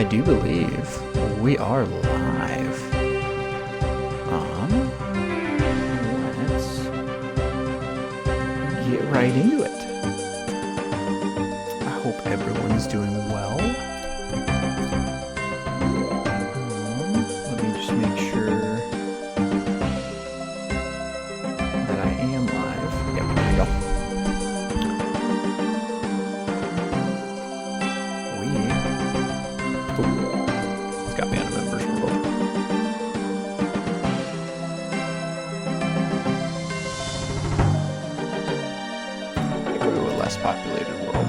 I do believe we are live. Let's get right into it. I hope everyone's doing well. Let me just make sure that I am live. Yep, there we go. It's got me on a members world. I go to a less populated world.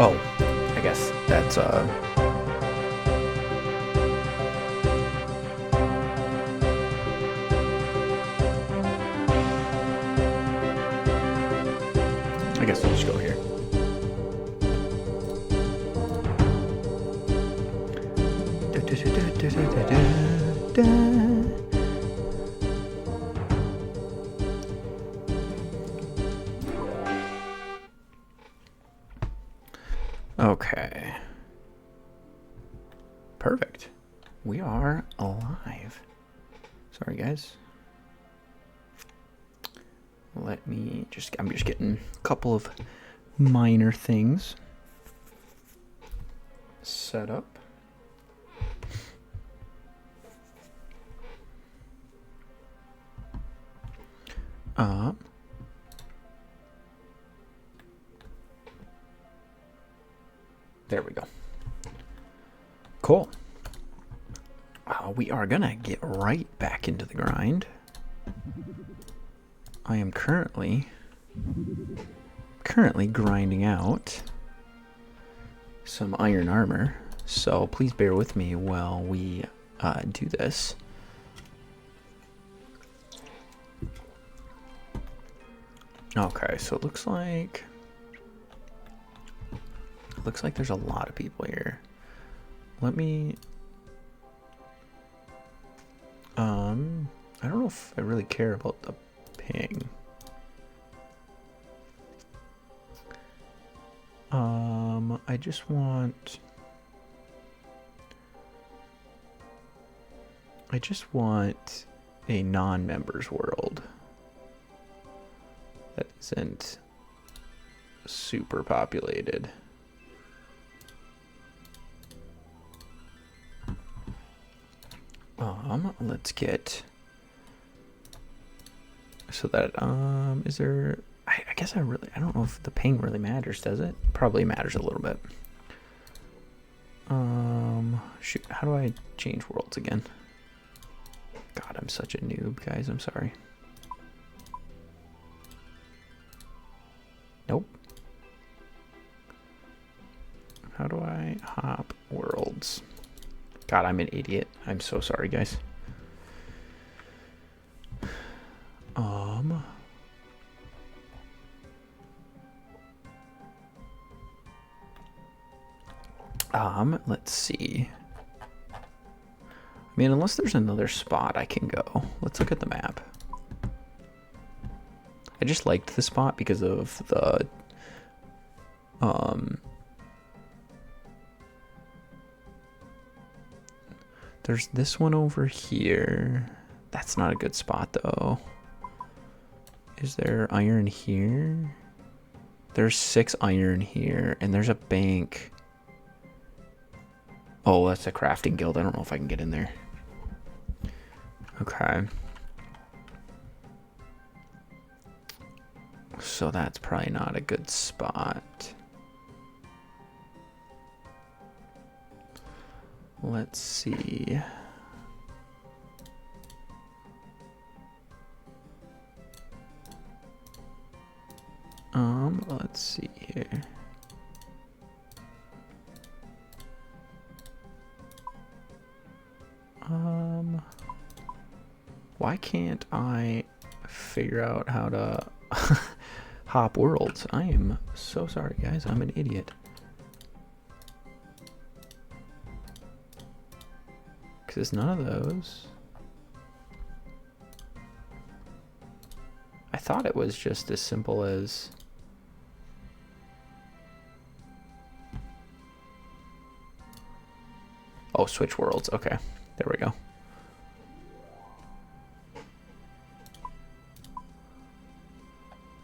Oh, I guess that's I guess we'll just go here. Okay. Perfect. We are alive. Sorry, guys. Let me just, I'm just getting a couple of minor things set up. There we go. Cool. We are gonna get right back into the grind. I am currently grinding out some iron armor, so please bear with me while we do this. Okay, so it looks like there's a lot of people here. Let me I don't know if I really care about the ping. I just want a non-members world that isn't super populated. Let's get so that is there, I guess I don't know if the ping really matters, does it? Probably matters a little bit. Shoot, how do I change worlds again? God, I'm such a noob, guys, I'm sorry. Nope. How do I hop worlds? God, I'm an idiot. I'm so sorry, guys. Let's see. I mean, unless there's another spot I can go. Let's look at the map. I just liked the spot because of the there's this one over here. That's not a good spot though. Is there iron here? There's 6 iron here, and there's a bank. Oh, that's a crafting guild. I don't know if I can get in there. Okay. So that's probably not a good spot. Let's see. Let's see here. Why can't I figure out how to hop worlds? I am so sorry, guys. I'm an idiot. Because none of those. I thought it was just as simple as... Oh, switch worlds. Okay, there we go.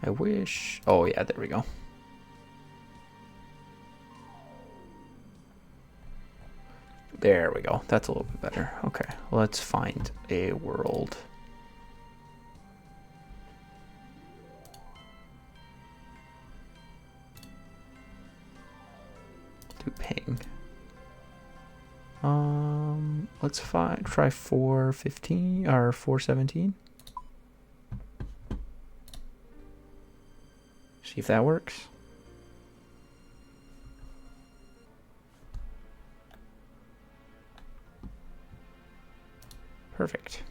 I wish... Oh, yeah, there we go. There we go. That's a little bit better. Okay, let's find a world. Do ping. Let's try 415 or 417. See if that works. Perfect.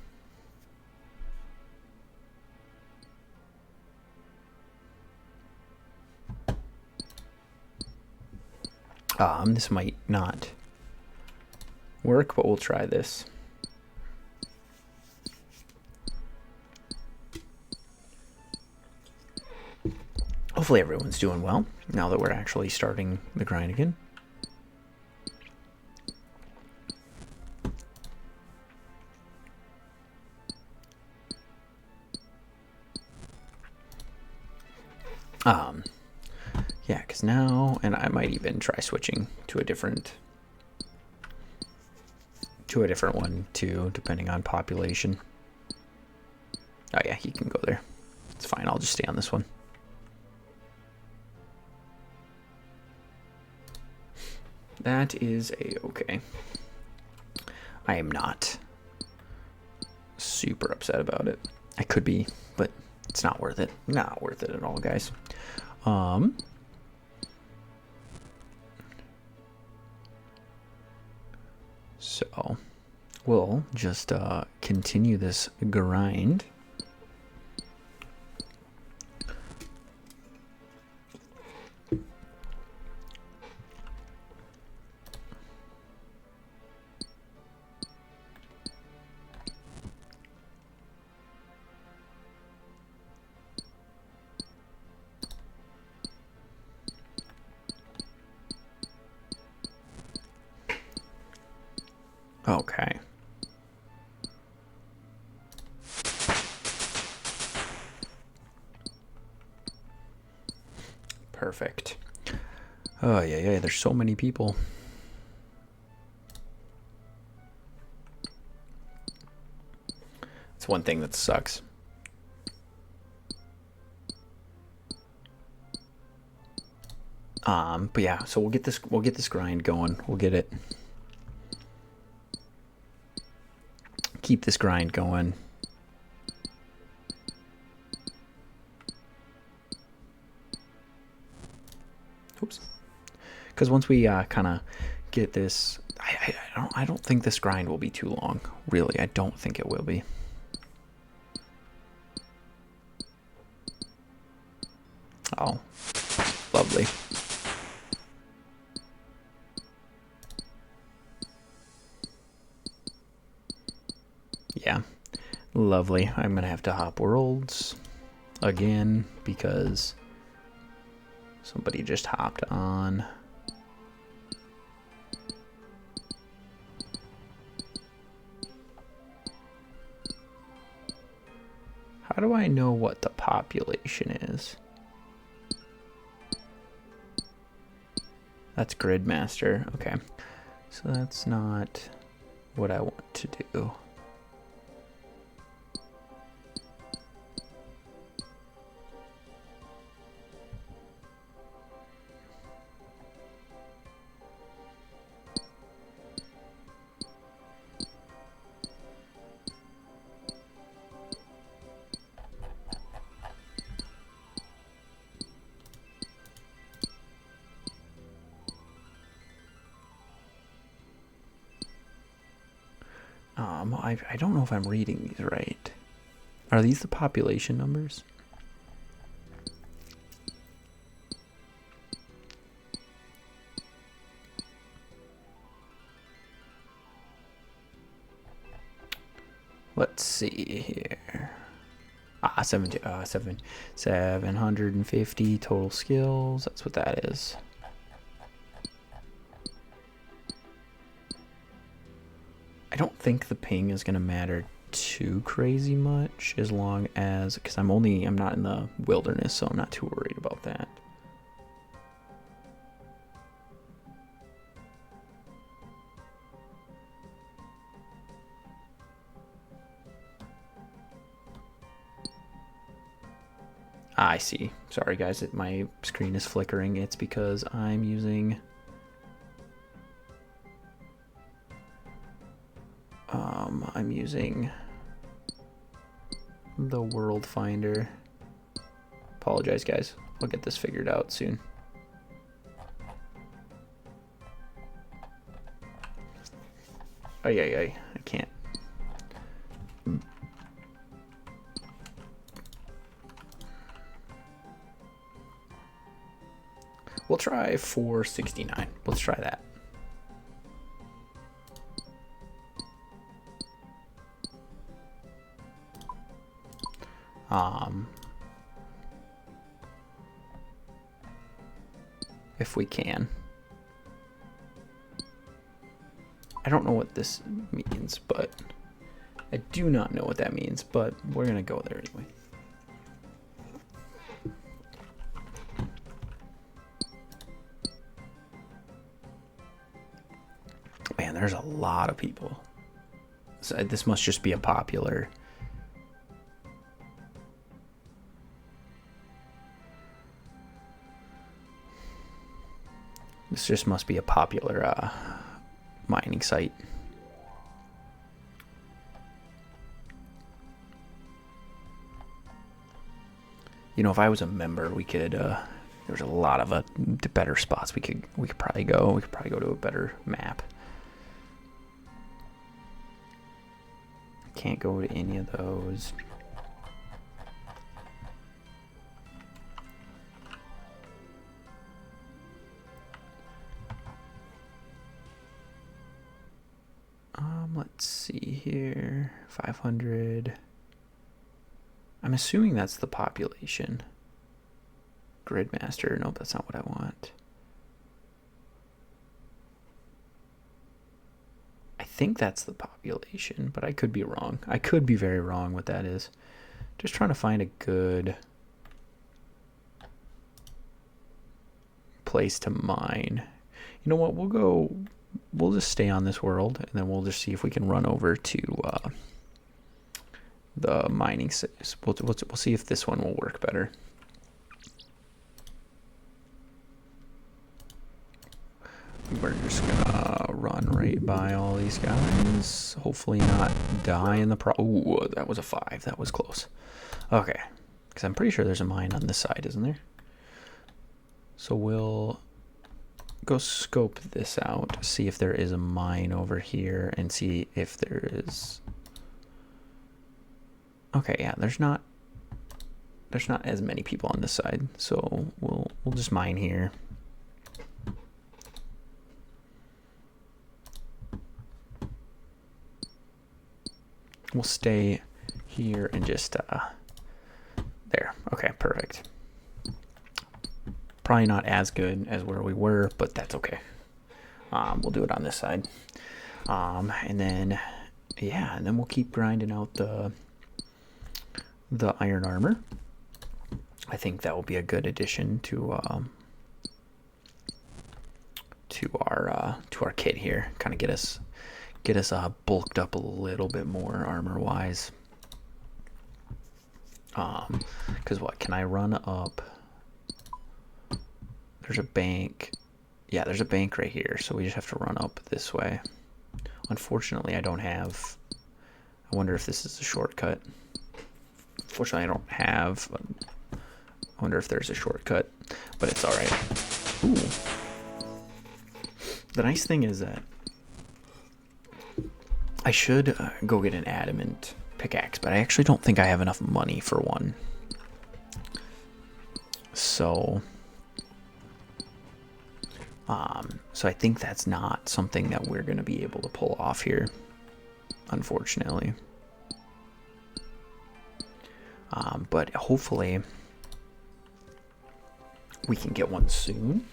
This might not work, but we'll try this. Hopefully everyone's doing well now that we're actually starting the grind again. Yeah, because now, and I might even try switching to a different one too, depending on population. Oh yeah, he can go there. It's fine, I'll just stay on this one. That is a-okay. I am not super upset about it. I could be, but it's not worth it. Not worth it at all, guys. So we'll just continue this grind. Okay. Perfect. Oh, yeah, there's so many people. It's one thing that sucks. But yeah, so we'll get this grind going. We'll get it. Keep this grind going. Oops. Because once we kind of get this, I don't think this grind will be too long. Really, I don't think it will be. Oh, lovely. Yeah, lovely. I'm gonna have to hop worlds again because somebody just hopped on. How do I know what the population is? That's Gridmaster. Okay, so that's not what I want to do. I don't know if I'm reading these right. Are these the population numbers? Let's see here. 750 total skills. That's what that is. I don't think the ping is gonna matter too crazy much, as long as, because I'm not in the wilderness, so I'm not too worried about that. I see. Sorry guys, my screen is flickering. It's because I'm using the World Finder. Apologize guys. I'll get this figured out soon. I can't. We'll try 469. Let's try that. If we can. I don't know what this means, but I do not know what that means, but we're gonna go there anyway. Man, there's a lot of people. So this must just be a popular. This just must be a popular mining site. You know, if I was a member, we could. There's a lot of better spots we could probably go. We could probably go to a better map. Can't go to any of those. Let's see here. 500. I'm assuming that's the population. Gridmaster. Nope, that's not what I want. I think that's the population, but I could be wrong. I could be very wrong what that is. Just trying to find a good place to mine. You know what? We'll just stay on this world, and then we'll just see if we can run over to the mining. We'll see if this one will work better. We're just gonna run right by all these guys. Hopefully not die in the Ooh, that was a 5. That was close. Okay, because I'm pretty sure there's a mine on this side, isn't there? So we'll go scope this out, see if there is a mine over here, and see if there is. Okay, yeah, there's not as many people on this side, so we'll just mine here. We'll stay here and just there. Okay, perfect. Probably not as good as where we were, but that's okay. We'll do it on this side. And then, yeah, and then we'll keep grinding out the iron armor. I think that will be a good addition to our kit here. Kind of get us bulked up a little bit more armor wise. Because what can I run up? There's a bank. Yeah, there's a bank right here, so we just have to run up this way. Unfortunately, I don't have. I wonder if this is a shortcut. Unfortunately, I don't have. I wonder if there's a shortcut, but it's all right. Ooh. The nice thing is that I should go get an adamant pickaxe, but I actually don't think I have enough money for one. So, so I think that's not something that we're going to be able to pull off here, unfortunately. But hopefully we can get one soon,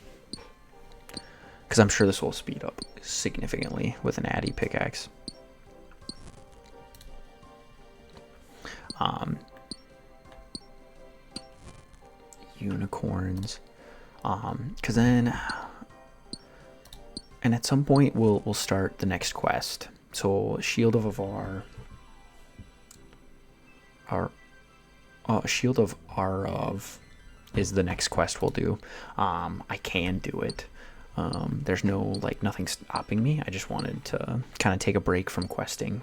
because I'm sure this will speed up significantly with an addy pickaxe. Unicorns, because then, and at some point we'll start the next quest. So Shield of Avar, Shield of Arav is the next quest we'll do. I can do it. There's nothing stopping me. I just wanted to kind of take a break from questing,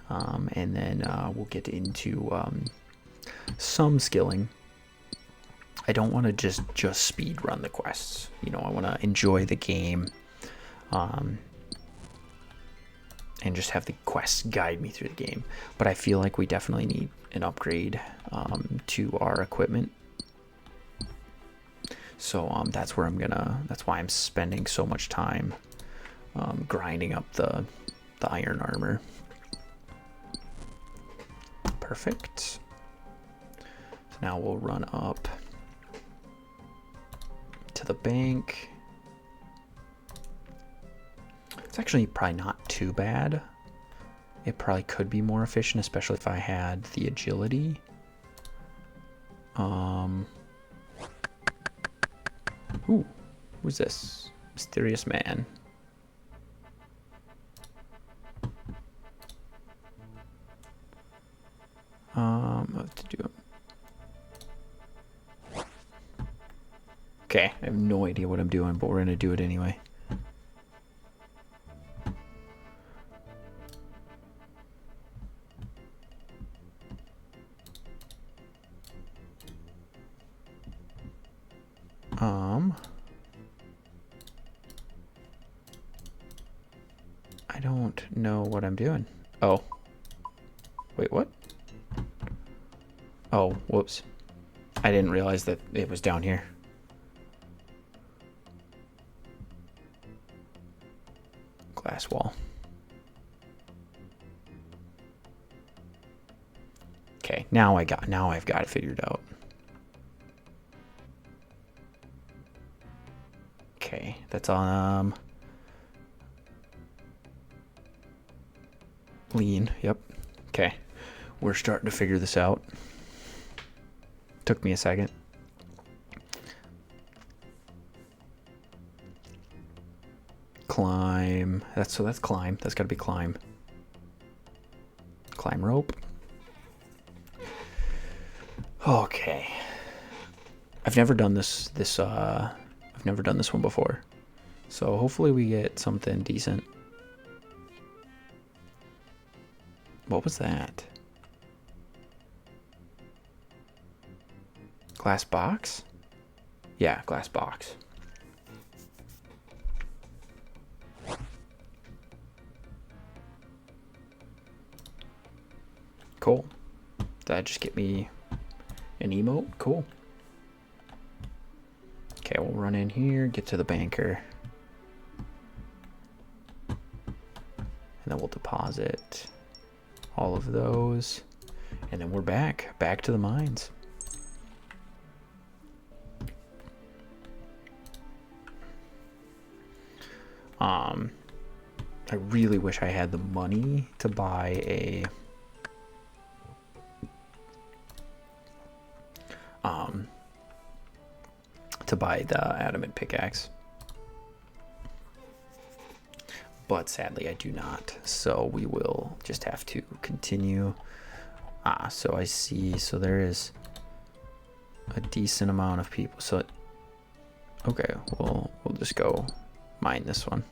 and then we'll get into some skilling. I don't want to just speed run the quests. You know, I want to enjoy the game, and just have the quests guide me through the game. But I feel like we definitely need an upgrade to our equipment. So that's why I'm spending so much time grinding up the iron armor. Perfect. So now we'll run up to the bank. It's actually probably not too bad. It probably could be more efficient, especially if I had the agility. Ooh, who's this? Mysterious man. What to do? Okay, I have no idea what I'm doing, but we're gonna do it anyway. I don't know what I'm doing. Oh. Wait, what? Oh, whoops. I didn't realize that it was down here. Glass wall. Okay, now I've got it figured out. Okay, that's lean. Yep. Okay, we're starting to figure this out. Took me a second. Climb. That's climb. That's got to be climb. Climb rope. Okay. I've never done this. I've never done this one before, so hopefully we get something decent. What was that? Glass box? Yeah, glass box. Cool. Did that just get me an emote? Cool. Okay, we'll run in here, get to the banker. And then we'll deposit all of those. And then we're back to the mines. I really wish I had the money to buy the adamant pickaxe, but sadly I do not, so we will just have to continue. So I see, so there is a decent amount of people, so okay, we'll just go mine this one.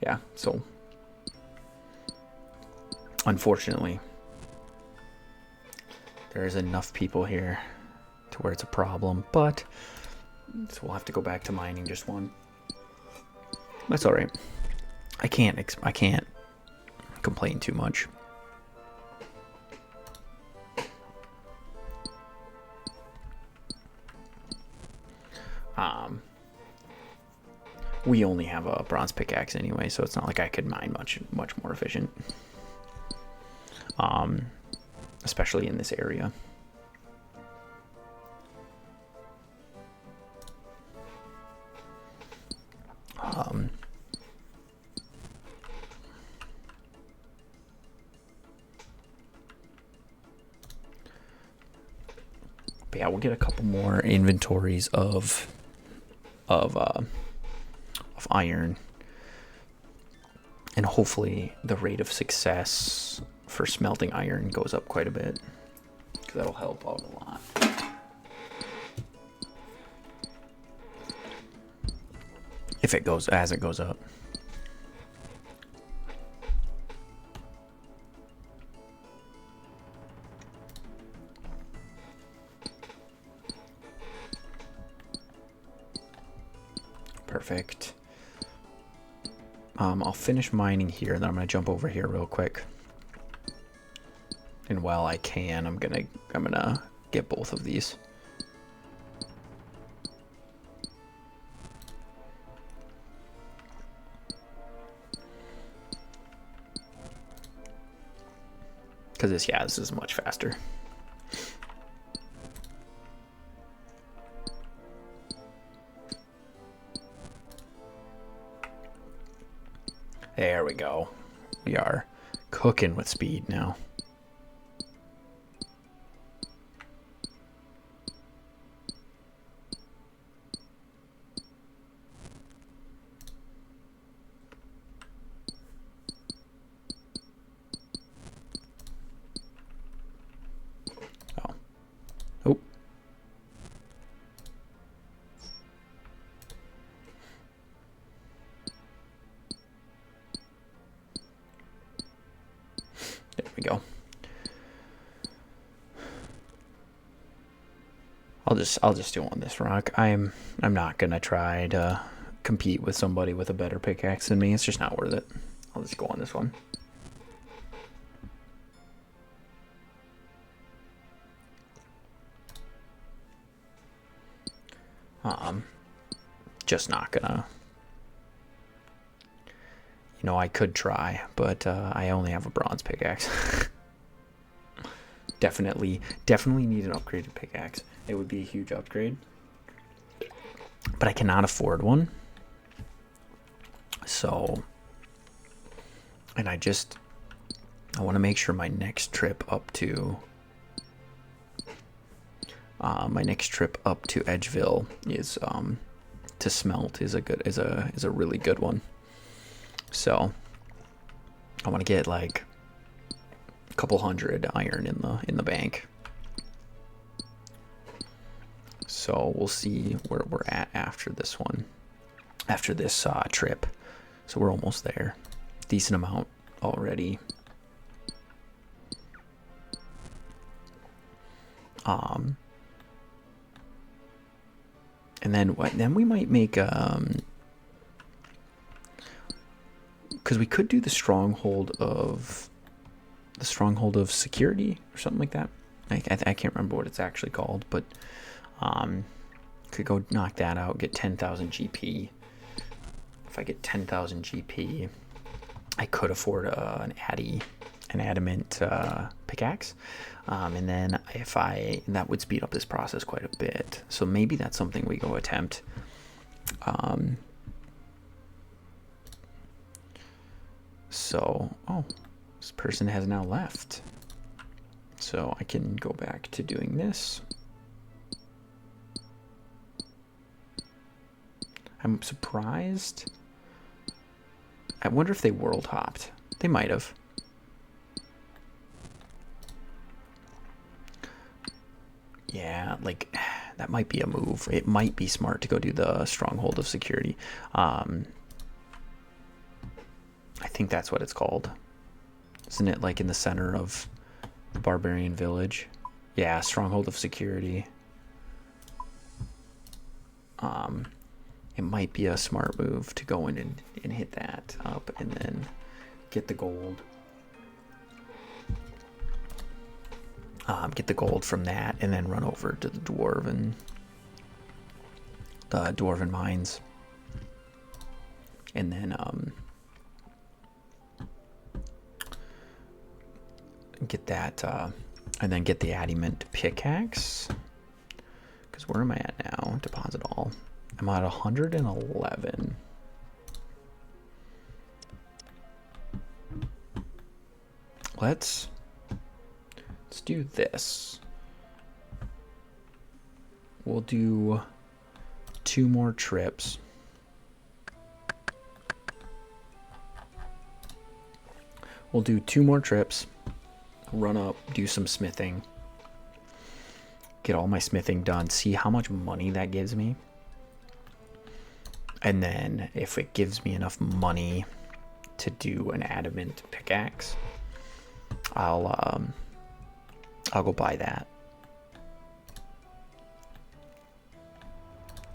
Yeah, so unfortunately there's enough people here to where it's a problem, but So we'll have to go back to mining just one. That's all right. I can't complain too much. We only have a bronze pickaxe anyway, so it's not like I could mine much more efficient. Especially in this area. But yeah, we'll get a couple more inventories of iron, and hopefully the rate of success for smelting iron goes up quite a bit, because that'll help out a lot. If it goes as it goes up. Perfect. I'll finish mining here, and then I'm gonna jump over here real quick. And while I can, I'm gonna get both of these. Because this is much faster. There we go. We are cooking with speed now. I'll just do on this rock. I'm not gonna try to compete with somebody with a better pickaxe than me. It's just not worth it. I'll just go on this one. Just not gonna. You know, I could try, but I only have a bronze pickaxe. Definitely need an upgraded pickaxe. It would be a huge upgrade, but I cannot afford one. So, and I want to make sure my next trip up to Edgeville is to smelt is a really good one. So I want to get like a couple hundred iron in the bank. So we'll see where we're at after this one, after this trip. So we're almost there. Decent amount already. And then we might make because we could do the stronghold of security or something like that. I can't remember what it's actually called, but could go knock that out, get 10,000 GP. If I get 10,000 GP, I could afford an adamant pickaxe, and then that would speed up this process quite a bit. So maybe that's something we go attempt. So, this person has now left. So I can go back to doing this. I'm surprised. I wonder if they world hopped. They might have. Yeah, like that might be a move. It might be smart to go do the stronghold of security. I think that's what it's called. Isn't it like in the center of the barbarian village? Yeah, stronghold of security. it might be a smart move to go in and hit that up and then get the gold. Get the gold from that and then run over to the dwarven mines. And then get that and then get the adamant pickaxe. Because where am I at now? Deposit all. I'm at 111. Let's do this. We'll do 2 more trips. We'll do 2 more trips. Run up, do some smithing. Get all my smithing done. See how much money that gives me. And then if it gives me enough money to do an adamant pickaxe, I'll go buy that.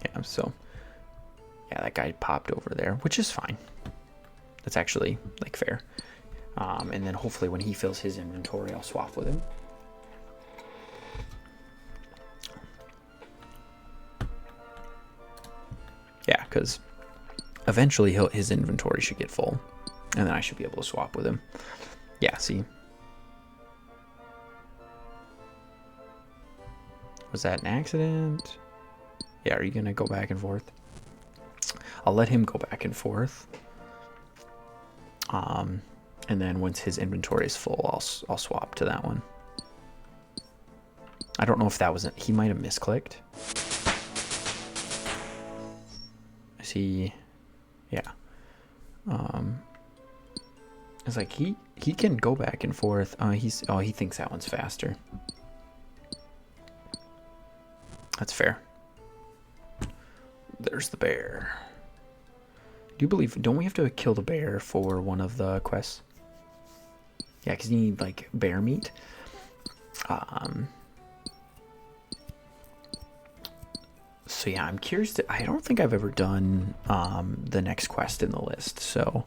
Yeah, so yeah, that guy popped over there, which is fine. That's actually like fair. And then hopefully when he fills his inventory, I'll swap with him. Yeah, because eventually his inventory should get full, and then I should be able to swap with him. Yeah, see? Was that an accident? Yeah, are you going to go back and forth? I'll let him go back and forth. And then once his inventory is full, I'll swap to that one. I don't know if that was he might have misclicked. Is he? Yeah. It's like he can go back and forth. He thinks that one's faster. That's fair. There's the bear. Don't we have to kill the bear for one of the quests? Yeah, because you need like bear meat. So yeah, I'm curious I don't think I've ever done the next quest in the list. So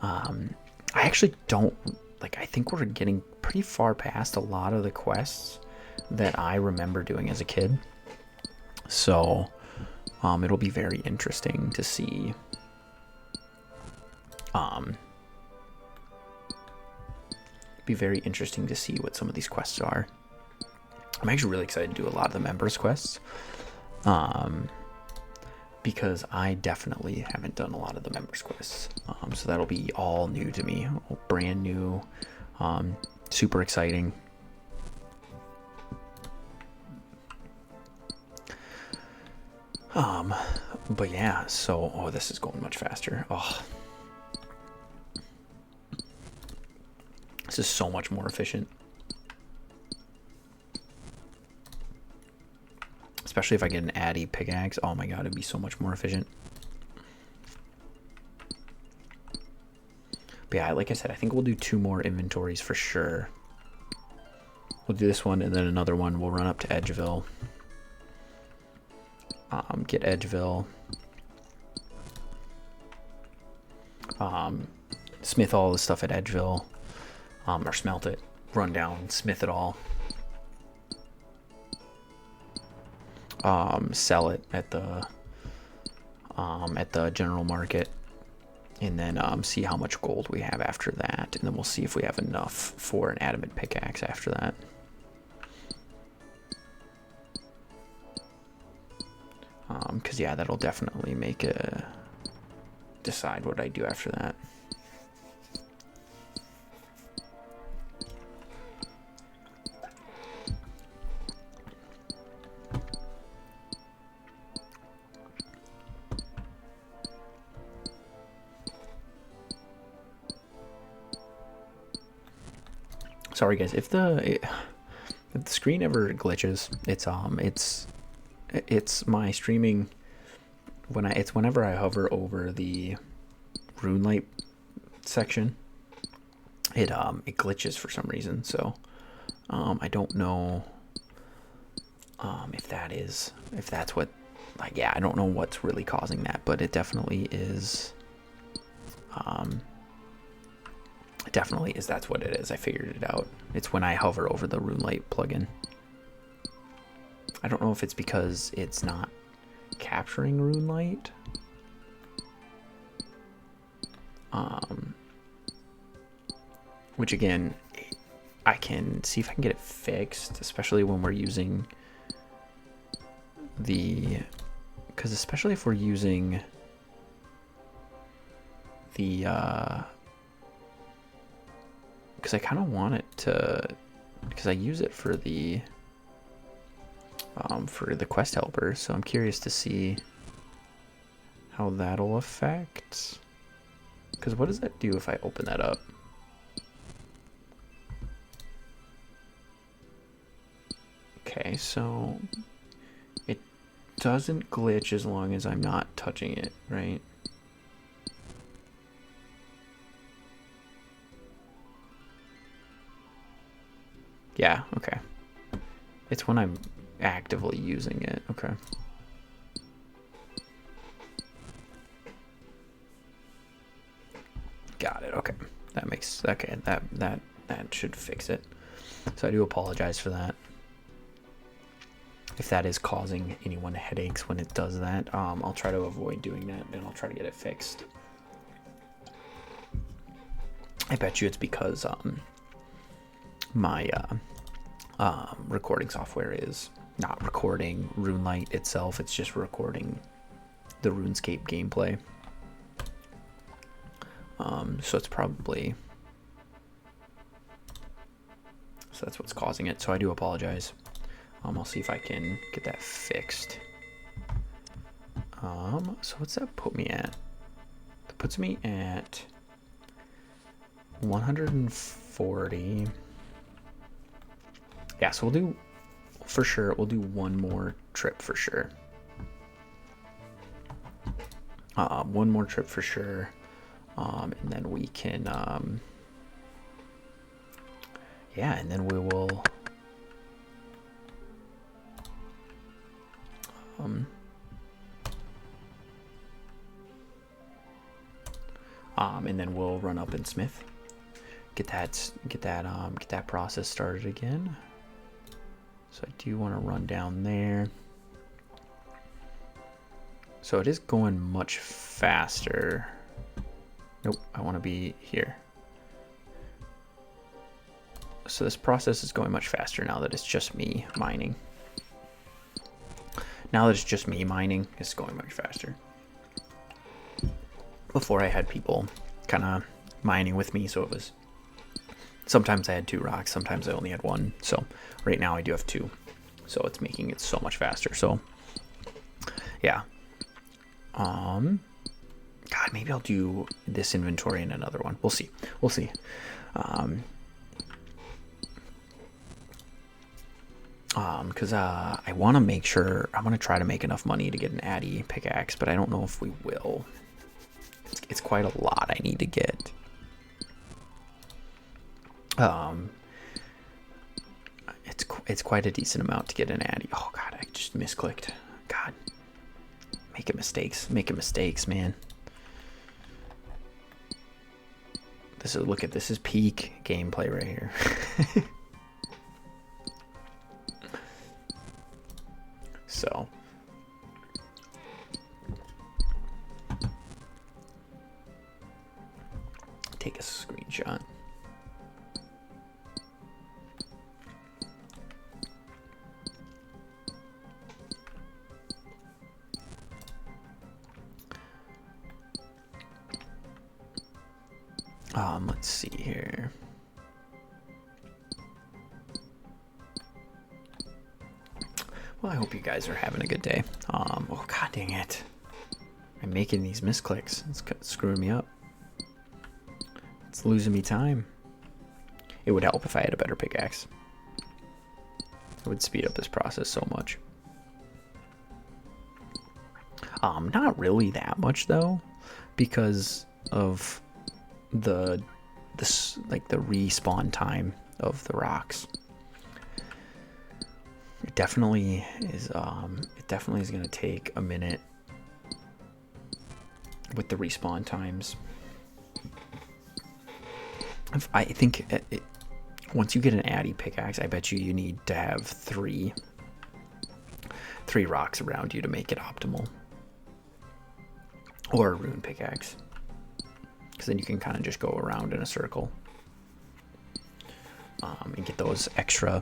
I actually don't I think we're getting pretty far past a lot of the quests that I remember doing as a kid. So it'll be very interesting to see what some of these quests are. I'm actually really excited to do a lot of the members quests, because I definitely haven't done a lot of the members quests. So that'll be all new to me, brand new, super exciting. But yeah, so this is going much faster. This is so much more efficient. Especially if I get an Addy pickaxe. Oh my god, it'd be so much more efficient. But yeah, like I said, I think we'll do 2 more inventories for sure. We'll do this one and then another one. We'll run up to Edgeville. Get Edgeville. Smith all the stuff at Edgeville. Or smelt it. Run down, smith it all. Sell it at the general market, and then see how much gold we have after that, and then we'll see if we have enough for an adamant pickaxe after that. Because yeah, that'll definitely make decide what I do after that. Sorry guys, if the screen ever glitches, it's my streaming whenever I hover over the Runelight section, it glitches for some reason. So I don't know if that's what like, yeah, I don't know what's really causing that, but it definitely is. It definitely is. That's what it is. I figured it out. It's when I hover over the Runelight plugin. I don't know if it's because it's not capturing Runelight. Which again, I can see if I can get it fixed, especially when we're using the, because especially if we're using the, because I kind of want it to, because I use it for the quest helper, so I'm curious to see how that'll affect. Because what does that do if I open that up? Okay, so it doesn't glitch as long as I'm not touching it, right? Yeah, okay. It's when I'm actively using it, okay. Got it, okay. That makes, okay, that should fix it. So I do apologize for that. If that is causing anyone headaches when it does that, I'll try to avoid doing that, and I'll try to get it fixed. I bet you it's because my recording software is not recording Runelight itself, it's just recording the Runescape gameplay. So it's probably, so that's what's causing it, so I do apologize. I'll see if I can get that fixed. So what's that put me at? That puts me at 140. Yeah, so we'll do, for sure, we'll do one more trip for sure. One more trip for sure. And then we can, yeah, and then we will, and then we'll run up in Smith, get that process started again. So I do want to run down there. So it is going much faster. Nope, I want to be here. So this process is going much faster now that it's just me mining. Now that it's just me mining, it's going much faster. Before I had people kind of mining with me, so it was, sometimes I had 2 rocks, sometimes I only had 1. So right now I do have 2. So it's making it so much faster. So yeah. God, maybe I'll do this inventory in another one. We'll see. We'll see. Because I want to make sure, I want to try to make enough money to get an Addy pickaxe, but I don't know if we will. It's quite a lot I need to get. It's quite a decent amount to get an Addy. Oh God, I just misclicked. God, making mistakes, man. This is, look at this, is peak gameplay right here. So take a screenshot. Let's see here. Well, I hope you guys are having a good day. Oh God dang it. I'm making these misclicks. It's screwing me up. It's losing me time. It would help if I had a better pickaxe. It would speed up this process so much. Not really that much though, because of the respawn time of the rocks. It definitely is. It definitely is gonna take a minute with the respawn times. I think once you get an Addy pickaxe, I bet you need to have three rocks around you to make it optimal, or a rune pickaxe, because then you can kind of just go around in a circle and get those extra.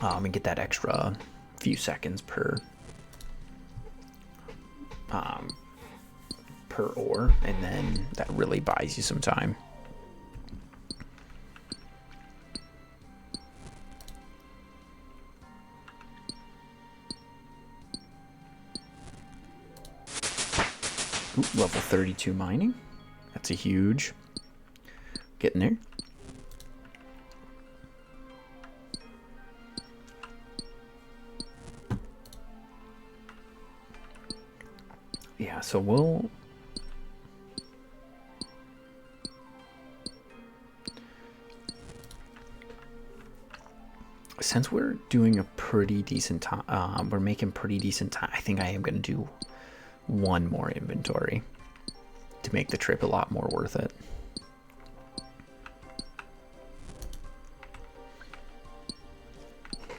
And get that extra few seconds per ore, and then that really buys you some time. Ooh, level 32 mining. That's a huge. Getting there. Yeah, so we'll... Since we're doing a pretty decent time, we're making pretty decent time, I think I am going to do one more inventory to make the trip a lot more worth it.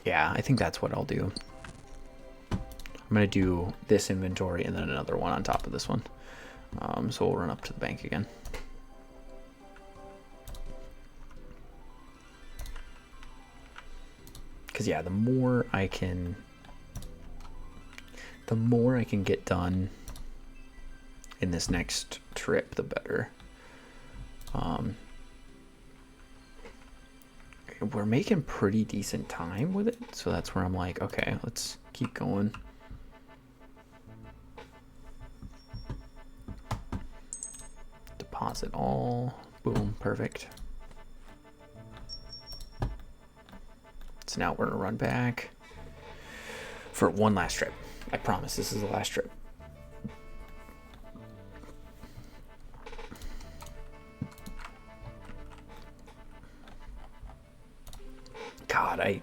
Yeah, I think that's what I'll do. I'm going to do this inventory and then another one on top of this one. So we'll run up to the bank again. Because yeah, the more I can get done in this next trip, the better. We're making pretty decent time with it, so that's where I'm like, okay, let's keep going. Deposit all. Boom, perfect. So now we're gonna run back for one last trip. I promise this is the last trip. God,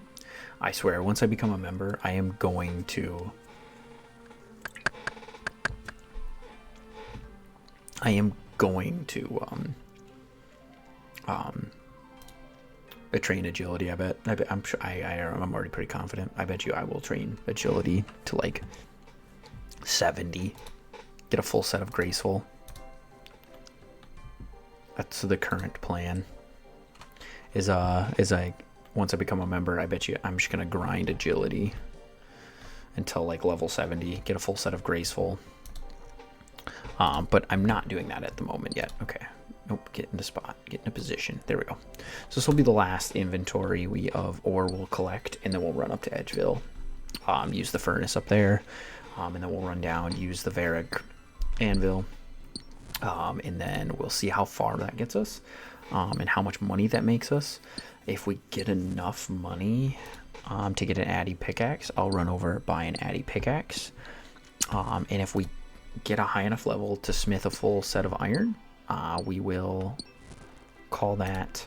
I swear, once I become a member, I am going to train agility. I'm sure I'm already pretty confident. I bet you I will train agility to like 70, get a full set of graceful. That's the current plan. Is like once I become a member, I bet you I'm just gonna grind agility until like level 70, get a full set of graceful. But I'm not doing that at the moment yet. Okay. Nope, get in the spot, get in a position. There we go. So this will be the last inventory of ore we'll collect, and then we'll run up to Edgeville, use the furnace up there, and then we'll run down, use the Varric anvil, and then we'll see how far that gets us, and how much money that makes us. If we get enough money to get an Addy pickaxe, I'll run over, buy an Addy pickaxe, and if we get a high enough level to smith a full set of iron, we will call that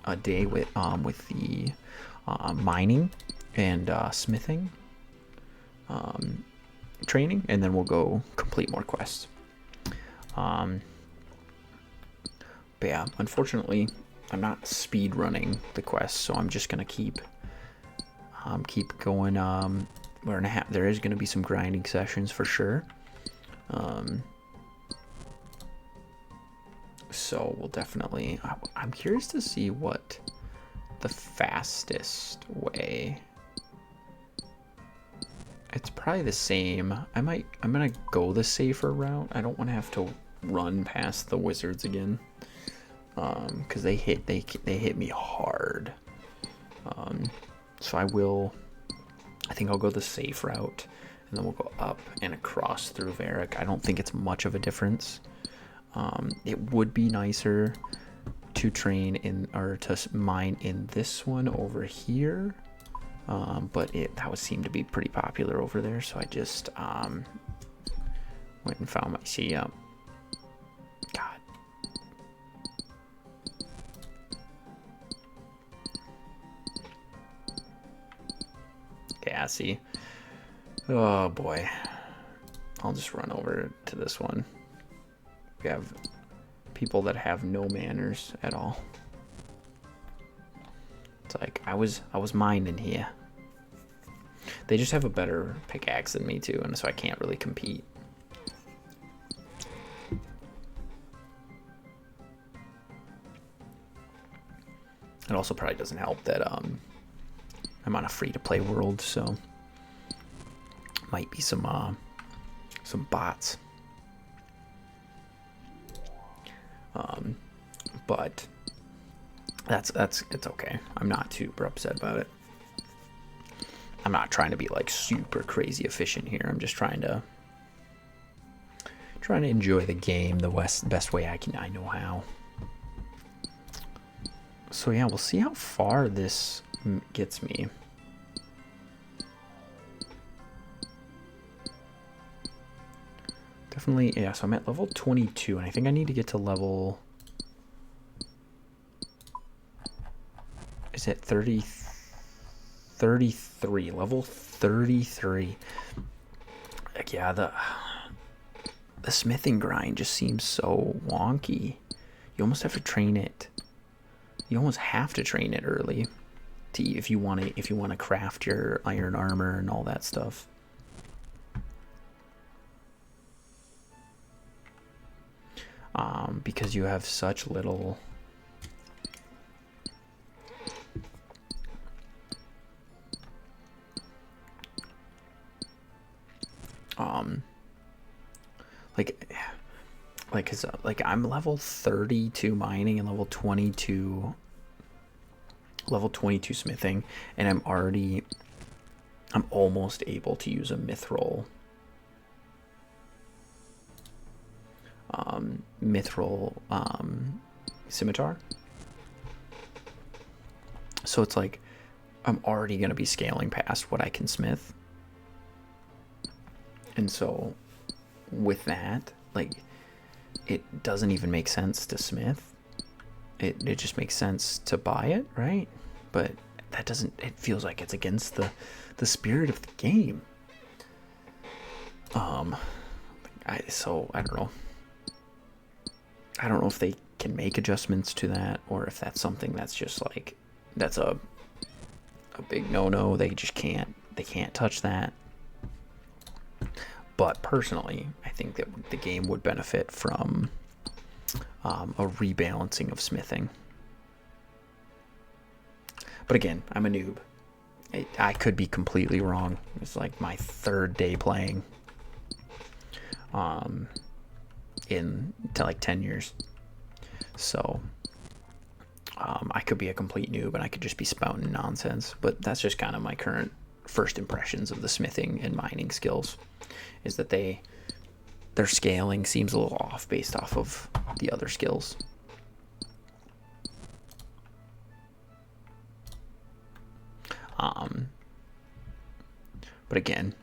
a day with the mining and smithing training, and then we'll go complete more quests. But yeah, unfortunately, I'm not speed running the quests, so I'm just gonna keep going. There is gonna be some grinding sessions for sure. So we'll definitely, I'm curious to see what the fastest way. It's probably the same. I'm gonna go the safer route. I don't want to have to run past the wizards again, because they hit me hard. So I think I'll go the safe route, and then we'll go up and across through Varric. I don't think it's much of a difference. It would be nicer to train in, or to mine in this one over here, but that would seem to be pretty popular over there, so I just went and found my God. messy. Oh boy. I'll just run over to this one. We have people that have no manners at all. It's like I was mining here. They just have a better pickaxe than me too, and so I can't really compete. It also probably doesn't help that I'm on a free-to-play world, so might be some bots. But it's okay. I'm not too upset about it. I'm not trying to be like super crazy efficient here. I'm just trying to enjoy the game the best way I know how. So yeah, we'll see how far this gets me. Definitely, yeah, so I'm at level 22, and I think I need to get to level... Is it 33? Level 33. Like, yeah, the smithing grind just seems so wonky. You almost have to train it. You almost have to train it early if you want to craft your iron armor and all that stuff. Because you have such little like I'm level 32 mining and level 22 smithing, and I'm almost able to use a mithril scimitar. So it's like I'm already going to be scaling past what I can smith. And so with that, like, it doesn't even make sense to smith. It just makes sense to buy it, right? But that doesn't, it feels like it's against the spirit of the game. So I don't know. I don't know if they can make adjustments to that, or if that's something that's just like, that's a big no-no. They just can't touch that. But personally, I think that the game would benefit from a rebalancing of smithing. But again, I'm a noob. I could be completely wrong. It's like my 3rd day playing into like 10 years. So I could be a complete noob and I could just be spouting nonsense. But that's just kind of my current first impressions of the smithing and mining skills, is that their scaling seems a little off based off of the other skills. But again,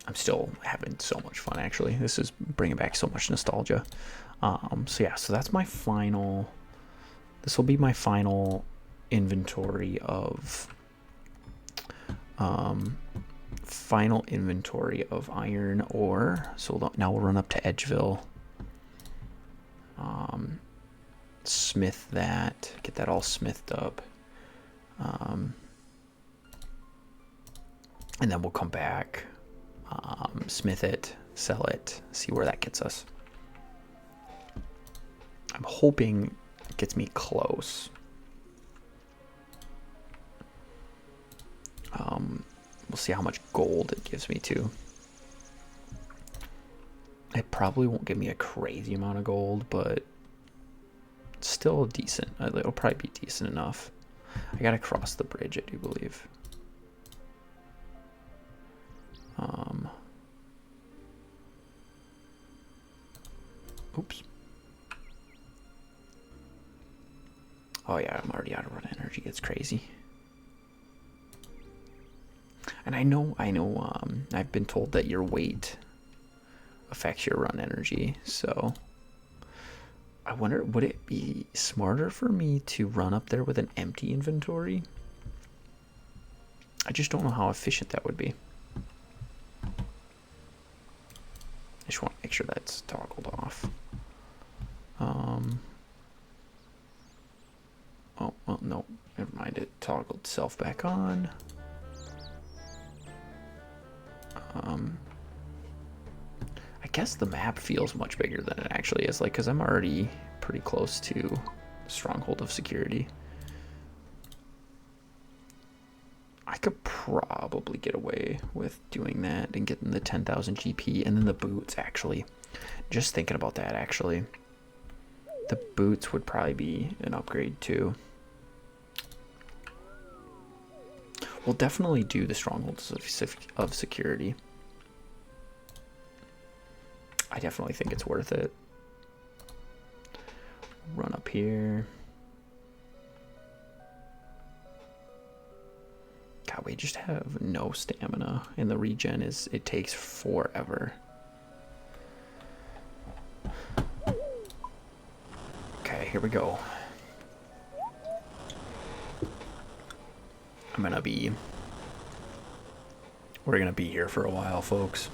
I'm still having so much fun, actually. This is bringing back so much nostalgia. So yeah, so that's my final... This will be my final inventory of... iron ore. So now we'll run up to Edgeville. Smith that. Get that all smithed up. And then we'll come back, smith it, sell it, see where that gets us. I'm hoping it gets me close. We'll see how much gold it gives me too. It probably won't give me a crazy amount of gold, but it's still decent. It'll probably be decent enough. I gotta cross the bridge, I do believe. Oops. Oh yeah, I'm already out of run energy. It's crazy. And I know, I've been told that your weight affects your run energy, so I wonder, would it be smarter for me to run up there with an empty inventory I just don't know how efficient that would be. I just want to make sure that's toggled off. Oh, well, no, never mind. It toggled itself back on. I guess the map feels much bigger than it actually is, like, because I'm already pretty close to Stronghold of Security. I could probably get away with doing that and getting the 10,000 GP and then the boots, actually. Just thinking about that, actually. The boots would probably be an upgrade, too. We'll definitely do the Strongholds of Security. I definitely think it's worth it. Run up here. God, we just have no stamina, and the regen it takes forever. Okay, here we go. We're gonna be here for a while, folks.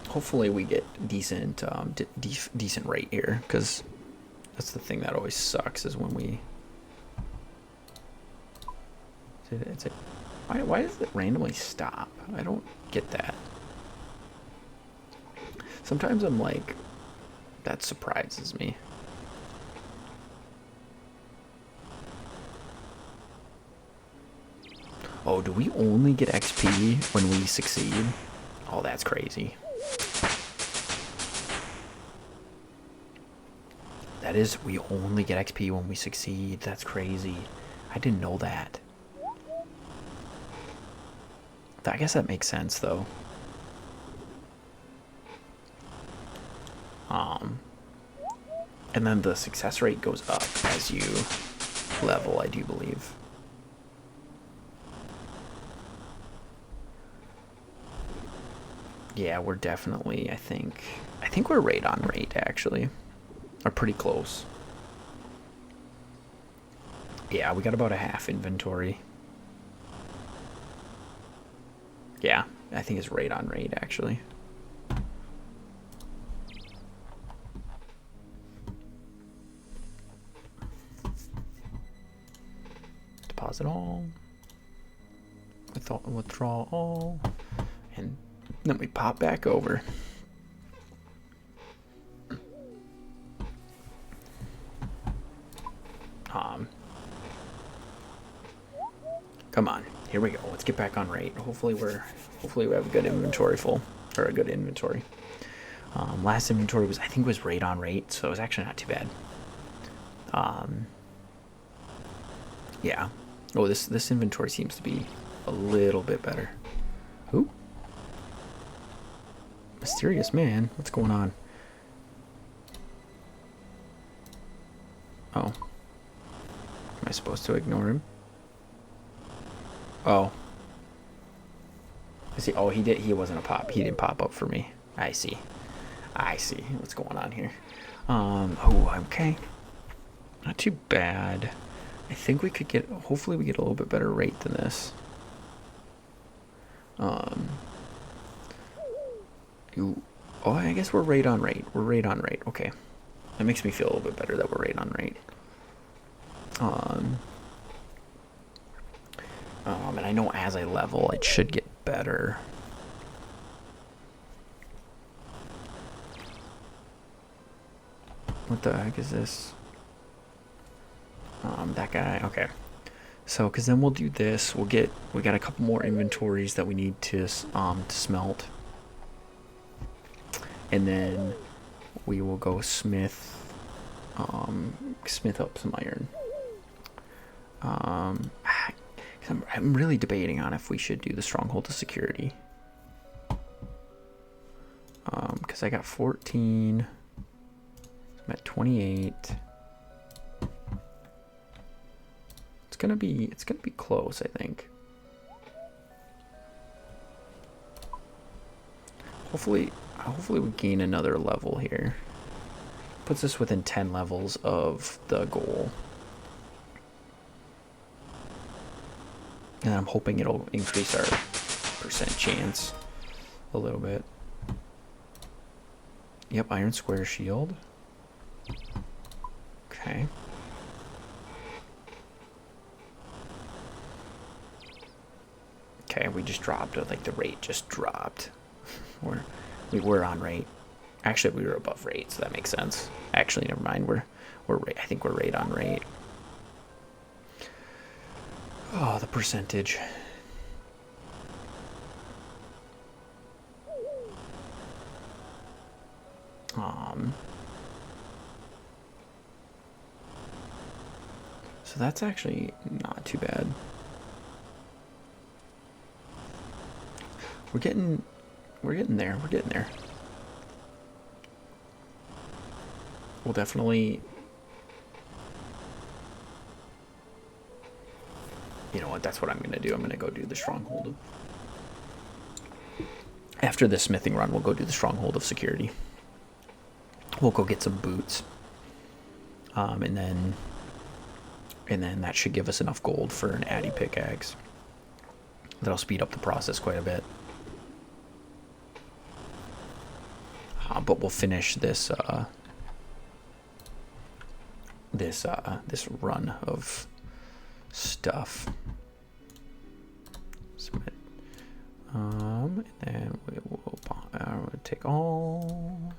Hopefully we get decent decent rate here, because that's the thing that always sucks is when we why does it randomly stop? I don't get that. Sometimes I'm like, that surprises me. Oh, do we only get XP when we succeed? Oh, that's crazy. That is, we only get XP when we succeed. That's crazy. I didn't know that. I guess that makes sense, though. And then the success rate goes up as you level, I do believe. Yeah, we're definitely, I think we're rate on rate, actually. Or pretty close. Yeah, we got about a half inventory. Yeah, I think it's rate on rate, actually. Deposit all. Withdraw all. And then we pop back over. Come on, here we go. Let's get back on rate. Hopefully we have a good inventory full, or a good inventory. Last inventory was, I think, was rate on rate, so it was actually not too bad. Yeah. Oh, this inventory seems to be a little bit better. Who? Mysterious man. What's going on? Oh. Am I supposed to ignore him? Oh. Is he? Oh, he did. He wasn't a pop. He didn't pop up for me. I see. I see. What's going on here? Oh, okay. Not too bad. I think we could get. Hopefully, we get a little bit better rate than this. Oh, I guess we're rate on rate. We're rate on rate. Okay, that makes me feel a little bit better that we're rate on rate. And I know as I level, it should get better. What the heck is this? That guy. Okay. So, because then we'll do this. We got a couple more inventories that we need to smelt, and then we will go smith up some iron. I'm really debating on if we should do the Stronghold of Security. Because I got 14. I'm at 28. It's gonna be close, I think. Hopefully we gain another level here. Puts us within 10 levels of the goal. And I'm hoping it'll increase our percent chance a little bit. Yep, iron square shield. Okay. Okay, we just dropped, like the rate just dropped. We were on rate. Actually, we were above rate, so that makes sense. Actually, never mind. We're rate. I think we're rate on rate. Oh, the percentage. So that's actually not too bad. We're getting there. We're getting there. We'll definitely. You know what? That's what I'm gonna do. I'm gonna go do the stronghold. After the smithing run, we'll go do the stronghold of security. We'll go get some boots, and then that should give us enough gold for an addy pickaxe. That'll speed up the process quite a bit. But we'll finish this this run of stuff. Submit. And then we will take all.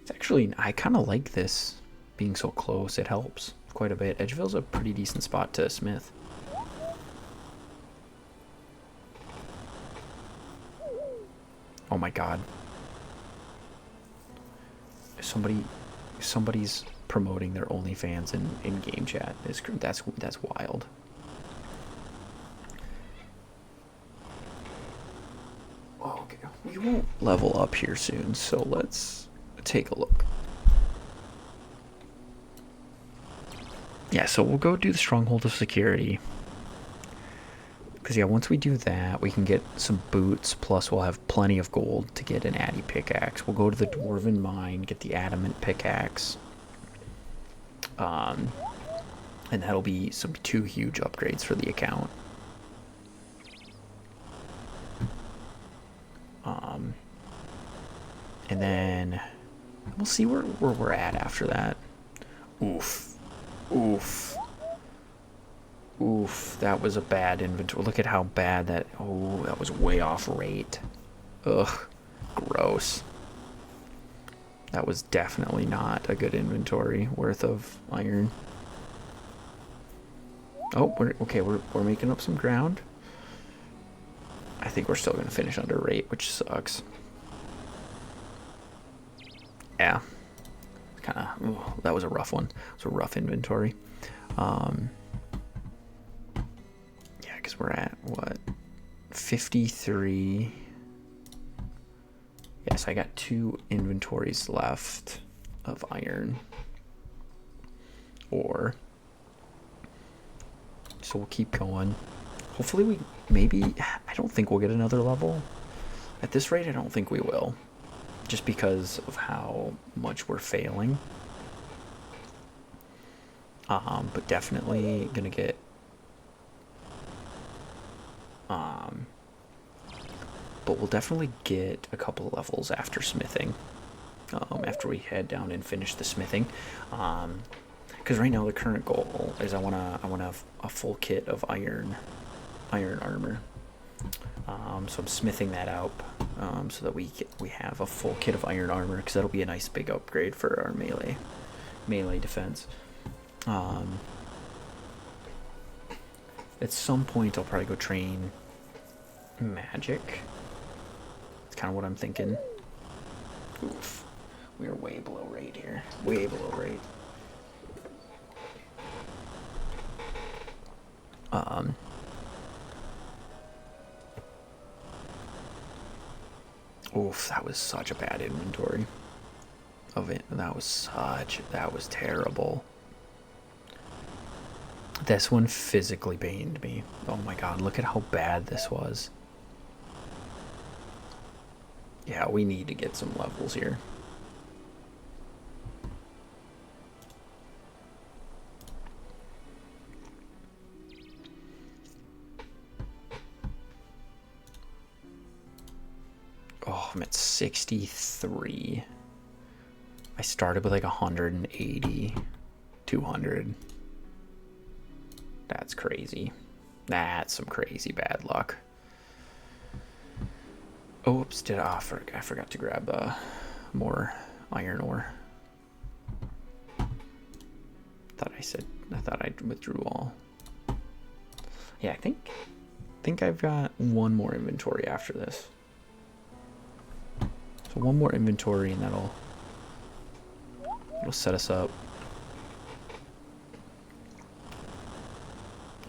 It's actually, I kind of like this being so close. It helps quite a bit. Edgeville's a pretty decent spot to smith. Oh my god. Somebody's promoting their OnlyFans in game chat. That's wild. Okay, we won't level up here soon, so let's take a look. Yeah, so we'll go do the stronghold of security. Because yeah, once we do that, we can get some boots, plus we'll have plenty of gold to get an addy pickaxe. We'll go to the dwarven mine, get the adamant pickaxe. And that'll be some 2 huge upgrades for the account. And then we'll see where we're at after that. Oof. Oof. Oof, that was a bad inventory. Look at how bad that... Oh, that was way off rate. Ugh, gross. That was definitely not a good inventory worth of iron. Oh, we're making up some ground. I think we're still going to finish under rate, which sucks. Yeah. Kind of... that was a rough one. It was a rough inventory. Because we're at, what, 53. Yes, I got 2 inventories left of iron ore. So we'll keep going. Hopefully I don't think we'll get another level. At this rate, I don't think we will. Just because of how much we're failing. But definitely gonna get... but we'll definitely get a couple of levels after smithing. After we head down and finish the smithing. Because right now the current goal is I wanna have a full kit of iron armor. So I'm smithing that out so that we have a full kit of iron armor, because that'll be a nice big upgrade for our melee defense. At some point I'll probably go train magic. That's kind of what I'm thinking. Oof. We're way below rate here. Way below rate. Oof, that was such a bad inventory of it. That was terrible. This one physically pained me. Oh my god, look at how bad this was. Yeah, we need to get some levels here. I'm at 63. I started with like 180, 200. That's crazy. That's some crazy bad luck. Oops, I forgot to grab more iron ore. I thought I withdrew all. Yeah, I think I've got one more inventory after this. So one more inventory and it'll set us up.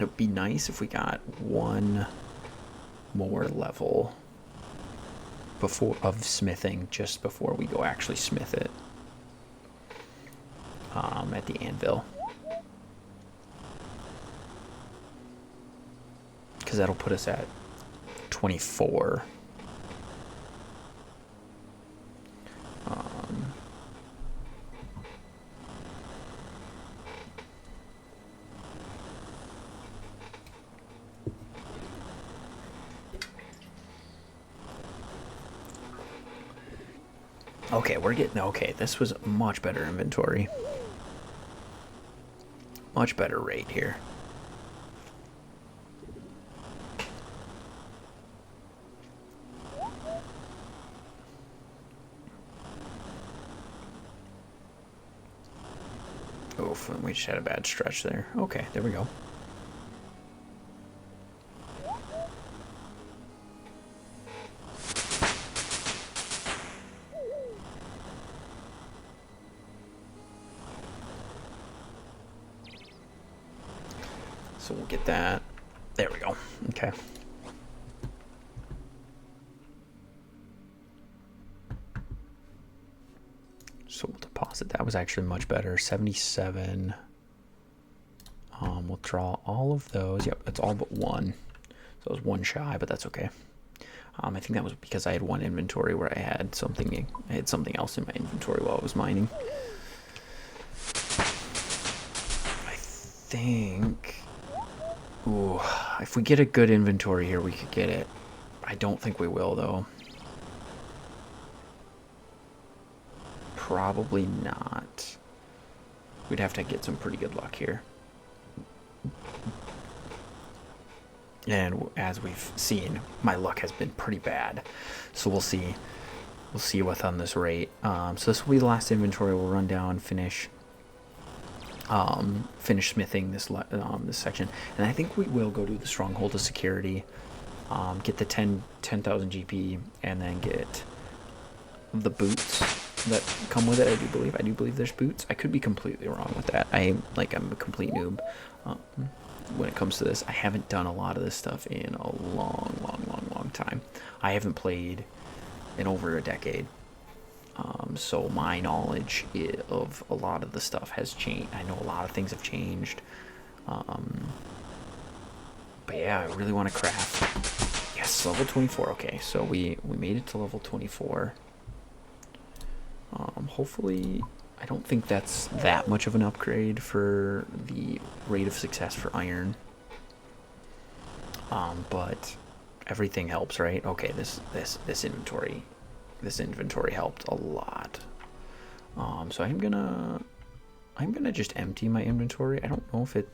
It would be nice if we got one more level of smithing just before we go actually smith it at the anvil, because that'll put us at 24. Okay, we're getting okay. This was much better inventory. Much better rate here. Oof, we just had a bad stretch there. Okay, there we go. So we'll get that. There we go. Okay. So we'll deposit. That was actually much better. 77. We'll draw all of those. Yep, it's all but one. So it was one shy, but that's okay. I think that was because I had one inventory where I had something else in my inventory while I was mining. I think. Ooh, if we get a good inventory here, we could get it. I don't think we will, though. Probably not. We'd have to get some pretty good luck here. And as we've seen, my luck has been pretty bad. So we'll see. We'll see what's on this rate. So this will be the last inventory. We'll run down, finish smithing this section, and I think we will go to the stronghold of security, get the 10,000 GP, and then get the boots that come with it. I do believe there's boots. I could be completely wrong with that. I'm a complete noob when it comes to this. I haven't done a lot of this stuff in a long time. I haven't played in over a decade. So my knowledge of a lot of the stuff has changed. I know a lot of things have changed. But yeah, I really want to craft. Yes, level 24. Okay, so we made it to level 24. Hopefully, I don't think that's that much of an upgrade for the rate of success for iron. But everything helps, right? Okay, this inventory helped a lot. So I'm gonna just empty my inventory. I don't know if it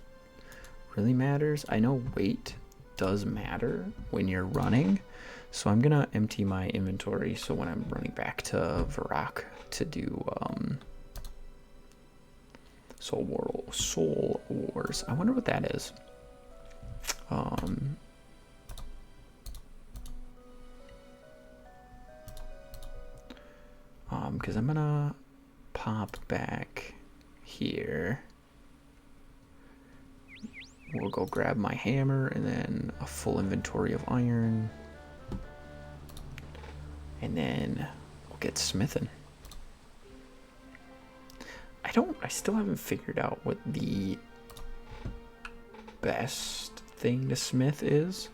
really matters. I know weight does matter when you're running, so I'm gonna empty my inventory so when I'm running back to Varrock to do Soul Wars. I wonder what that is. Because I'm gonna pop back here. We'll go grab my hammer and then a full inventory of iron. And then we'll get smithing. I still haven't figured out what the best thing to smith is.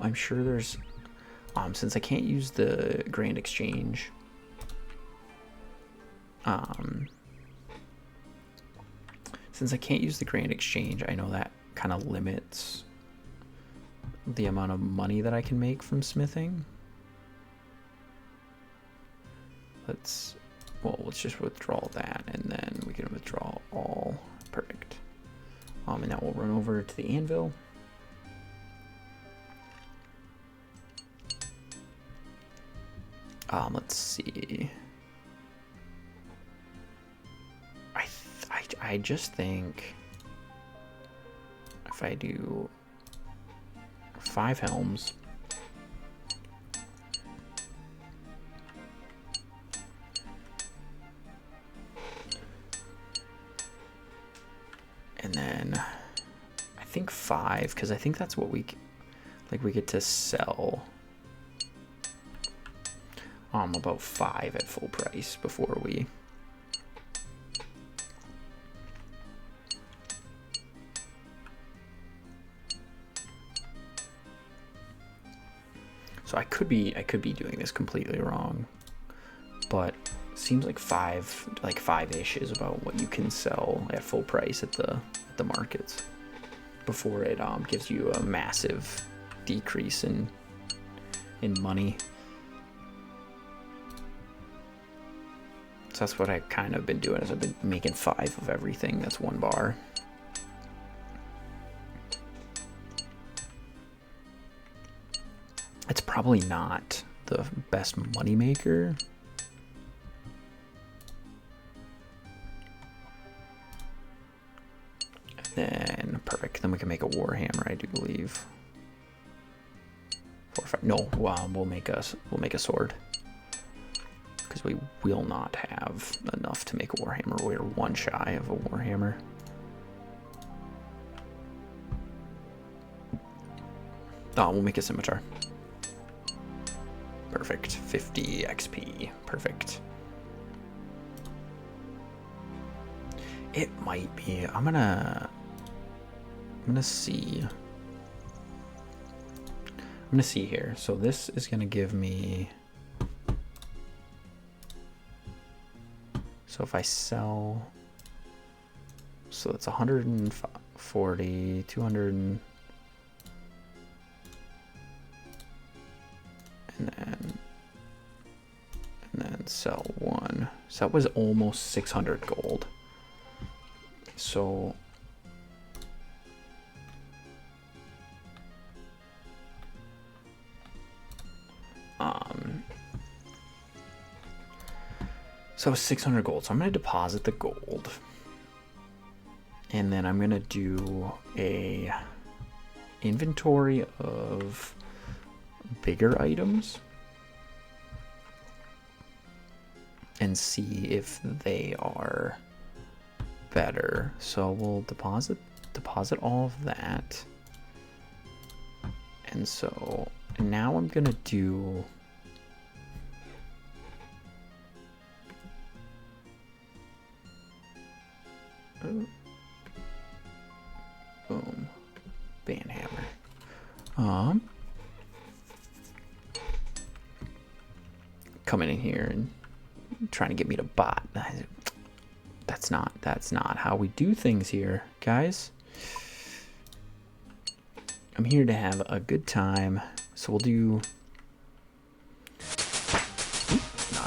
I'm sure there's, since I can't use the Grand Exchange, I know that kind of limits the amount of money that I can make from smithing. Let's just withdraw that, and then we can withdraw all. Perfect. And now we'll run over to the anvil. Let's see. I just think if I do 5 helms, and then I think 5, because I think that's what we get to sell about 5 at full price before we So I could be doing this completely wrong, but seems like 5-ish is about what you can sell at full price at the markets before it gives you a massive decrease in money. So that's what I've kind of been doing, is I've been making 5 of everything that's 1 bar. It's probably not the best money maker. And then perfect. Then we can make a warhammer, I do believe. 4 or 5. No, we'll make a sword, because we will not have enough to make a warhammer. We're 1 shy of a warhammer. We'll make a scimitar. Perfect. 50 XP. Perfect. It might be. I'm gonna see. I'm gonna see here. So this is gonna give me. So if I sell, so it's 140, 200, and then sell 1. So that was almost 600 gold. So so 600 gold. So I'm going to deposit the gold, and then I'm going to do a inventory of bigger items and see if they are better. So we'll deposit all of that. And so now I'm gonna do boom, banhammer. Coming in here and trying to get me to bot. That's not how we do things here, guys. I'm here to have a good time. So we'll do.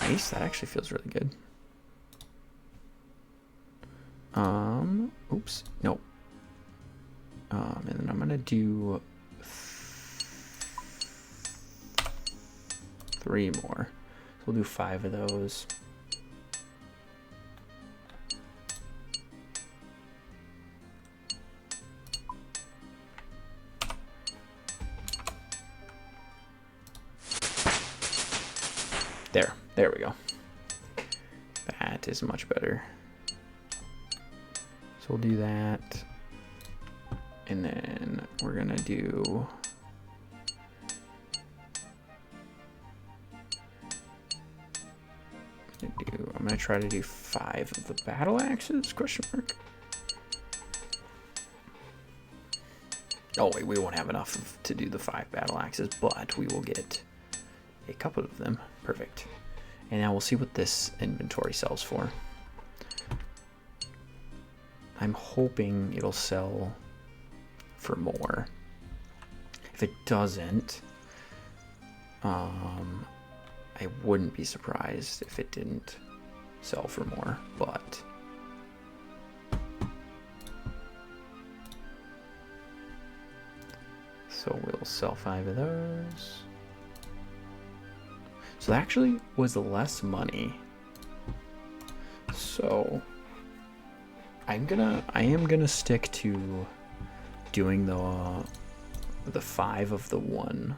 Nice. That actually feels really good. Oops. Nope. And then I'm gonna do 3 more. So we'll do 5 of those. There we go. That is much better. So we'll do that. And then we're gonna do I'm gonna try to do 5 of the battle axes, question mark. Oh wait, we won't have enough to do the 5 battle axes, but we will get a couple of them. Perfect. And now we'll see what this inventory sells for. I'm hoping it'll sell for more. If it doesn't, I wouldn't be surprised if it didn't sell for more, but so we'll sell 5 of those. So that actually was less money. So I am gonna stick to doing the 5 of the one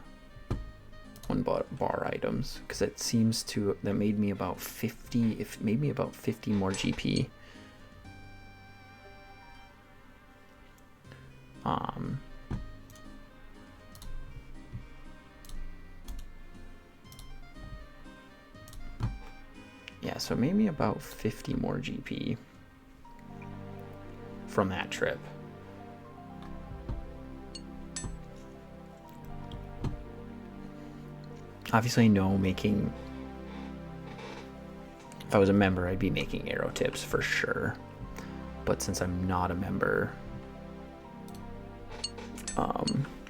bar items, because it seems to that made me about 50. If made me about 50 more GP. Yeah, so maybe about 50 more GP from that trip. Obviously, no making. If I was a member, I'd be making arrow tips for sure. But since I'm not a member,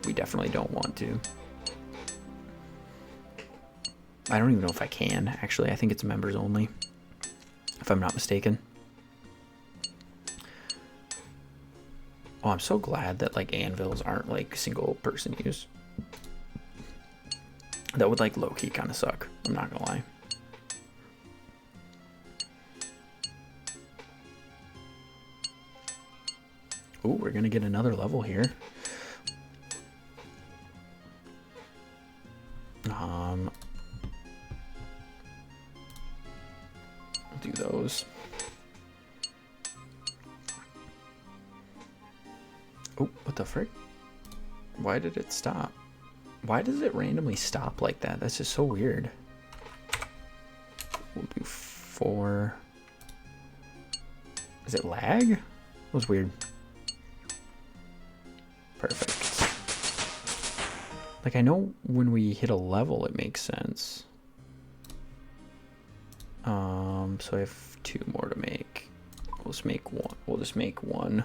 we definitely don't want to. I don't even know if I can, actually. I think it's members only, if I'm not mistaken. Oh, I'm so glad that like anvils aren't like single person use. That would like low-key kind of suck, I'm not gonna lie. Oh, we're gonna get another level here. Do those. Oh, what the frick? Why did it stop? Why does it randomly stop like that? That's just so weird. We'll do 4. Is it lag? That was weird. Perfect. Like, I know when we hit a level, it makes sense. So I have 2 more to make. We'll just make one. We'll just make one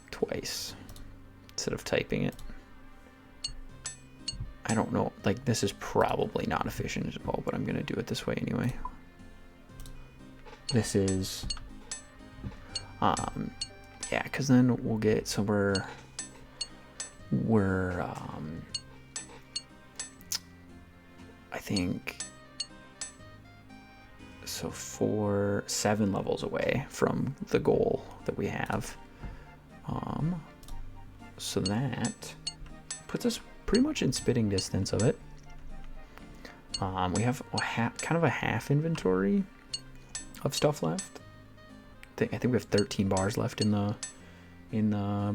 twice instead of typing it. I don't know. Like, this is probably not efficient at all, but I'm gonna do it this way anyway. This is, yeah, because then we'll get, so we're I think, so 7 levels away from the goal that we have. So that puts us pretty much in spitting distance of it. We have kind of a half inventory of stuff left. I think we have 13 bars left in the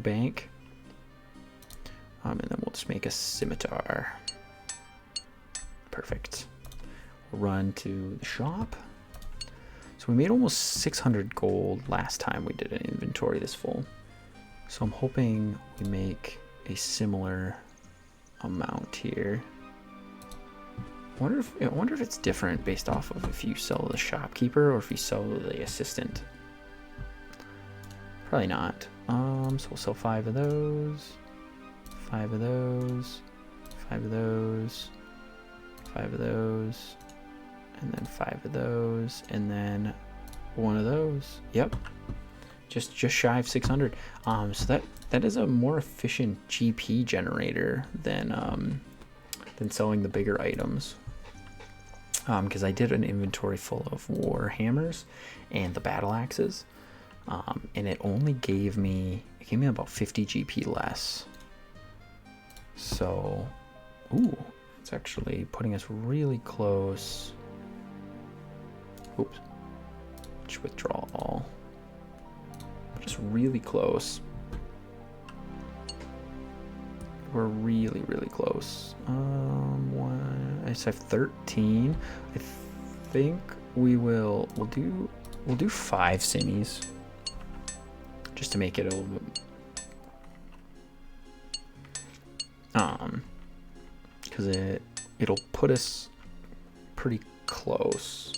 bank. And then we'll just make a scimitar. Perfect. We'll run to the shop. So we made almost 600 gold last time we did an inventory this full. So I'm hoping we make a similar amount here. I wonder if it's different based off of if you sell the shopkeeper or if you sell the assistant. Probably not. So we'll sell 5 of those, 5 of those, 5 of those, 5 of those, and then 5 of those, and then 1 of those. Yep. Just shy of 600. So that is a more efficient GP generator than selling the bigger items. Because I did an inventory full of war hammers and the battle axes, and it only gave me about 50 GP less. So, ooh, it's actually putting us really close. Oops. Just withdraw all. Just really close. We're really, really close. I just have 13. I think we'll do 5 simmies just to make it a little bit. Because it'll put us pretty close.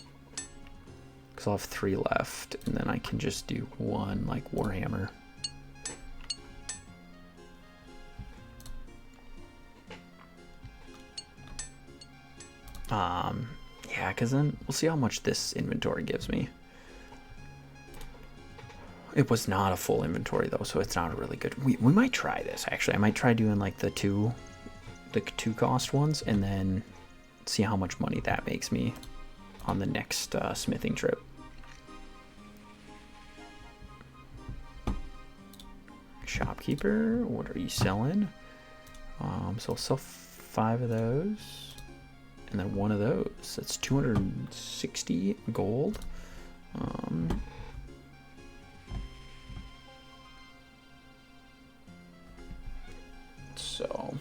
Because I'll have 3 left, and then I can just do 1 like Warhammer. Yeah, because then we'll see how much this inventory gives me. It was not a full inventory though, so it's not a really good. We might try this actually. I might try doing like the two cost ones, and then see how much money that makes me on the next smithing trip. Shopkeeper, what are you selling? So I'll sell 5 of those, and then 1 of those. That's 260 gold. So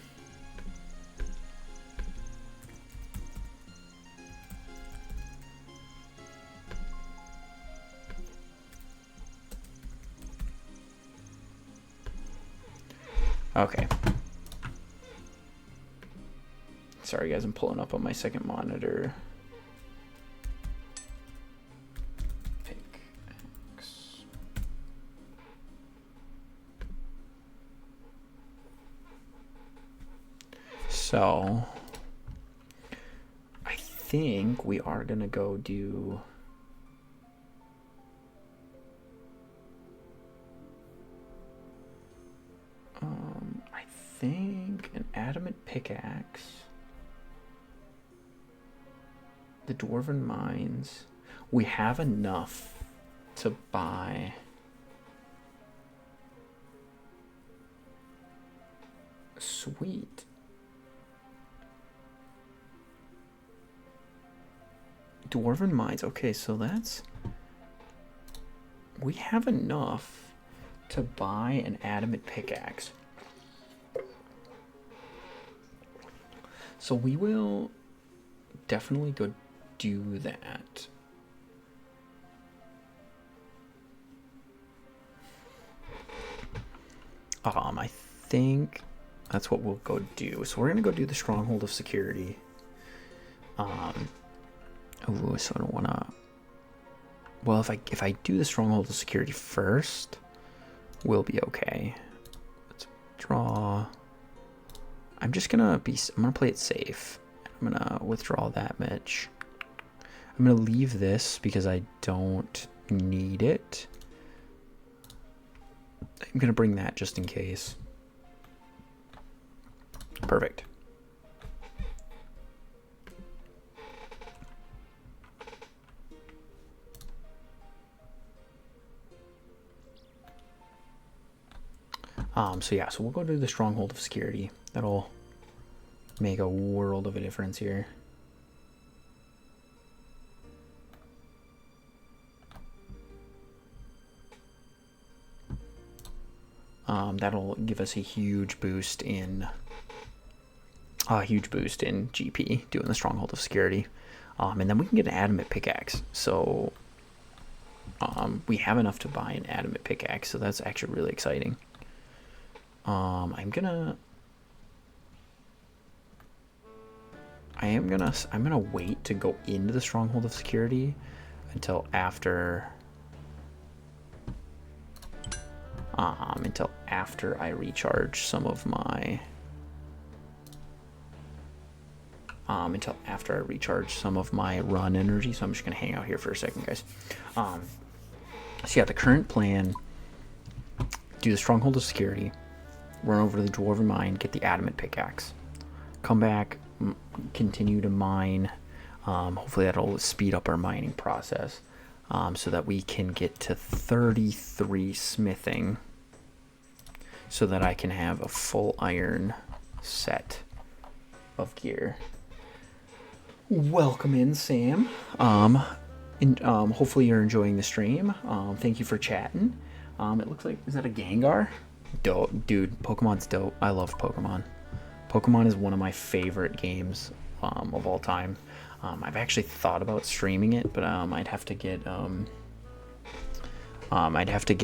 okay. Sorry guys, I'm pulling up on my second monitor. Pickaxe. So I think we are gonna go do I think an adamant pickaxe, the dwarven mines. We have enough to buy sweet. Dwarven mines. Okay, so that's, we have enough to buy an adamant pickaxe. So we will definitely go do that. I think that's what we'll go do. So we're gonna go do the Stronghold of Security. Ooh, so I don't wanna. Well, if I do the Stronghold of Security first, we'll be okay. Let's draw. I'm gonna play it safe. I'm gonna withdraw that much. I'm gonna leave this because I don't need it. I'm gonna bring that just in case. Perfect. So yeah, so we'll go to the Stronghold of Security. That'll make a world of a difference here. That'll give us a huge boost in GP doing the Stronghold of Security. And then we can get an adamant pickaxe. So we have enough to buy an adamant pickaxe, so that's actually really exciting. I'm gonna wait to go into the Stronghold of Security until after I recharge some of my run energy. So I'm just gonna hang out here for a second, guys. So yeah, the current plan: do the Stronghold of Security, run over to the Dwarven Mine, get the adamant pickaxe, come back, continue to mine. Hopefully that'll speed up our mining process, so that we can get to 33 smithing, so that I can have a full iron set of gear. Welcome in, Sam. Hopefully you're enjoying the stream. Thank you for chatting. It looks like, is that a Gengar? Dope, dude. Pokemon's dope. I love Pokemon. Pokemon is one of my favorite games of all time. I've actually thought about streaming it, but I'd have to get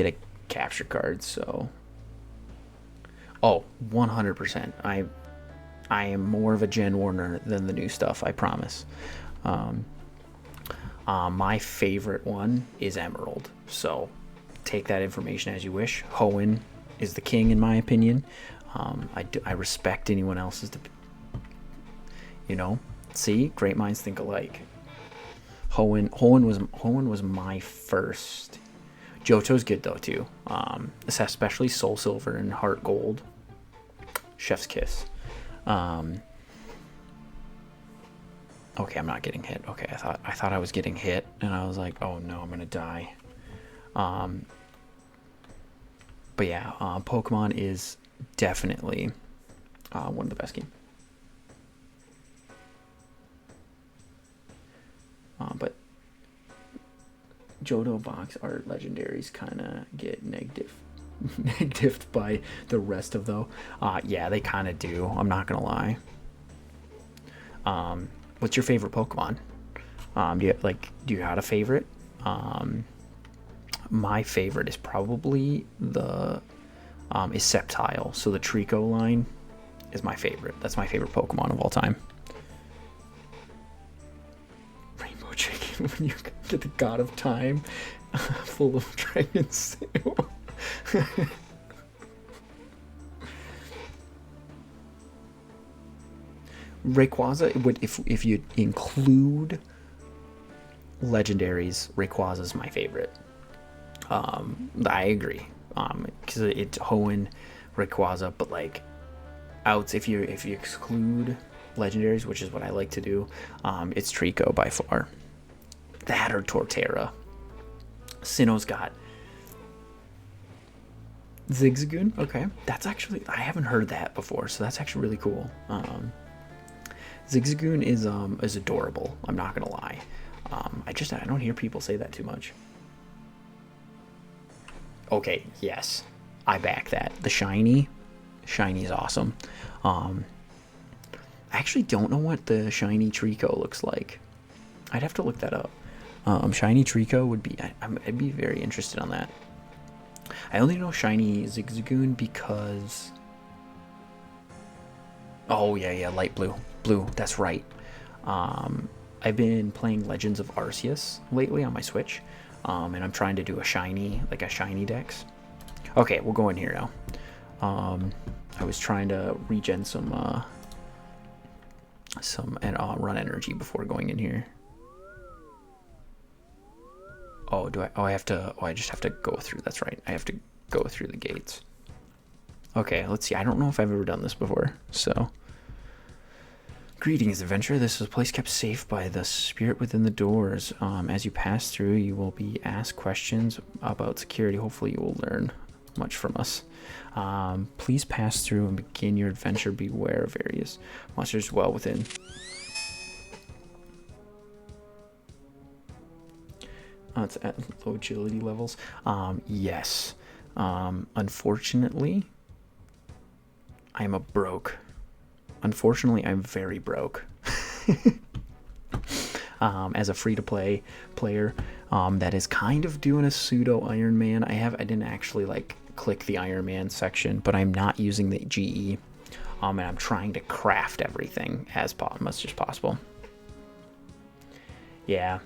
a capture card. So, 100%. I am more of a Gen Warner than the new stuff, I promise. My favorite one is Emerald. So, take that information as you wish. Hoenn is the king, in my opinion. I respect anyone else's, See, great minds think alike. Hoenn was my first. Johto's good though too. Especially Soul Silver and Heart Gold. Chef's kiss. Okay, I'm not getting hit. Okay, I thought I was getting hit, and I was like, oh no, I'm gonna die. But yeah, Pokemon is definitely one of the best games. But Johto box art legendaries kind of get negatived by the rest of though. Yeah, they kind of do. I'm not gonna lie. What's your favorite Pokemon? Do you have a favorite? My favorite is probably the is Sceptile. So the Trico line is my favorite. That's my favorite Pokemon of all time. Rainbow Chicken when you get the God of Time full of dragon stew. Rayquaza would if you include legendaries, Rayquaza's my favorite. I agree. Because it's Hoenn, Rayquaza, but like if you exclude legendaries, which is what I like to do, it's Trico by far. That or Torterra. Sinnoh's got Zigzagoon. Okay, that's actually I haven't heard that before, so that's actually really cool. Zigzagoon is adorable. I'm not gonna lie. I don't hear people say that too much. Okay, yes, I back that. The shiny is awesome. I actually don't know what the shiny Trico looks like. I'd have to look that up. Shiny Trico would be. I'd be very interested on that. I only know shiny Zigzagoon because. Oh yeah, light blue. That's right. I've been playing Legends of Arceus lately on my Switch, and I'm trying to do a shiny dex. Okay, we'll go in here now. I was trying to regen some run energy before going in here. Oh, I have to? Oh, I just have to go through. That's right. I have to go through the gates. Okay, let's see. I don't know if I've ever done this before, so. Greetings, adventurer. This is a place kept safe by the spirit within the doors. As you pass through, you will be asked questions about security. Hopefully, you will learn much from us. Please pass through and begin your adventure. Beware of various monsters well within. It's at low agility levels. Yes. Unfortunately, I'm a broke. Unfortunately, I'm very broke. As a free-to-play player, that is kind of doing a pseudo Iron Man. I didn't actually like click the Iron Man section, but I'm not using the GE. And I'm trying to craft everything as much as possible. Yeah,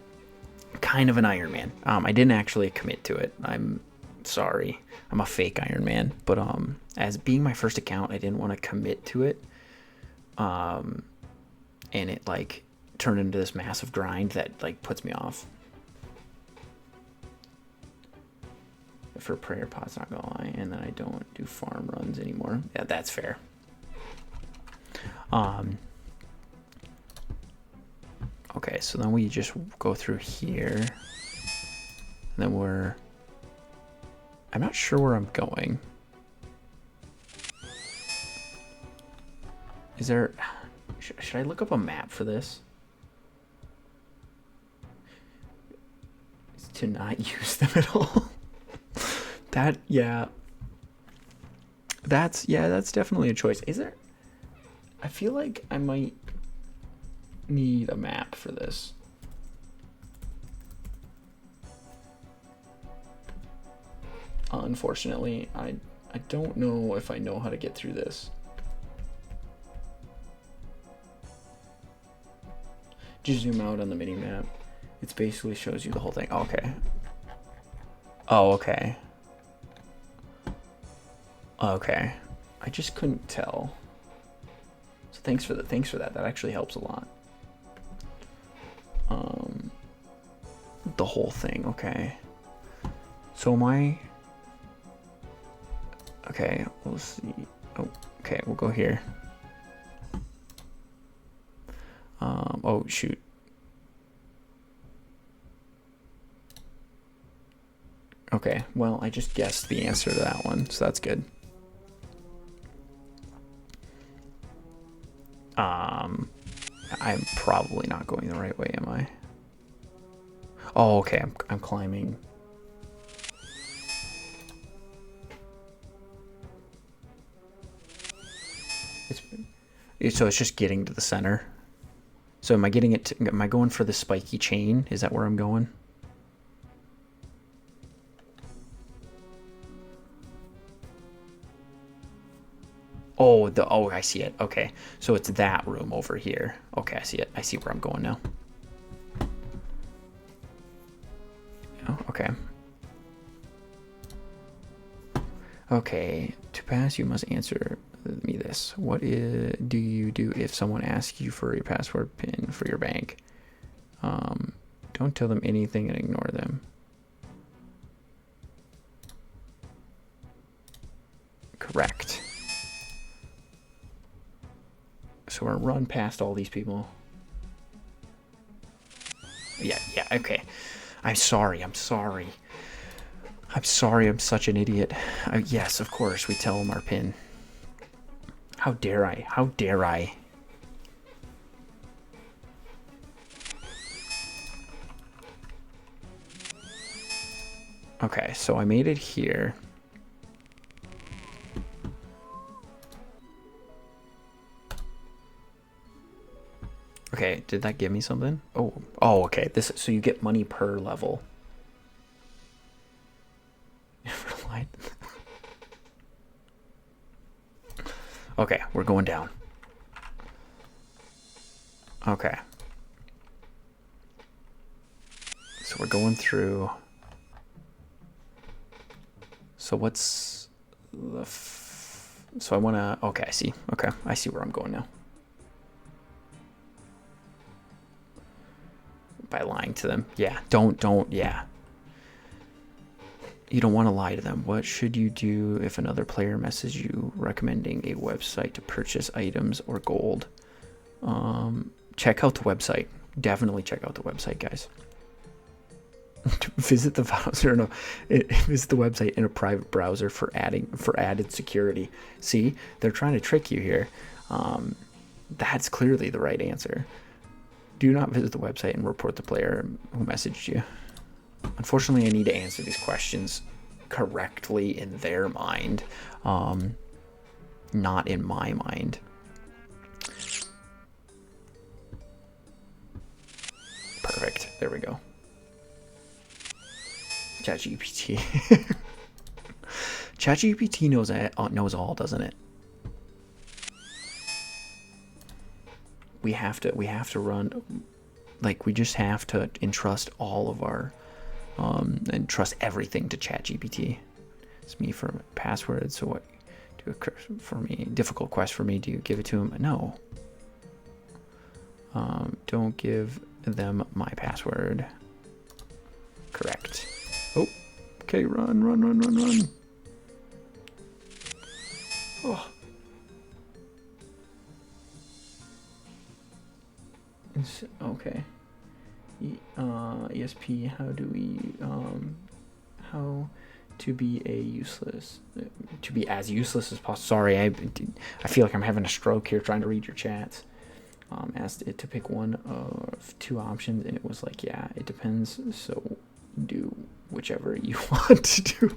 kind of an Iron Man. I didn't actually commit to it. I'm sorry. I'm a fake Iron Man, but as being my first account, I didn't want to commit to it. And it like turned into this massive grind that like puts me off. For prayer pots, not gonna lie, and then I don't do farm runs anymore. Yeah, that's fair. Okay, so then we just go through here, and then I'm not sure where I'm going. Is there? Should I look up a map for this? To not use them at all. That's definitely a choice. Is there? I feel like I might need a map for this. Unfortunately, I don't know if I know how to get through this. Just zoom out on the mini map. It basically shows you the whole thing. Okay. Oh, okay. Okay. I just couldn't tell. So thanks for that. That actually helps a lot. the whole thing. Okay. So my... Okay, we'll see. Oh, okay, we'll go here. Oh, shoot. Okay, well, I just guessed the answer to that one, so that's good. I'm probably not going the right way, am I? Oh, okay, I'm climbing. So it's just getting to the center. So am I getting it? Am I going for the spiky chain? Is that where I'm going? Oh, I see it. Okay, so it's that room over here. Okay, I see it. I see where I'm going now. Oh, okay. Okay, to pass, you must answer me this. What do you do if someone asks you for your password PIN for your bank? Don't tell them anything and ignore them. Correct. So we're gonna run past all these people. Yeah, okay. I'm sorry. I'm sorry, I'm such an idiot. Yes, of course, we tell them our PIN. How dare I? How dare I? Okay, so I made it here. Okay, did that give me something? Oh, okay. So you get money per level. Okay, we're going down. Okay. So we're going through. So what's the... So I want to... Okay, I see. Okay, I see where I'm going now. By lying to them. Yeah, don't, yeah. You don't want to lie to them. What should you do if another player messages you recommending a website to purchase items or gold? Check out the website. Definitely check out the website, guys. Visit the browser. No, visit the website in a private browser for added security. See, they're trying to trick you here. That's clearly the right answer. Do not visit the website and report the player who messaged you. Unfortunately, I need to answer these questions correctly in their mind, not in my mind. Perfect. There we go. ChatGPT. ChatGPT knows all, doesn't it? We have to run, like, we just have to entrust all of our and trust everything to ChatGPT. It's me for password. So what do for me? Difficult quest for me. Do you give it to him? No. Don't give them my password. Correct. Oh, okay. Run. Oh. Okay. ESP, how do we how to be as useless as possible. Sorry, I feel like I'm having a stroke here trying to read your chats. Asked it to pick one of two options, and it was like, yeah, it depends, so do whichever you want to do.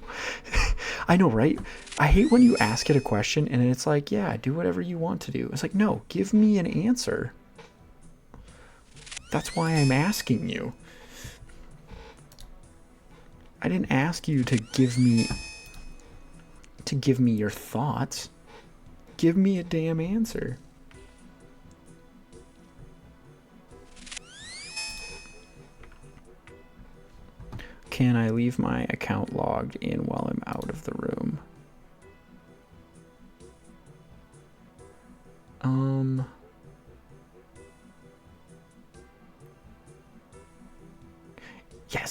I know, right? I hate when you ask it a question and it's like, yeah, do whatever you want to do. It's like, no, give me an answer. That's why I'm asking you. I didn't ask you to give me your thoughts. Give me a damn answer. Can I leave my account logged in while I'm out of the room?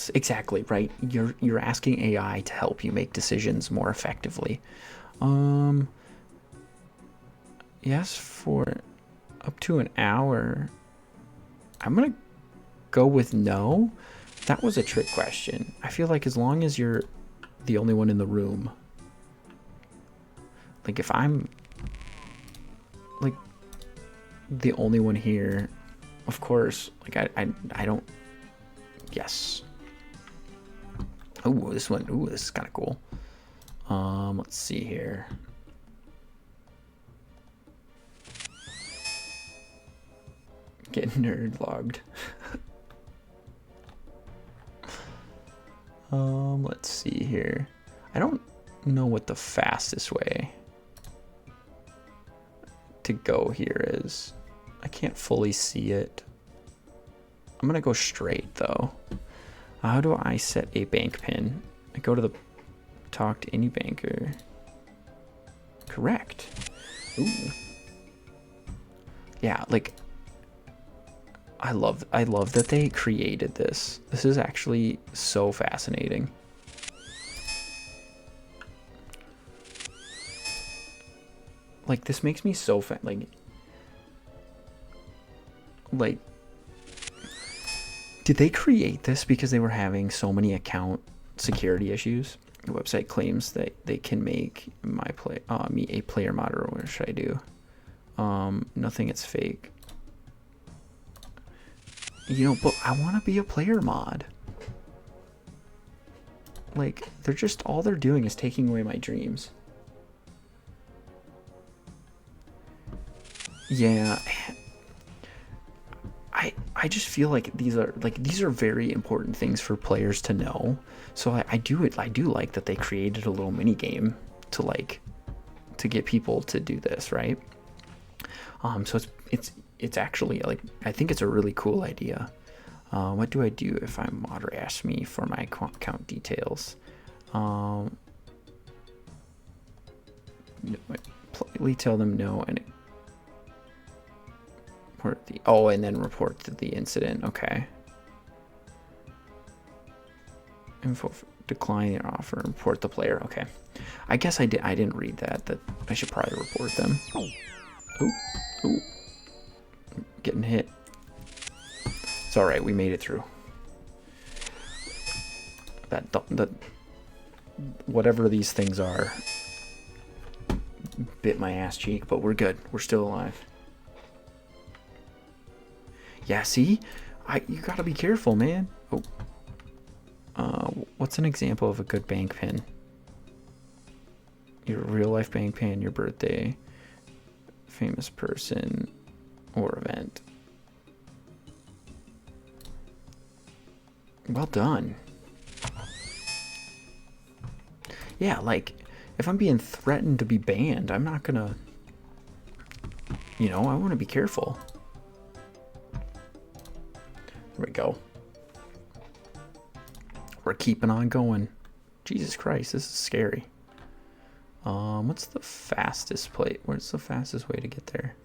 Yes, exactly, right? You're asking AI to help you make decisions more effectively. Yes, for up to an hour. I'm gonna go with no. That was a trick question. I feel like as long as you're the only one in the room, like if I'm like the only one here, of course, like I don't. Yes. Oh, this one. Ooh, this is kind of cool. Let's see here. Get nerd logged. Let's see here. I don't know what the fastest way to go here is. I can't fully see it. I'm gonna go straight though. How do I set a bank pin? I go to the talk to any banker. Correct. Ooh. Yeah, like I love that they created this. This is actually so fascinating. Like this makes me so like did they create this because they were having so many account security issues? The website claims that they can make me a player moderator. What should I do? Nothing, it's fake. You know, but I want to be a player mod. Like, they're just, all they're doing is taking away my dreams. Yeah. I just feel like these are very important things for players to know. So I do like that they created a little mini game to get people to do this, right? So it's actually like I think it's a really cool idea. What do I do if I'm moderator asks me for my account details? Politely tell them no and report and then report the incident. Okay. Info decline your offer. Report the player. Okay. I guess I didn't read that I should probably report them. Ooh. Getting hit. It's all right. We made it through. That whatever these things are bit my ass cheek, but we're good. We're still alive. Yeah, see? You gotta be careful, man. Oh. What's an example of a good bank pin? Your real life bank pin, your birthday, famous person, or event. Well done. Yeah, like, if I'm being threatened to be banned, I'm not gonna, I want to be careful. There we go. We're keeping on going. Jesus Christ, this is scary. What's the fastest place? Where's the fastest way to get there?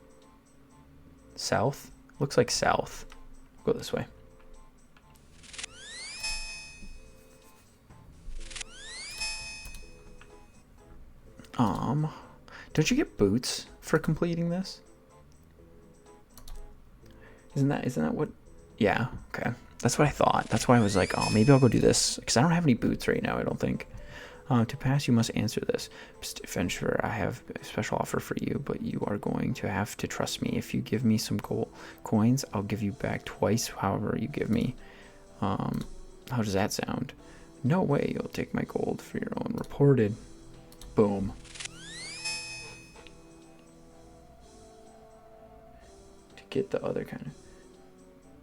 South? Looks like south. We'll go this way. Don't you get boots for completing this? Isn't that what? Yeah, okay. That's what I thought. That's why I was like, oh, maybe I'll go do this. Because I don't have any boots right now, I don't think. To pass, you must answer this. Adventurer, I have a special offer for you, but you are going to have to trust me. If you give me some gold coins, I'll give you back twice however you give me. How does that sound? No way, you'll take my gold for your own. Reported. Boom. To get the other kind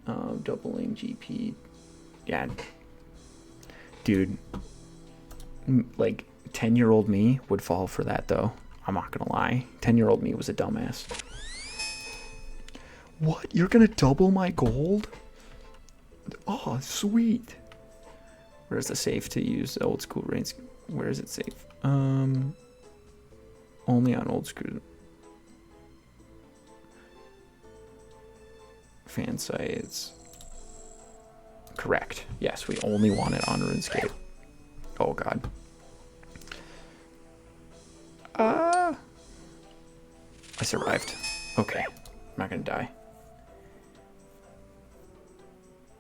of doubling GP. Yeah. Dude. Like 10-year-old me would fall for that though. I'm not gonna lie. 10-year-old me was a dumbass. What? You're gonna double my gold? Oh, sweet. Where's the safe to use the old school rates? Where is it safe? Only on old school fan sites. Correct. Yes, we only want it on RuneScape. Oh god. I survived. Okay. I'm not gonna die.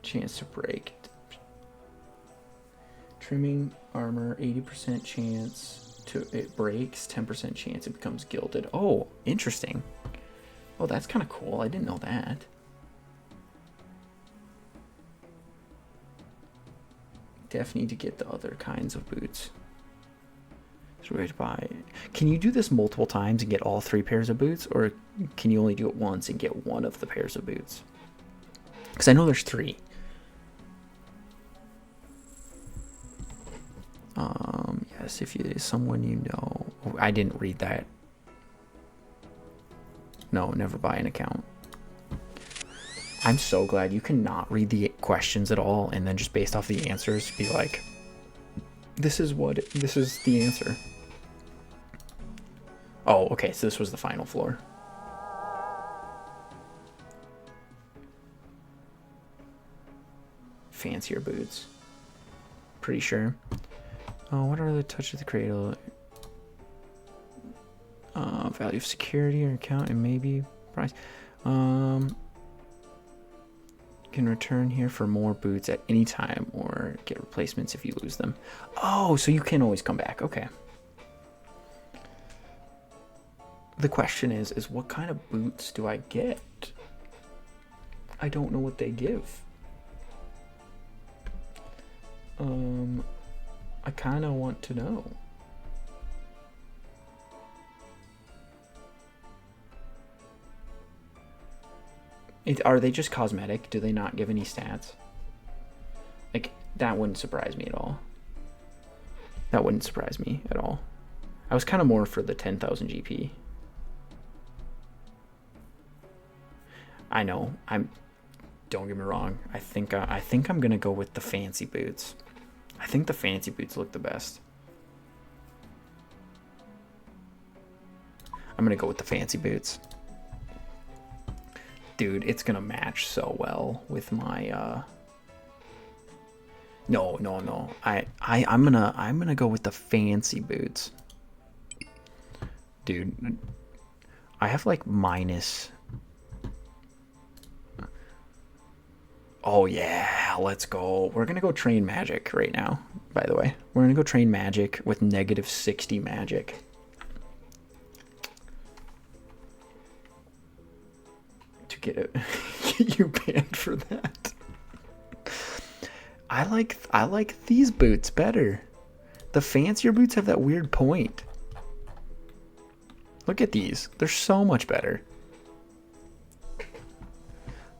Chance to break. Trimming armor, 80% chance to it breaks, 10% chance it becomes gilded. Oh, interesting. Oh, that's kind of cool. I didn't know that. Definitely need to get the other kinds of boots. So we have to buy. Can you do this multiple times and get all 3 pairs of boots, or can you only do it once and get one of the pairs of boots? Because I know there's 3. Yes, if you someone you know. Oh, I didn't read that. No, never buy an account. I'm so glad you cannot read the questions at all and then just based off the answers be like, this is the answer. Oh, okay, so this was the final floor. Fancier boots. Pretty sure. Oh, what are the touch of the cradle? Value of security or account and maybe price. Can return here for more boots at any time or get replacements if you lose them. Oh, so you can always come back. Okay. The question is what kind of boots do I get? I don't know what they give. I kind of want to know. Are they just cosmetic? Do they not give any stats? Like, that wouldn't surprise me at all. That wouldn't surprise me at all. I was kind of more for the 10,000 GP. I know. Don't get me wrong. I think I'm gonna go with the fancy boots. I think the fancy boots look the best. I'm gonna go with the fancy boots. Dude, it's gonna match so well with my No. I'm gonna go with the fancy boots. Dude, I have like minus. Oh yeah, let's go. We're gonna go train magic right now, by the way. We're gonna go train magic with -60 magic. To get it get you banned for that. I like these boots better. The fancier boots have that weird point. Look at these. They're so much better.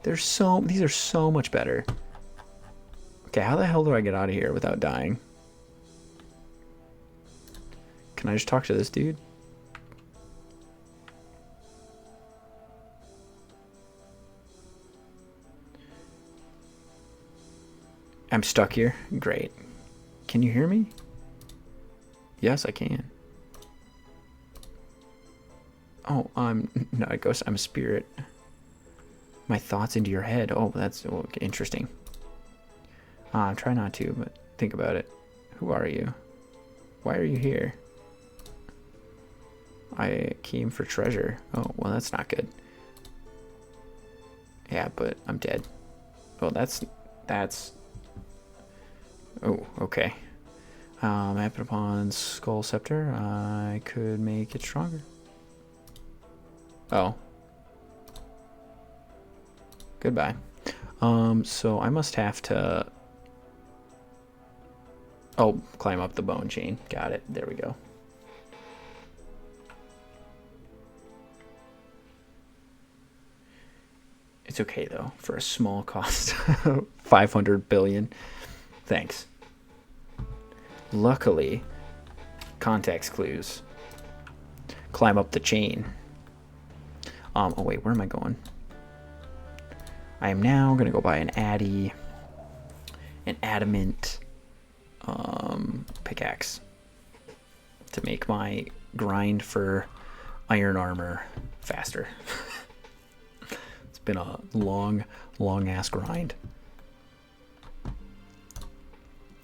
These are so much better. Okay, how the hell do I get out of here without dying? Can I just talk to this dude? I'm stuck here. Great. Can you hear me? Yes, I can. Oh, I'm not a ghost. I'm a spirit. My thoughts into your head. Oh, that's interesting. Try not to, but think about it. Who are you? Why are you here? I came for treasure. Oh, well, that's not good. Yeah, but I'm dead. Well, that's... Oh, okay. Happen upon Skull Scepter. I could make it stronger. Oh. Goodbye. So I must have to... Oh, climb up the bone chain. Got it. There we go. It's okay, though. For a small cost. 500 billion. Thanks. Luckily, context clues. Climb up the chain. Oh, wait. Where am I going? I am now going to go buy an adamant pickaxe to make my grind for iron armor faster. It's been a long ass grind.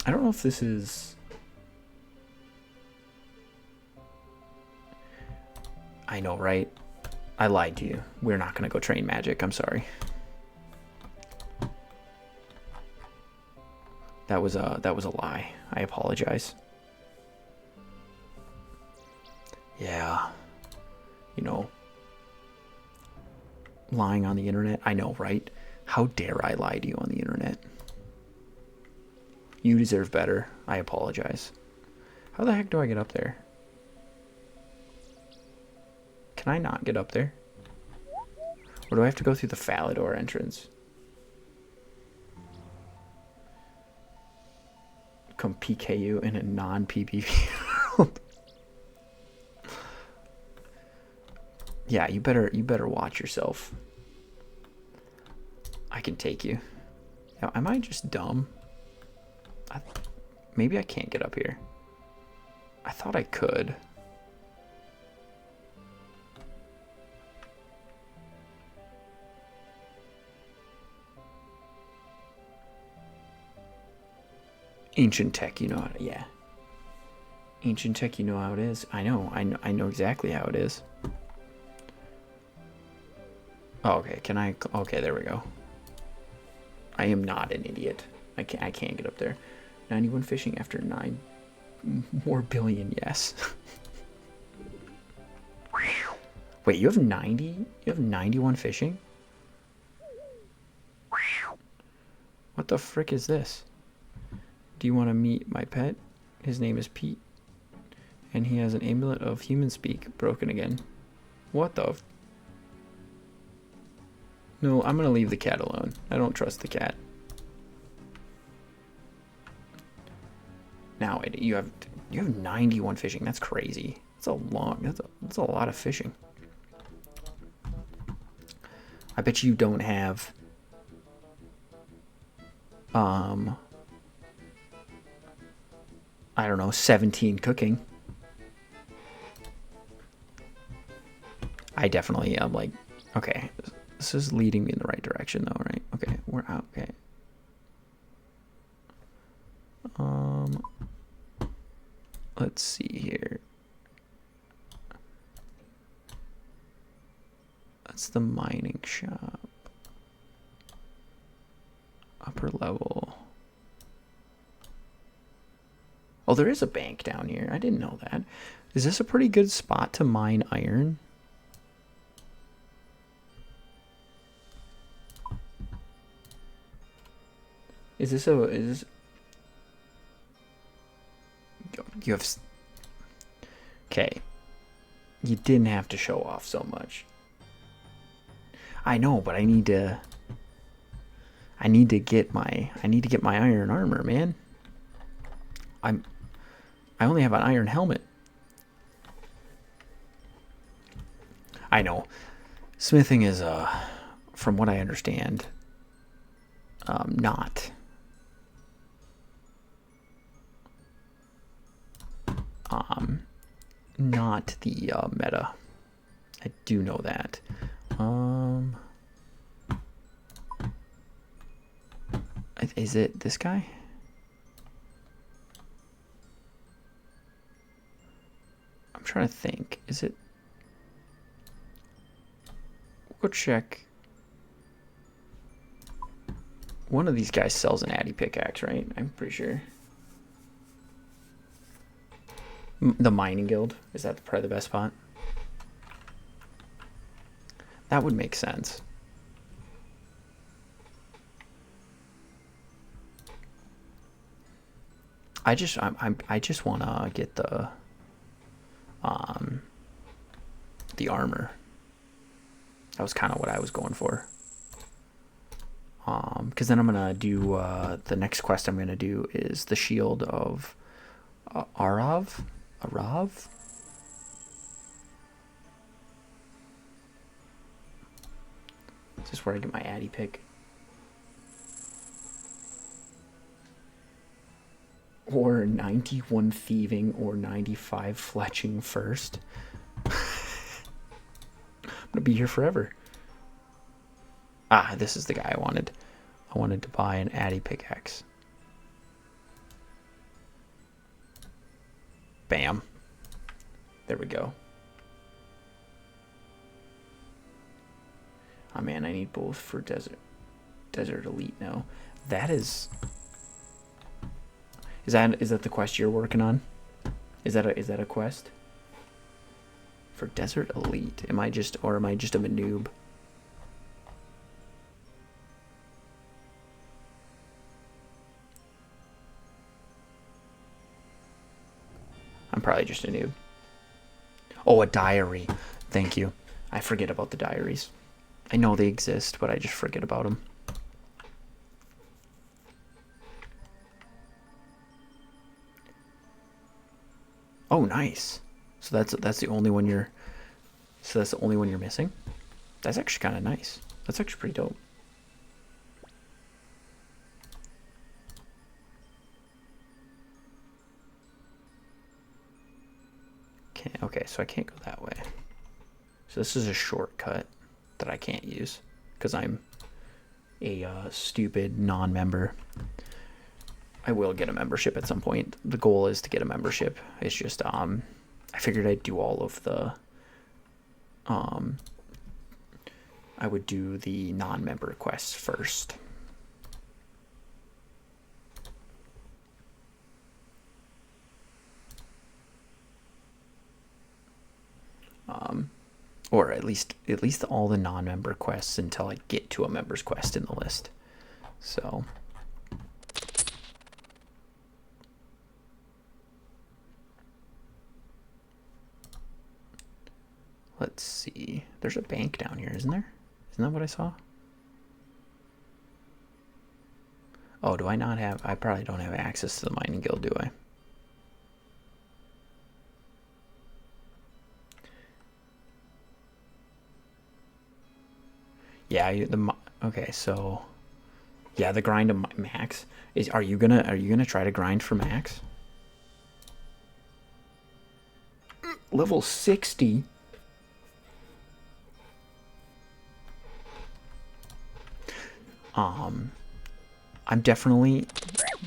I don't know if this is... I know, right? I lied to you. We're not going to go train magic. I'm sorry. That was a lie. I apologize. Yeah. You know, lying on the internet. I know, right? How dare I lie to you on the internet? You deserve better. I apologize. How the heck do I get up there? Can I not get up there? Or do I have to go through the Falador entrance? Come PKU in a non-PvP world. Yeah, you better watch yourself. I can take you. Now, am I just dumb? Maybe I can't get up here. I thought I could. Ancient tech, you know how to, yeah. Ancient tech, you know how it is. I know exactly how it is. Oh, okay, can I, okay, there we go. I am not an idiot. I can't get up there. 91 fishing after 9 more billion, yes. Wait, you have 90? You have 91 fishing? What the frick is this? Do you want to meet my pet? His name is Pete. And he has an amulet of human speak broken again. What the... No, I'm going to leave the cat alone. I don't trust the cat. Now, you have 91 fishing. That's crazy. That's a lot of fishing. I bet you don't have I don't know, 17 cooking. I definitely am like, okay, this is leading me in the right direction though, right? Okay, we're out. Okay. Let's see here. That's the mining shop. Upper level. Oh, there is a bank down here. I didn't know that. Is this a pretty good spot to mine iron? Is this you have, okay, you didn't have to show off so much. I know, but I need to get my iron armor, man. I only have an iron helmet. I know. Smithing is from what I understand, not the meta. I do know that. Is it this guy? I'm trying to think. Is it? We'll go check. One of these guys sells an Addy pickaxe, right? I'm pretty sure. The mining guild, is that probably the best spot? That would make sense. I just want to get the armor. That was kind of what I was going for. Because then I'm gonna do the next quest I'm gonna do is the shield of Arav. Is this where I get my Addy pick? Or 91 thieving or 95 fletching first. I'm gonna be here forever. Ah, this is the guy I wanted. I wanted to buy an Addy pickaxe. Bam. There we go. Oh man, I need both for Desert Elite now. That is that the quest you're working on? Is that a quest? For Desert Elite. Am I just a noob? I'm probably just a noob. Oh, a diary. Thank you. I forget about the diaries. I know they exist, but I just forget about them. Oh, nice. So that's the only one you're. So that's the only one you're missing. That's actually kind of nice. That's actually pretty dope. Okay, so I can't go that way. So this is a shortcut that I can't use because I'm a stupid non-member. I will get a membership at some point. The goal is to get a membership. It's just I figured I'd do all of the I would do the non-member quests first. Or at least all the non-member quests until I get to a member's quest in the list. So let's see. There's a bank down here, isn't there? Isn't that what I saw? Oh, do I not have... I probably don't have access to the mining guild, do I? Yeah, okay, so... Yeah, the grind of max is... Are you gonna try to grind for max? Level 60? I'm definitely...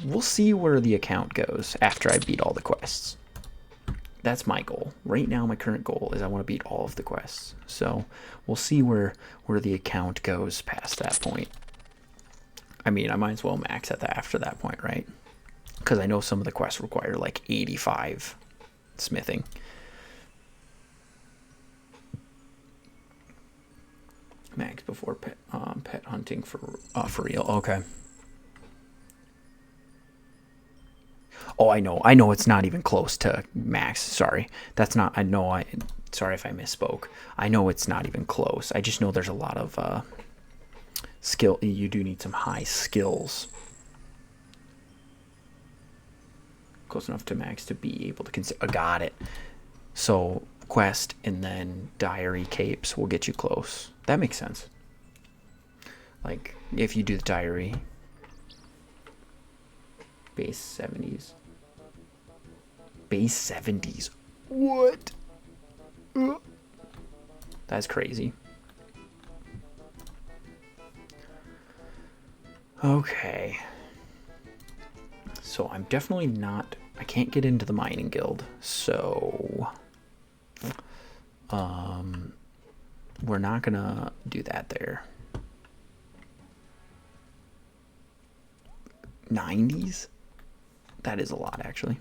We'll see where the account goes after I beat all the quests. That's my goal. Right now, my current goal is I want to beat all of the quests. So we'll see where the account goes past that point. I mean, I might as well max at that after that point, right? Because I know some of the quests require like 85 smithing. Max before pet hunting for real. Okay. Oh, I know it's not even close to max. Sorry. That's not... Sorry if I misspoke. I know it's not even close. I just know there's a lot of skill. You do need some high skills. Close enough to max to be able to consider... got it. So, quest and then diary capes will get you close. That makes sense. Like, if you do the diary... Base 70s. Base 70s. What? That's crazy. Okay. So I'm definitely not... I can't get into the mining guild. So... we're not gonna do that there. 90s? That is a lot, actually.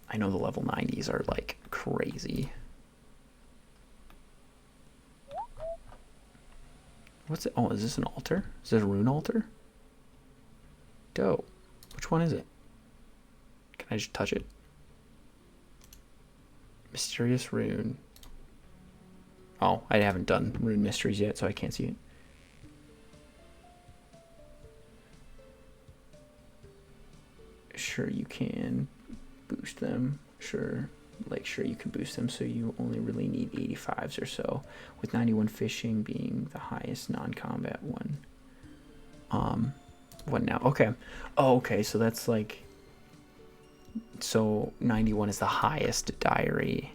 I know the level 90s are like crazy. What's it? Oh, is this an altar? Is this a rune altar? Dope. Which one is it? Can I just touch it? Mysterious rune. Oh, I haven't done rune mysteries yet, so I can't see it. Sure, you can boost them. Sure, sure you can boost them, so you only really need 85s or so, with 91 fishing being the highest non-combat one. What now? Okay. Oh, okay, so that's like... So 91 is the highest diary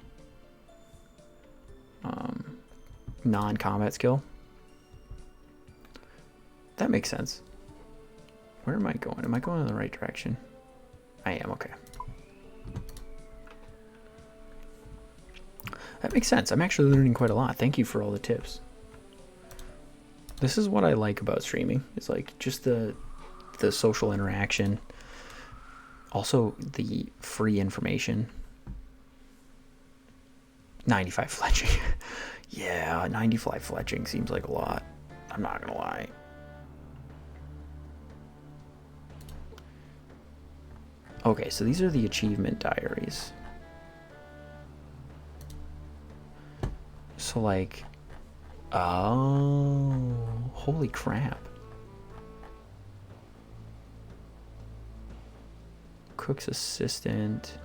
non-combat skill. That makes sense. Where am I going? Am I going in the right direction? I am, okay. That makes sense. I'm actually learning quite a lot. Thank you for all the tips. This is what I like about streaming. It's like just the social interaction. Also the free information. 95 fletching. Yeah, 95 fletching seems like a lot. I'm not gonna lie. Okay, so these are the achievement diaries. So like, oh, holy crap. Cook's assistant.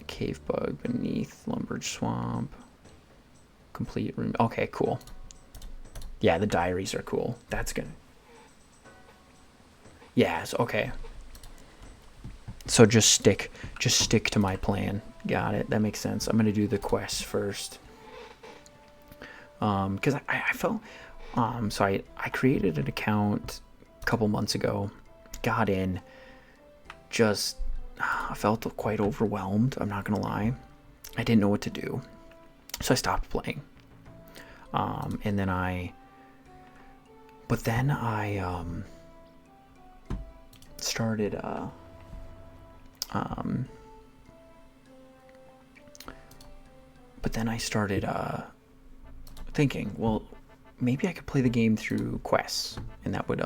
Cave bug beneath lumberj swamp. Complete room. Okay, cool. Yeah, the diaries are cool. That's good. Yes, okay. So just stick to my plan. Got it. That makes sense. I'm gonna do the quests first. Because I felt so I created an account a couple months ago, got in, just I felt quite overwhelmed, I'm not gonna lie. I didn't know what to do. So I stopped playing. And then I started thinking, well, maybe I could play the game through quests, and that would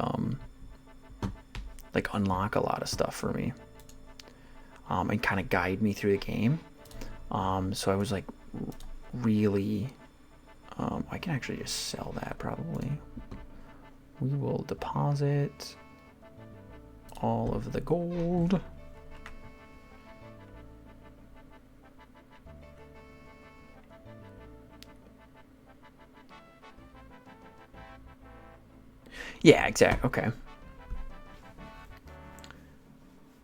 like unlock a lot of stuff for me, and kind of guide me through the game. So I was like really I can actually just sell that probably. We will deposit all of the gold. Yeah, exactly. Okay.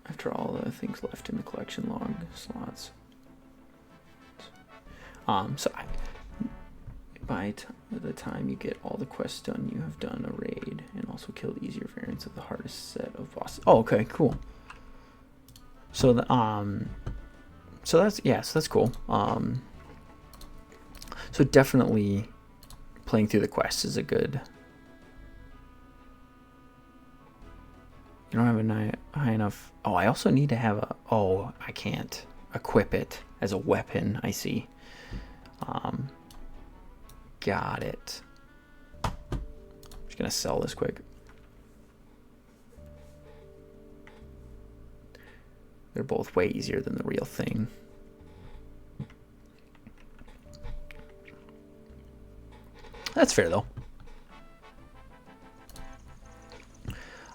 After all the things left in the collection log slots. So by the time you get all the quests done, you have done a raid and also killed easier variants of the hardest set of bosses. Oh, okay, cool. So the so that's cool. So definitely playing through the quests is a good. You don't have a high enough. Oh, I also need to have a. Oh, I can't equip it as a weapon. I see. Got it. I'm just gonna sell this quick. They're both way easier than the real thing. That's fair though.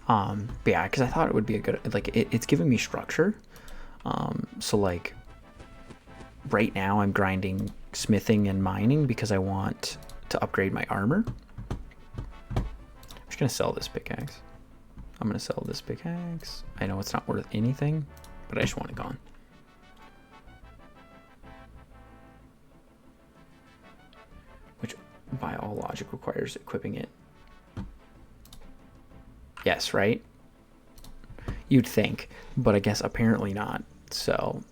But yeah, because I thought it would be a good, like, it's giving me structure. So like right now I'm grinding smithing and mining because I want to upgrade my armor. I'm just gonna sell this pickaxe. I'm gonna sell this pickaxe. I know it's not worth anything, but I just want it gone. Which by all logic requires equipping it. Yes, right? You'd think, but I guess apparently not. So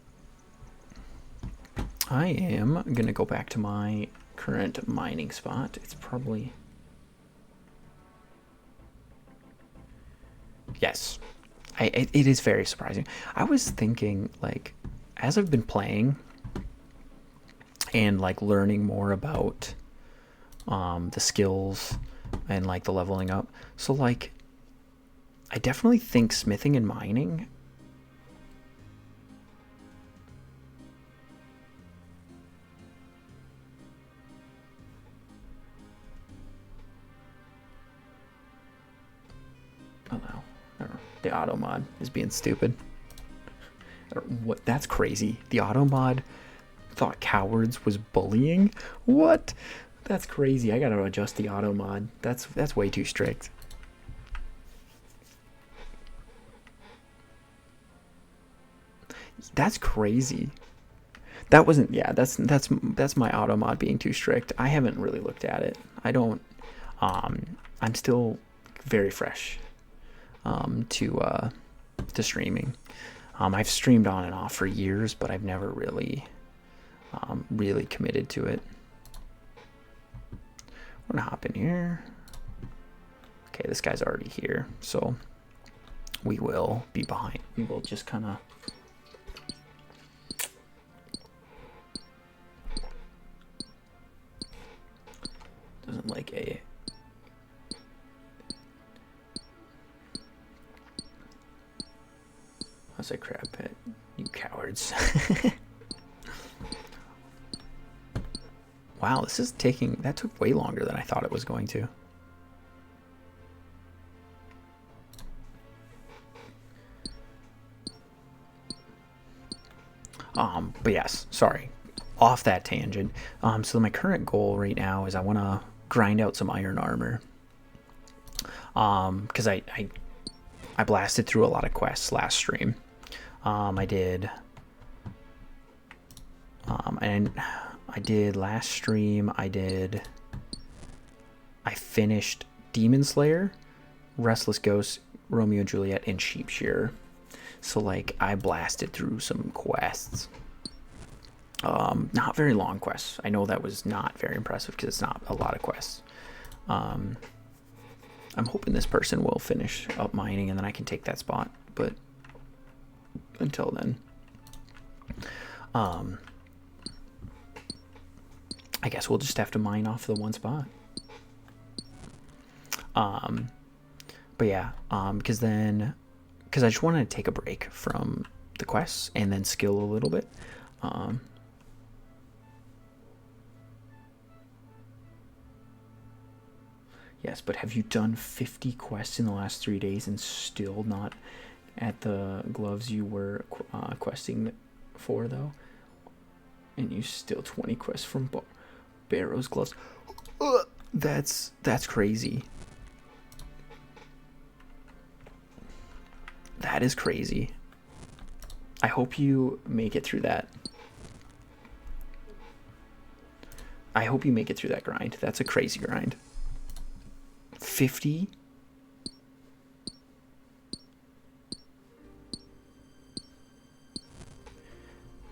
I am gonna go back to my current mining spot. It's probably, yes, it is very surprising. I was thinking, like, as I've been playing and like learning more about the skills and like the leveling up, so like I definitely think smithing and mining oh no, I don't know. The auto mod is being stupid. What? That's crazy. The auto mod thought cowards was bullying. What? That's crazy. I gotta adjust the auto mod. That's way too strict. That's crazy. That wasn't. Yeah, that's my auto mod being too strict. I haven't really looked at it. I don't. I'm still very fresh to to streaming. I've streamed on and off for years, but I've never really really committed to it. We're gonna hop in here. Okay, this guy's already here, so we will be behind. We will just kind of doesn't like a I'll say crab pit. You cowards. Wow, this is taking, that took way longer than I thought it was going to. But yes, sorry, off that tangent. So my current goal right now is I want to grind out some iron armor. Because I blasted through a lot of quests last stream. I did, and I did last stream. I finished Demon Slayer, Restless Ghost, Romeo and Juliet, and Sheep Shearer. So like I blasted through some quests. Not very long quests. I know that was not very impressive because it's not a lot of quests. I'm hoping this person will finish up mining and then I can take that spot. But until then, I guess we'll just have to mine off the one spot. But yeah, because I just want to take a break from the quests and then skill a little bit. Yes, but have you done 50 quests in the last 3 days and still not at the gloves you were questing for, though? And you still 20 quests from Barrow's gloves. That's crazy. That is crazy. I hope you make it through that. I hope you make it through that grind. That's a crazy grind. 50?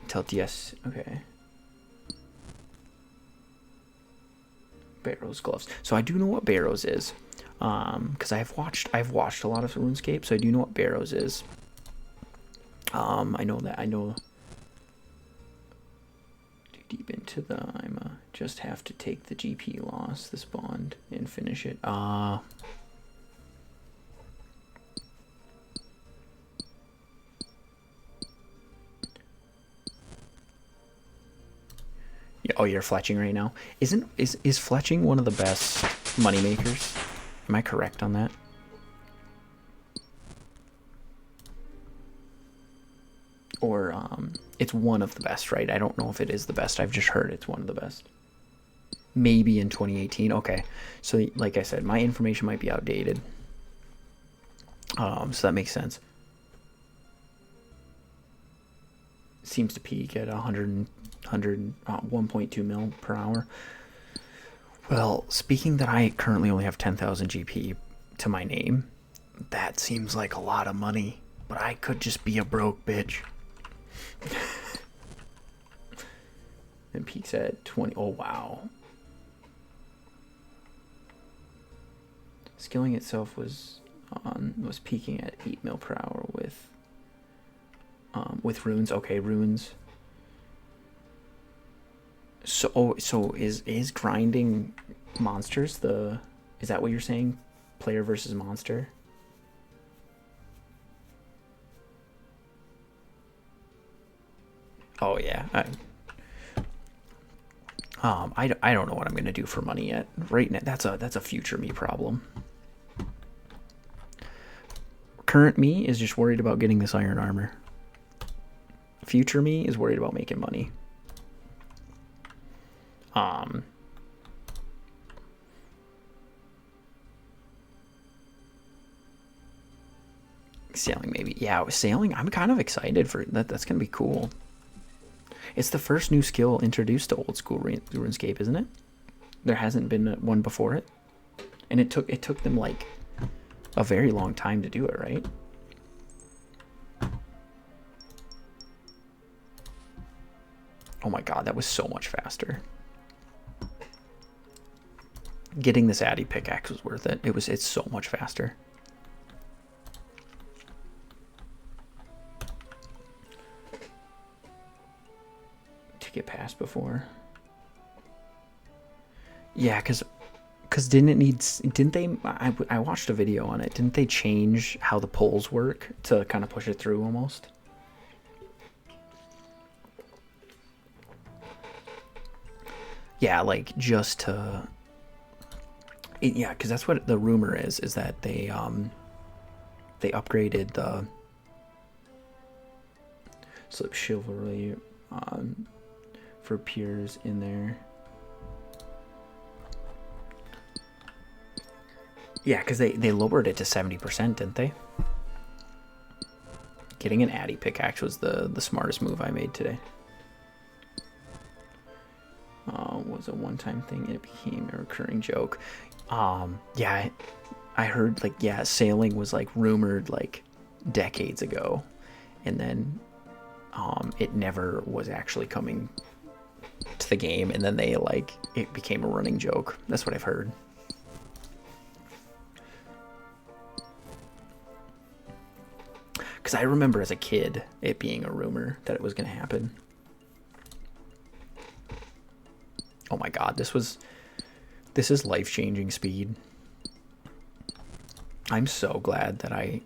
Tell DS. Okay. Barrow's gloves. So I do know what Barrow's is. Because I've watched a lot of RuneScape, so I do know what Barrow's is. I know deep into the just have to take the GP loss, this bond, and finish it. Yeah, oh, you're fletching right now. Is fletching one of the best money makers? Am I correct on that? Or it's one of the best, right? I don't know if it is the best. I've just heard it's one of the best. Maybe in 2018. Okay, so like I said, my information might be outdated. So that makes sense. Seems to peak at 1.2 mil per hour. Well, speaking that I currently only have 10,000 GP to my name, that seems like a lot of money, but I could just be a broke bitch. And peaks at 20. Oh, wow. Skilling itself was peaking at 8 mil per hour with runes. Okay, runes. So is grinding monsters is that what you're saying? Player versus monster? Oh yeah. I don't know what I'm gonna do for money yet. Right now, that's a future me problem. Current me is just worried about getting this iron armor. Future me is worried about making money. Sailing maybe. Yeah, sailing. I'm kind of excited for that. That's gonna be cool. It's the first new skill introduced to old school RuneScape, isn't it? There hasn't been one before it, and it took them like a very long time to do it, right? Oh my god, that was so much faster. Getting this Addy pickaxe was worth it. It's so much faster. To get past before. Yeah, cause didn't they? I watched a video on it. Didn't they change how the poles work to kind of push it through almost? Yeah, like just to. Yeah, because that's what the rumor is that they upgraded the slip chivalry for peers in there. Yeah, because they lowered it to 70%, didn't they? Getting an Addy pickaxe was the smartest move I made today. Was a one-time thing. It became a recurring joke. Yeah, I heard, like, yeah, sailing was, like, rumored, like, decades ago. And then it never was actually coming to the game. And then they, like, it became a running joke. That's what I've heard. Because I remember as a kid it being a rumor that it was going to happen. Oh my god, this is life-changing speed. I'm so glad that I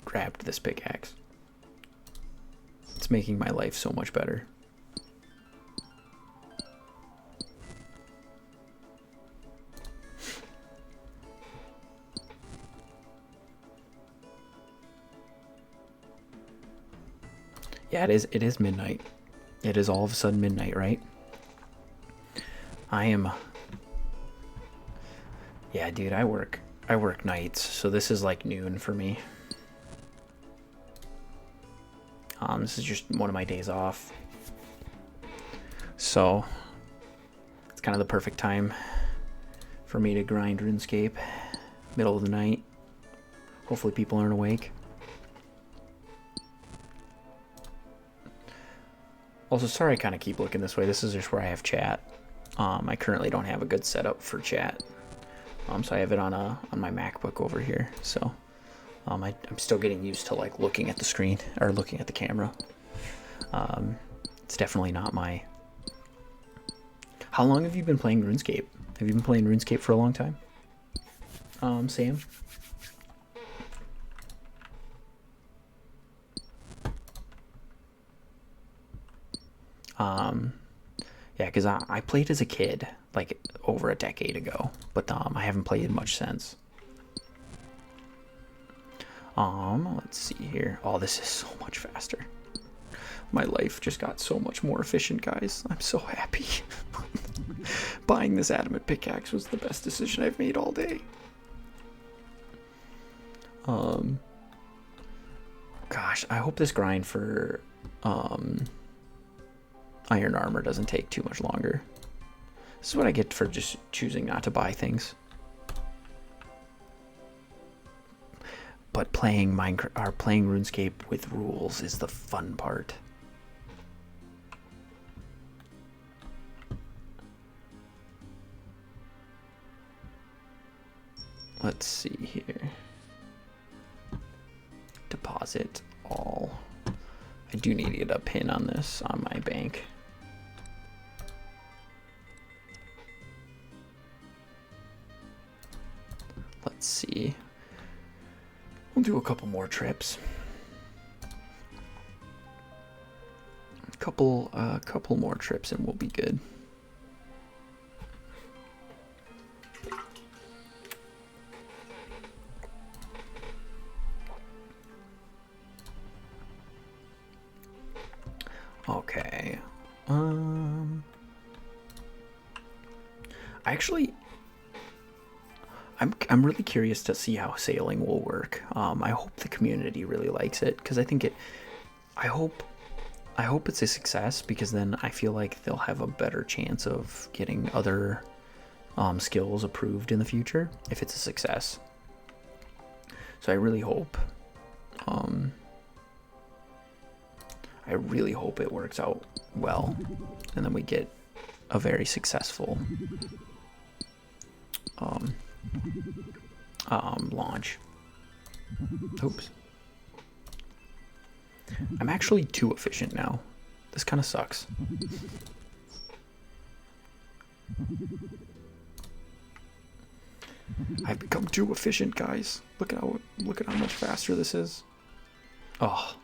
grabbed this pickaxe. It's making my life so much better. Yeah, it is midnight. It is all of a sudden midnight, right? Yeah, dude, I work nights, so this is like noon for me. This is just one of my days off. So it's kind of the perfect time for me to grind RuneScape. Middle of the night. Hopefully people aren't awake. Also, sorry I kind of keep looking this way. This is just where I have chat. I currently don't have a good setup for chat. So I have it on my MacBook over here. So I'm still getting used to like looking at the screen or looking at the camera. It's definitely not my... How long have you been playing RuneScape? Have you been playing RuneScape for a long time? Sam? Yeah, because I played as a kid, like over a decade ago, but I haven't played much since. Let's see here. Oh, this is so much faster. My life just got so much more efficient, guys. I'm so happy. Buying this adamant pickaxe was the best decision I've made all day. Gosh, I hope this grind for iron armor doesn't take too much longer. This is what I get for just choosing not to buy things. But playing RuneScape with rules is the fun part. Let's see here. Deposit all. I do need to get a pin on this on my bank. Let's see. We'll do a couple more trips. Couple more trips and we'll be good. Okay. Actually, I'm really curious to see how sailing will work. I hope the community really likes it because I think I hope it's a success because then I feel like they'll have a better chance of getting other skills approved in the future if it's a success. So I really hope I really hope it works out well, and then we get a very successful launch. Oops. I'm actually too efficient now. This kind of sucks. I've become too efficient, guys. Look at how much faster this is. Oh.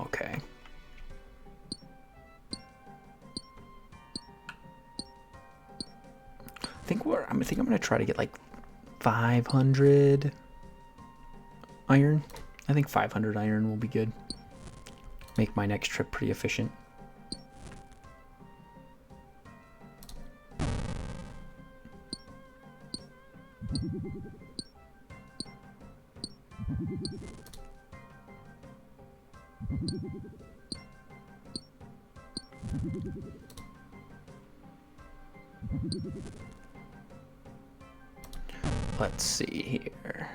Okay. I think I'm gonna try to get like 500 iron. I think 500 iron will be good. Make my next trip pretty efficient. Let's see here.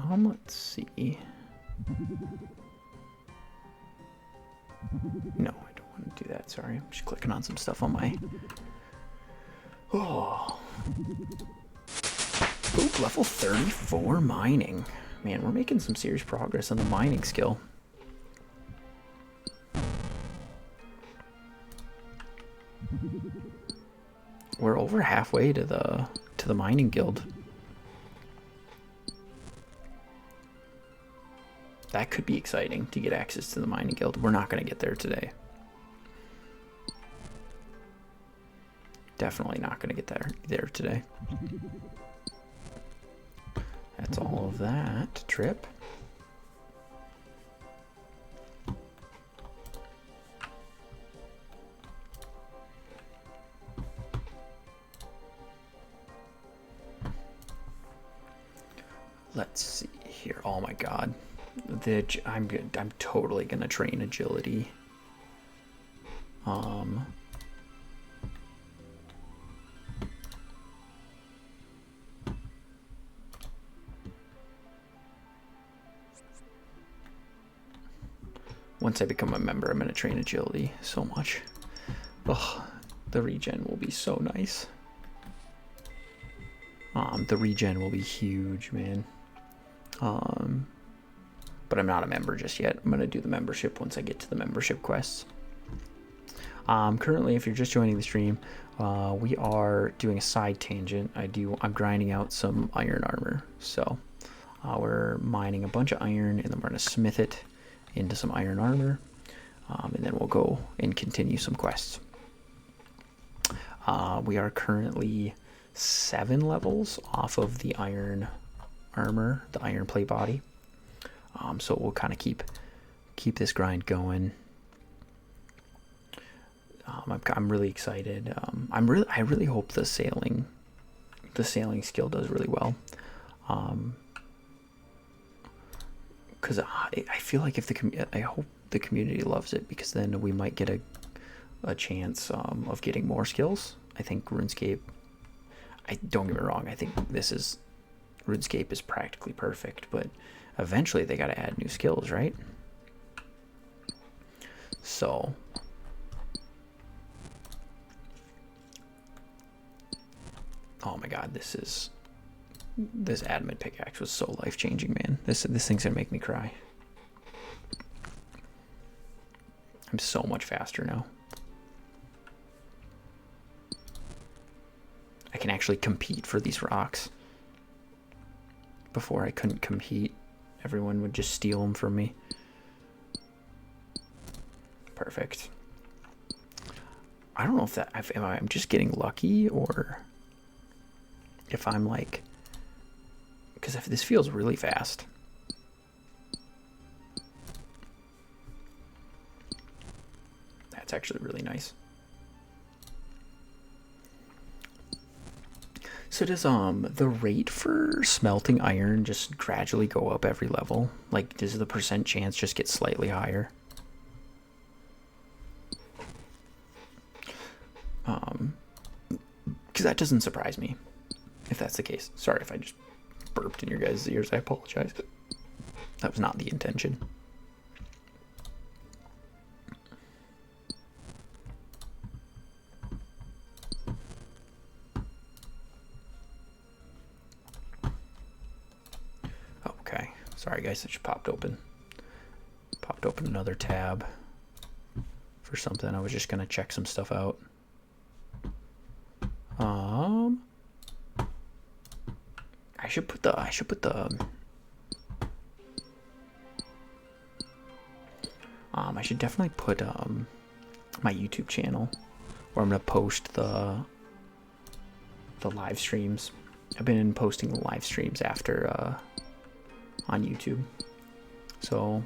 Let's see. No, I don't want to do that. Sorry, I'm just clicking on some stuff on my. Oh. Oop, level 34 mining. Man, we're making some serious progress on the mining skill. We're over halfway to the mining guild. That could be exciting to get access to the mining guild. We're not going to get there today. Definitely not going to get there today. That's all of that trip. Let's see here. Oh my god. I'm totally gonna train agility. Once I become a member, I'm gonna train agility so much. Oh, the regen will be so nice. The regen will be huge, man. But I'm not a member just yet. I'm gonna do the membership once I get to the membership quests. Currently, if you're just joining the stream, we are doing a side tangent. I'm grinding out some iron armor. So we're mining a bunch of iron, and then we're gonna smith it into some iron armor, and then we'll go and continue some quests. We are currently 7 levels off of the iron armor, the iron plate body. So we'll kind of keep this grind going. I'm really excited. I really hope the sailing skill does really well. Because I feel like I hope the community loves it, because then we might get a chance of getting more skills. I think RuneScape. Don't get me wrong. I think RuneScape is practically perfect, but eventually they got to add new skills, right? So oh my god, this adamant pickaxe was so life-changing, man. This thing's gonna make me cry. I'm so much faster now. I can actually compete for these rocks. Before I couldn't compete. Everyone would just steal them from me. Perfect. I don't know if I'm just getting lucky, or if I'm like, because if this feels really fast. That's actually really nice. So does the rate for smelting iron just gradually go up every level? Like, does the percent chance just get slightly higher? Because that doesn't surprise me if that's the case. Sorry if I just burped in your guys' ears. I apologize. That was not the intention. Okay. Sorry guys, it just popped open. Popped open another tab for something. I was just gonna check some stuff out. I should put the I should definitely put my YouTube channel where I'm gonna post the live streams. I've been posting the live streams after on YouTube. So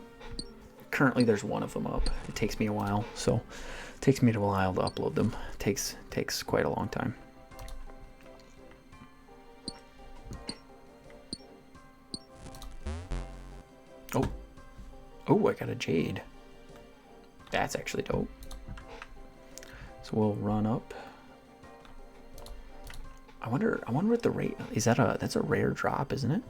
currently there's one of them up. It takes me a while, so it takes me a while to upload them. It takes quite a long time. Oh, I got a jade. That's actually dope. So we'll run up. I wonder what the rate is. That's a rare drop, isn't it?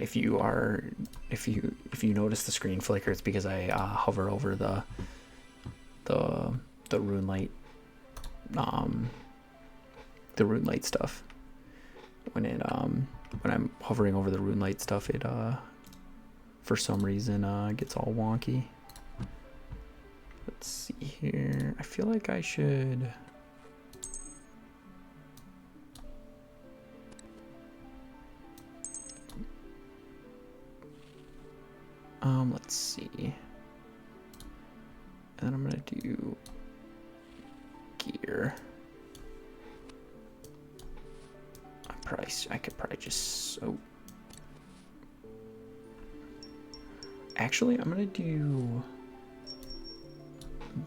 If you notice the screen flicker, it's because I hover over the rune light, the rune light stuff. When I'm hovering over the rune light stuff, it for some reason gets all wonky. Let's see here. I feel like I should. Let's see. And then I'm gonna do gear. I could probably just actually I'm gonna do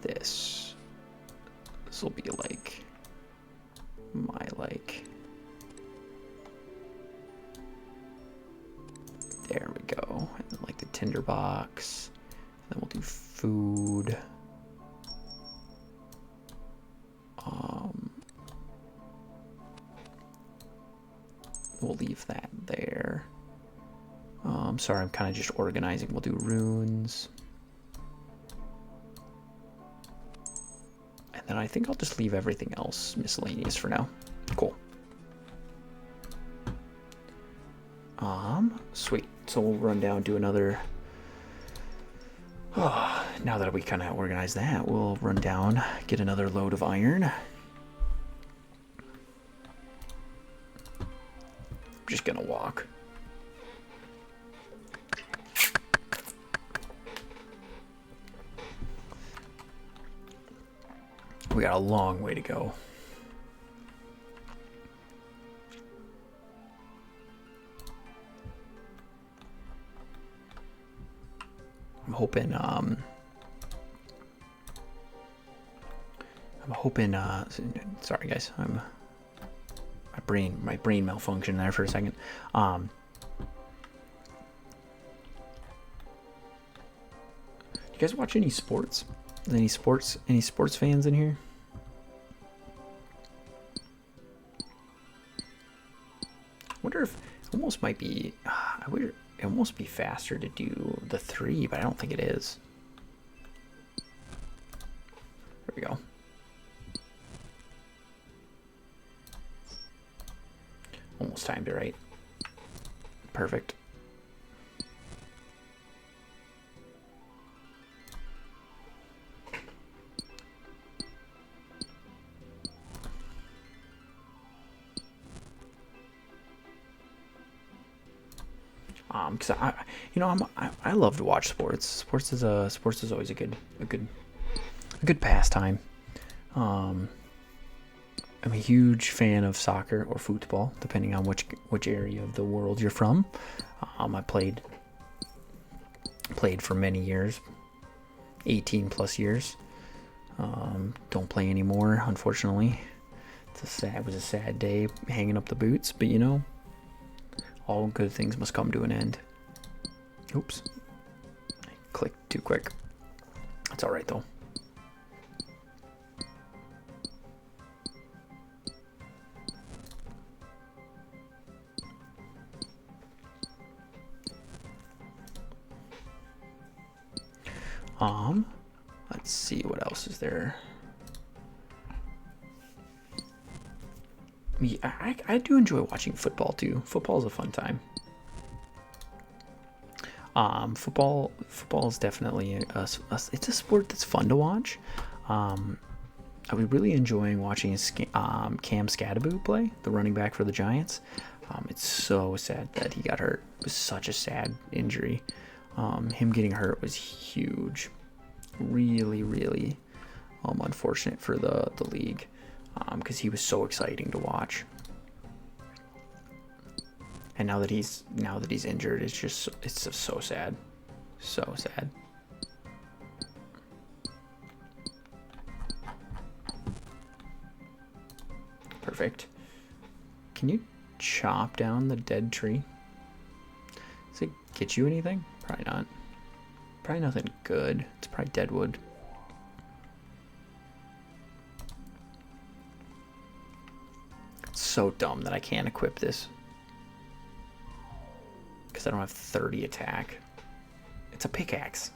this. This will be like my there we go. And then like the tinderbox. Then we'll do food. We'll leave that there. Sorry, I'm kind of just organizing. We'll do runes. And then I think I'll just leave everything else miscellaneous for now. Cool. Sweet. So we'll run down, do another. Now that we kind of organize that, we'll run down, get another load of iron. I'm just gonna walk. We got a long way to go. I'm hoping sorry guys, my brain malfunctioned there for a second. Do you guys watch any sports? Any sports fans in here? I wonder if it almost might be it almost be faster to do the 3, but I don't think it is. There we go. Almost timed it right. Perfect. Because I love to watch sports. Sports is always a good pastime. I'm a huge fan of soccer or football, depending on which area of the world you're from. I played Played for many years, 18 plus years. Don't play anymore, unfortunately. It was a sad day hanging up the boots, but you know, all good things must come to an end. Oops. I clicked too quick. That's alright though. Let's see what else is there. I do enjoy watching football too. Football is a fun time. Football is definitely it's a sport that's fun to watch. I was really enjoying watching Cam Scadaboo play, the running back for the Giants. It's so sad that he got hurt. It was such a sad injury. Him getting hurt was huge. Really, really unfortunate for the league, because he was so exciting to watch. And now that he's injured, it's just so sad. So sad. Perfect. Can you chop down the dead tree? Does it get you anything? Probably not. Probably nothing good. It's probably dead wood. It's so dumb that I can't equip this. Because I don't have 30 attack. It's a pickaxe.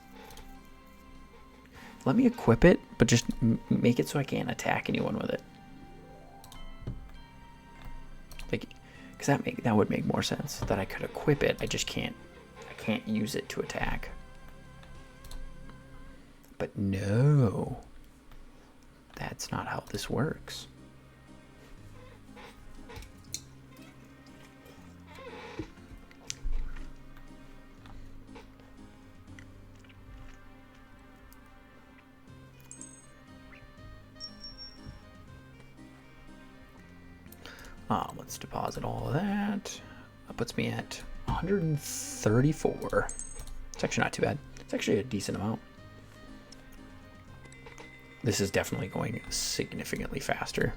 Let me equip it, but just make it so I can't attack anyone with it. Like, because that would make more sense. That I could equip it, I just can't. I can't use it to attack. But no, that's not how this works. Let's deposit all of that. That puts me at 134. It's actually not too bad. It's actually a decent amount. This is definitely going significantly faster.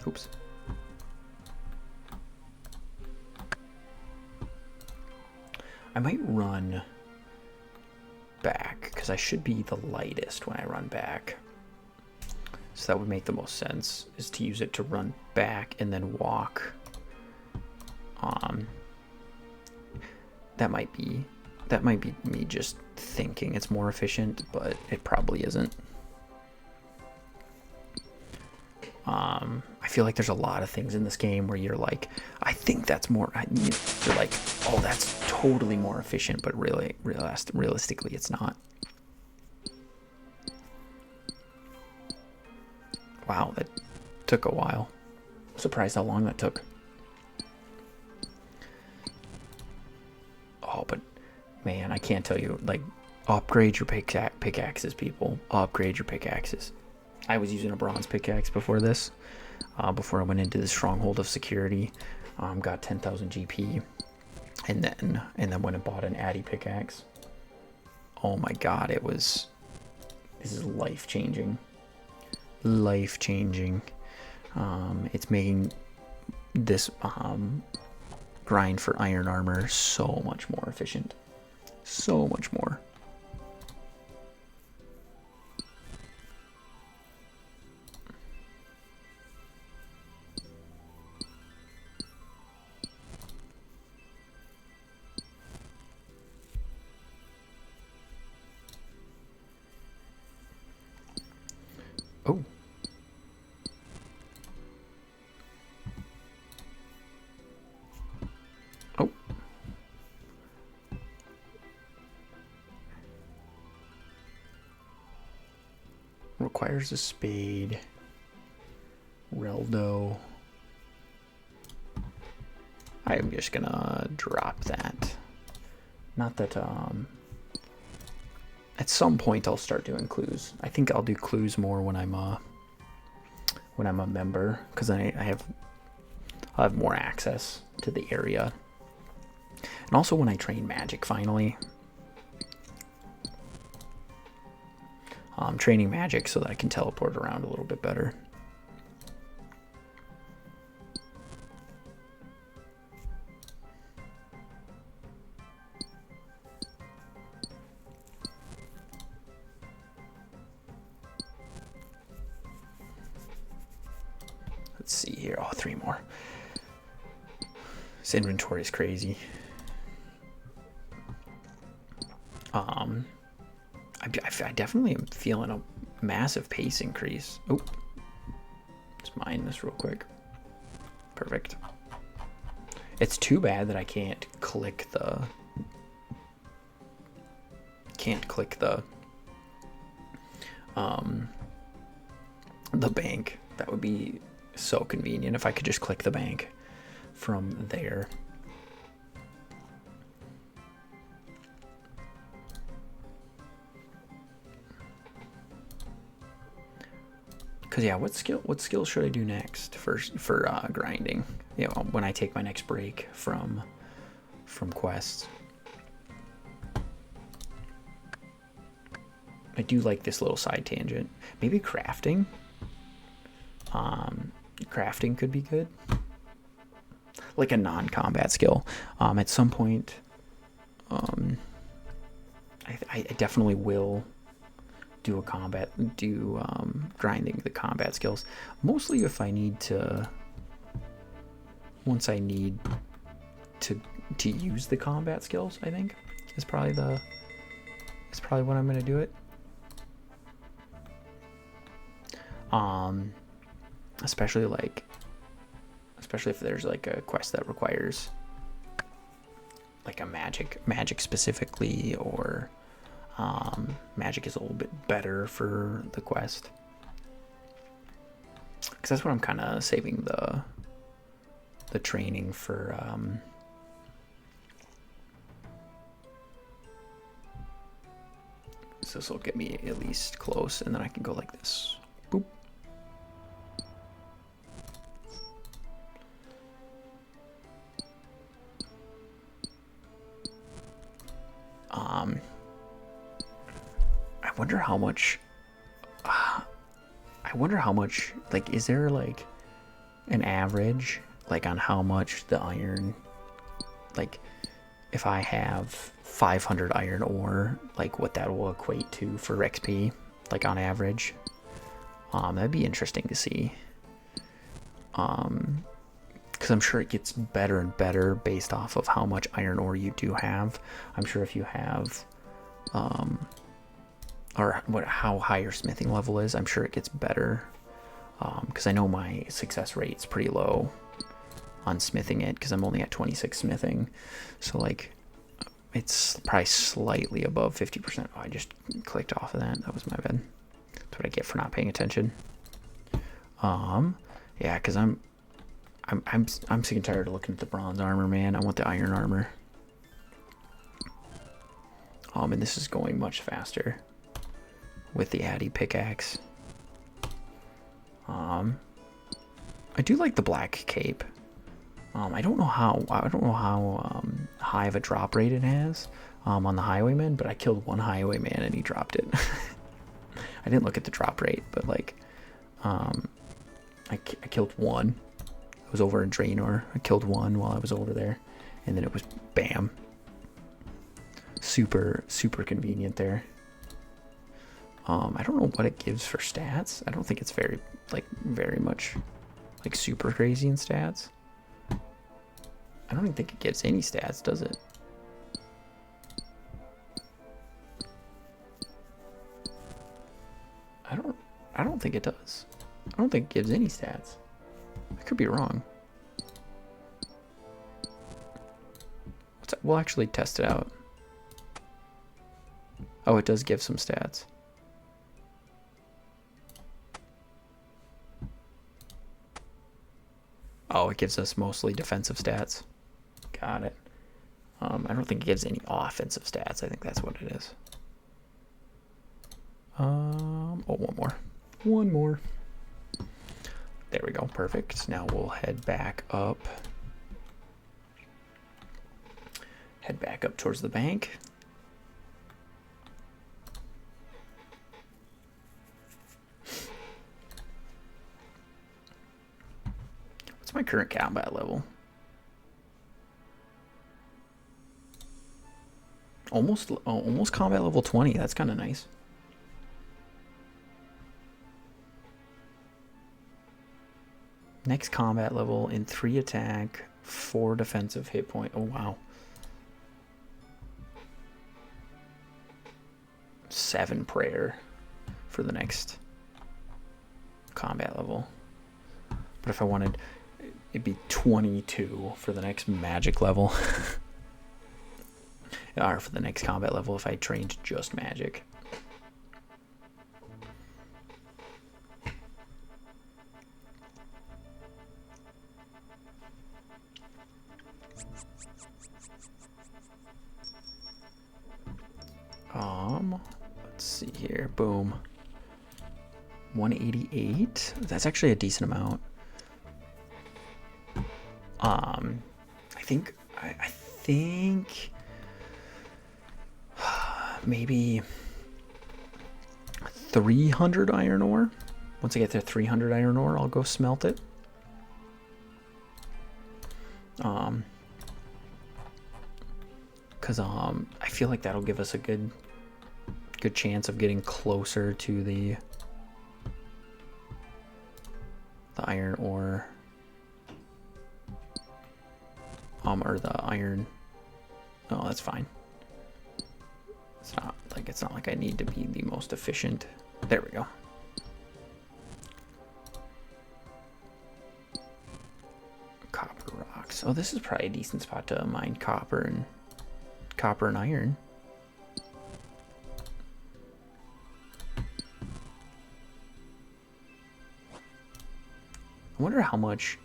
Oops. I might run back because I should be the lightest when I run back. So that would make the most sense, is to use it to run back and then walk. That might be me just thinking it's more efficient, but it probably isn't. I feel like there's a lot of things in this game where you're like, I think that's more. You're like, oh, that's totally more efficient, but really, realistically, it's not. Wow, that took a while. I'm surprised how long that took. Oh, but man, I can't tell you, like, upgrade your pickaxes, people. Upgrade your pickaxes. I was using a bronze pickaxe before this, before I went into the stronghold of security. Got 10,000 GP, and then went and bought an Addy pickaxe. Oh my God, this is life changing. Life changing. It's making this grind for iron armor so much more efficient. So much more. Oh. Oh. Requires a spade. Reldo. I am just gonna drop that. Not that, at some point I'll start doing clues. I think I'll do clues more when I'm a member, because I'll have more access to the area. And also when I train magic finally. Training magic so that I can teleport around a little bit better. Let's see here. Oh, 3 more. This inventory is crazy. I definitely am feeling a massive pace increase. Oh, let's mine this real quick. Perfect. It's too bad that I can't click the bank. That would be so convenient if I could just click the bank from there. Cause yeah, what skill should I do next for grinding? You know, when I take my next break from quests. I do like this little side tangent. Maybe crafting. Crafting could be good. Like a non-combat skill. At some point, I definitely will do grinding the combat skills. Mostly if I need to. Once I need to use the combat skills, I think is probably when I'm gonna do it. Especially if there's like a quest that requires like a magic specifically, or magic is a little bit better for the quest, because that's what I'm kind of saving the training for. So this will get me at least close, and then I can go like this. Boop. I wonder how much, like, is there like an average, like, on how much the iron, like, if I have 500 iron ore, like what that will equate to for XP, like on average. That'd be interesting to see. Because I'm sure it gets better and better based off of how much iron ore you do have. I'm sure if you have, or how high your smithing level is, I'm sure it gets better. Because I know my success rate's pretty low on smithing it, because I'm only at 26 smithing. So like, it's probably slightly above 50%. Oh, I just clicked off of that. That was my bad. That's what I get for not paying attention. Yeah, because I'm sick and tired of looking at the bronze armor, man. I want the iron armor. And this is going much faster with the Addy pickaxe. I do like the black cape. I don't know how high of a drop rate it has on the highwayman, but I killed one highwayman and he dropped it. I didn't look at the drop rate, but like, I killed one. I was over in Draenor. I killed one while I was over there, and then it was bam. Super convenient there. I don't know what it gives for stats. I don't think it's very much like super crazy in stats. I don't even think it gives any stats, does it? I don't think it does. I don't think it gives any stats. I could be wrong. We'll actually test it out. Oh, it does give some stats. Oh, it gives us mostly defensive stats. Got it. I don't think it gives any offensive stats. I think that's what it is. Oh, one more. One more. There we go. Perfect. Now we'll head back up. Head back up towards the bank. What's my current combat level? Almost combat level 20. That's kind of nice. Next combat level in 3 attack, 4 defensive hit point. Oh, wow. 7 prayer for the next combat level. But if I wanted, it'd be 22 for the next magic level. Or for the next combat level if I trained just magic. Let's see here. Boom. 188. That's actually a decent amount. I think maybe 300 iron ore. Once I get to 300 iron ore, I'll go smelt it. Because I feel like that'll give us a good chance of getting closer to the iron ore, or the iron. Oh, that's fine. It's not like I need to be the most efficient. There we go. Copper rocks. Oh, this is probably a decent spot to mine copper and iron. I wonder how much.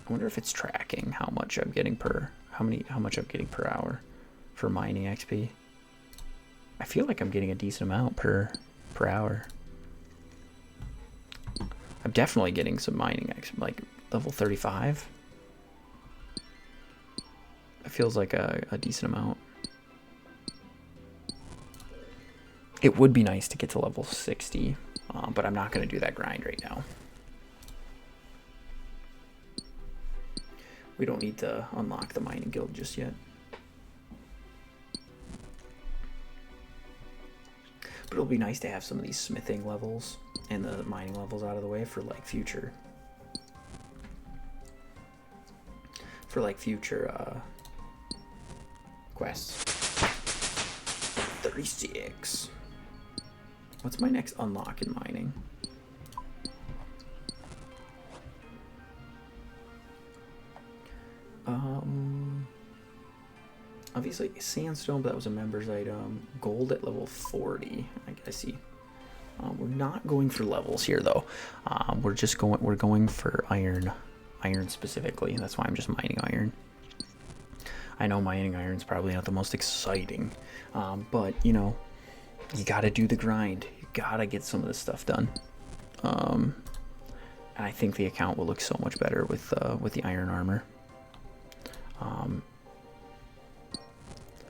I wonder if it's tracking how much I'm getting per how much I'm getting per hour for mining XP. I feel like I'm getting a decent amount per hour. I'm definitely getting some mining XP, like level 35. It feels like a decent amount. It would be nice to get to level 60, but I'm not going to do that grind right now. We don't need to unlock the mining guild just yet. But it'll be nice to have some of these smithing levels and the mining levels out of the way for like future quests. 36. What's my next unlock in mining? Obviously sandstone, but that was a members item. Gold at level 40. I see. We're not going for levels here though. We're going for iron specifically. That's why I'm just mining iron. I know mining iron's probably not the most exciting, but you know, you gotta do the grind. You gotta get some of this stuff done. And I think the account will look so much better with the iron armor.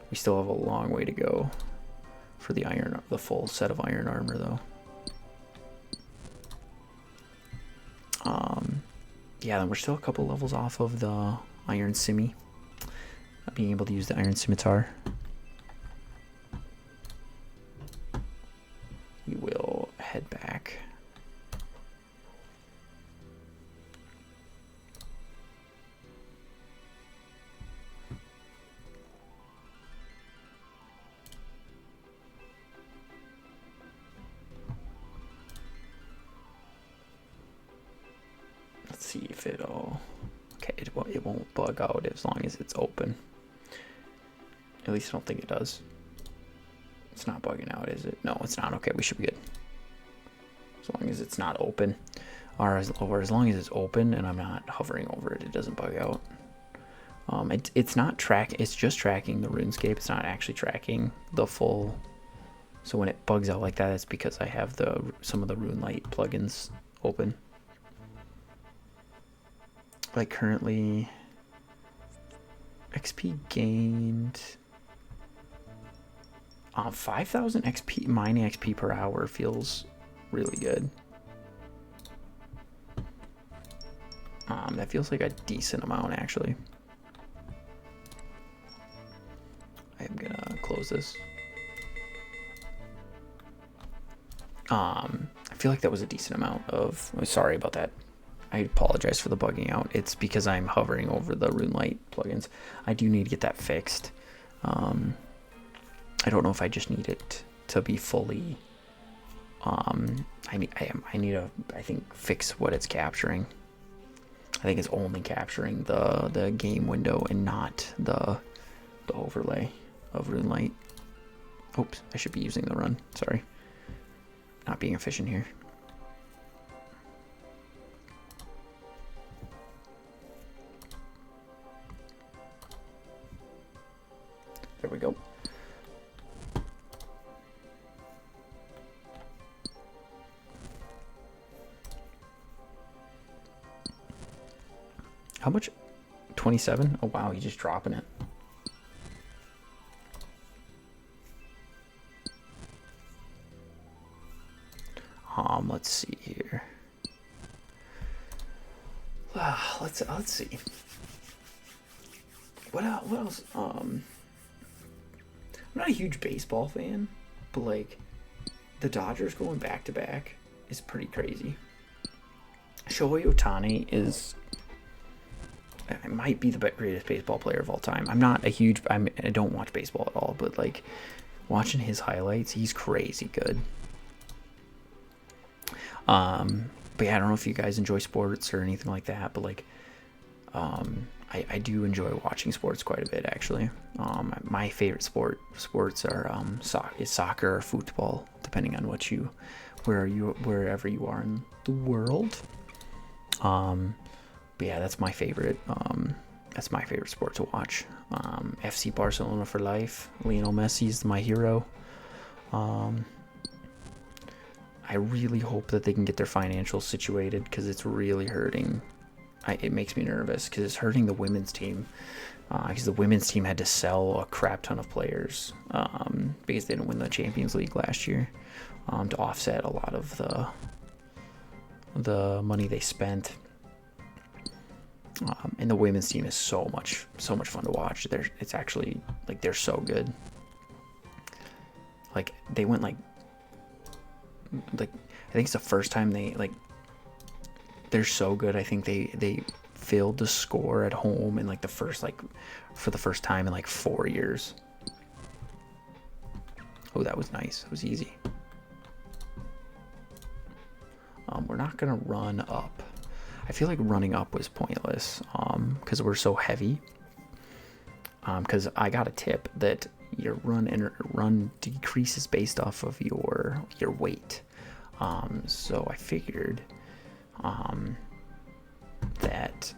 We still have a long way to go for the full set of iron armor though. Yeah, then we're still a couple levels off of the iron simi. Being able to use the iron scimitar. We will head back. Let's see if it'll. Okay, it won't bug out as long as it's open. At least I don't think it does. It's not bugging out, is it? No, it's not. Okay, we should be good. As long as it's not open. Or as long as it's open and I'm not hovering over it, it doesn't bug out. It's not it's just tracking the Runescape. It's not actually tracking the full. So when it bugs out like that, it's because I have some of the RuneLite plugins open. Like currently, XP gained. 5,000 XP, mining XP per hour feels really good. That feels like a decent amount, actually. I'm gonna close this. I feel like that was a decent amount of. Sorry about that. I apologize for the bugging out. It's because I'm hovering over the Runelight plugins. I do need to get that fixed. I don't know if I just need it to be fully. I need to, I think, fix what it's capturing. I think it's only capturing the game window and not the overlay of Runelight. Oops, I should be using the run. Sorry, not being efficient here. There we go. How much? 27? Oh wow, he's just dropping it. Let's see here. Let's see. What else? I'm not a huge baseball fan, but like the Dodgers going back to back is pretty crazy. Shohei Ohtani might be the greatest baseball player of all time. I'm not a huge. I don't watch baseball at all, but like watching his highlights, he's crazy good. But yeah, I don't know if you guys enjoy sports or anything like that, but like, I do enjoy watching sports quite a bit actually. My favorite sports are soccer or football, depending on wherever you are in the world. But yeah, that's my favorite. That's my favorite sport to watch. FC Barcelona for life. Lionel Messi's my hero. I really hope that they can get their financials situated because it's really hurting. It makes me nervous because it's hurting the women's team. Because the women's team had to sell a crap ton of players because they didn't win the Champions League last year to offset a lot of the money they spent. And the women's team is so much fun to watch. It's actually like they're so good. Like they went like I think it's the first time they're so good. I think they failed to score at home in like for the first time in like 4 years. Oh, that was nice. It was easy. We're not gonna run up. I feel like running up was pointless because we're so heavy. Because I got a tip that your run decreases based off of your weight. So I figured that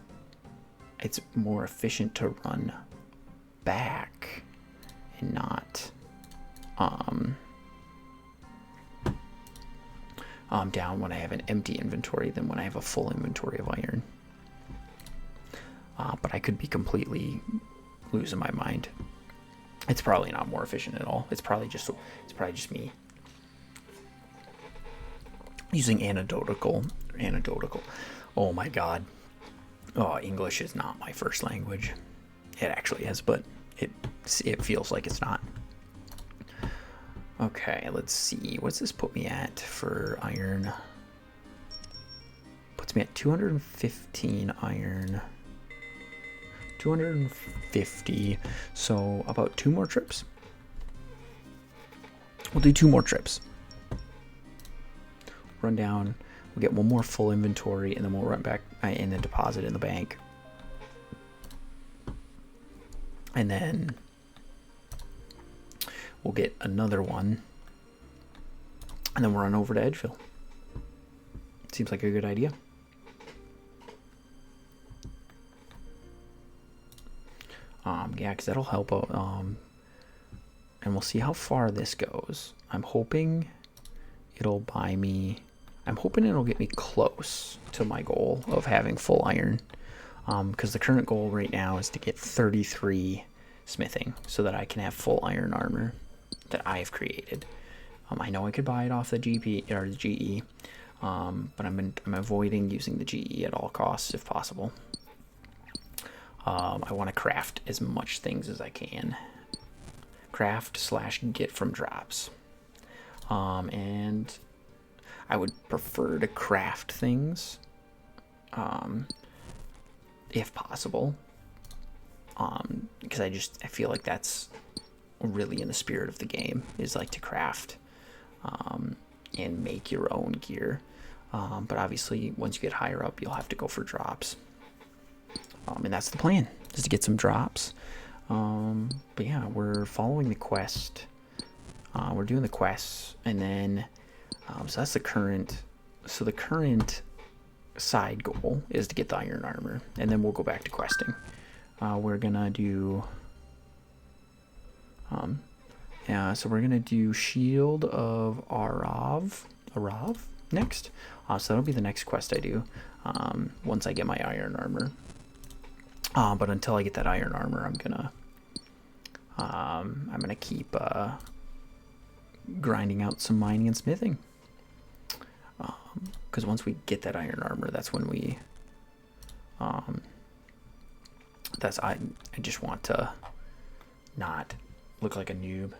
it's more efficient to run back and not down when I have an empty inventory than when I have a full inventory of iron. But I could be completely losing my mind. It's probably not more efficient at all. It's probably just me using anecdotal. Oh my god. Oh, English is not my first language. It actually is, but it feels like it's not. Okay, let's see. What's this put me at for iron? Puts me at 215 iron. 250. So about 2 more trips. We'll do 2 more trips. Run down. We'll get 1 more full inventory, and then we'll run back and then deposit in the bank. And then we'll get another one, and then we'll run over to Edgeville. Seems like a good idea. Yeah, because that'll help out. And we'll see how far this goes. I'm hoping it'll buy me. I'm hoping it'll get me close to my goal of having full iron. because the current goal right now is to get 33 smithing so that I can have full iron armor that I've created. I know I could buy it off the GP or the GE, but I'm avoiding using the GE at all costs if possible. I want to craft as much things as I can. Craft / get from drops. And I would prefer to craft things if possible. Because I feel like that's really in the spirit of the game, is like to craft and make your own gear. But obviously once you get higher up, you'll have to go for drops. And that's the plan, is to get some drops. But yeah, we're following the quest. We're doing the quests, and then so that's the current. So the current side goal is to get the iron armor, and then we'll go back to questing. We're gonna do so we're gonna do Shield of Arav next. So that'll be the next quest I do once I get my iron armor. But until I get that iron armor, I'm gonna keep grinding out some mining and smithing. Because once we get that iron armor, that's when we I just want to not look like a noob.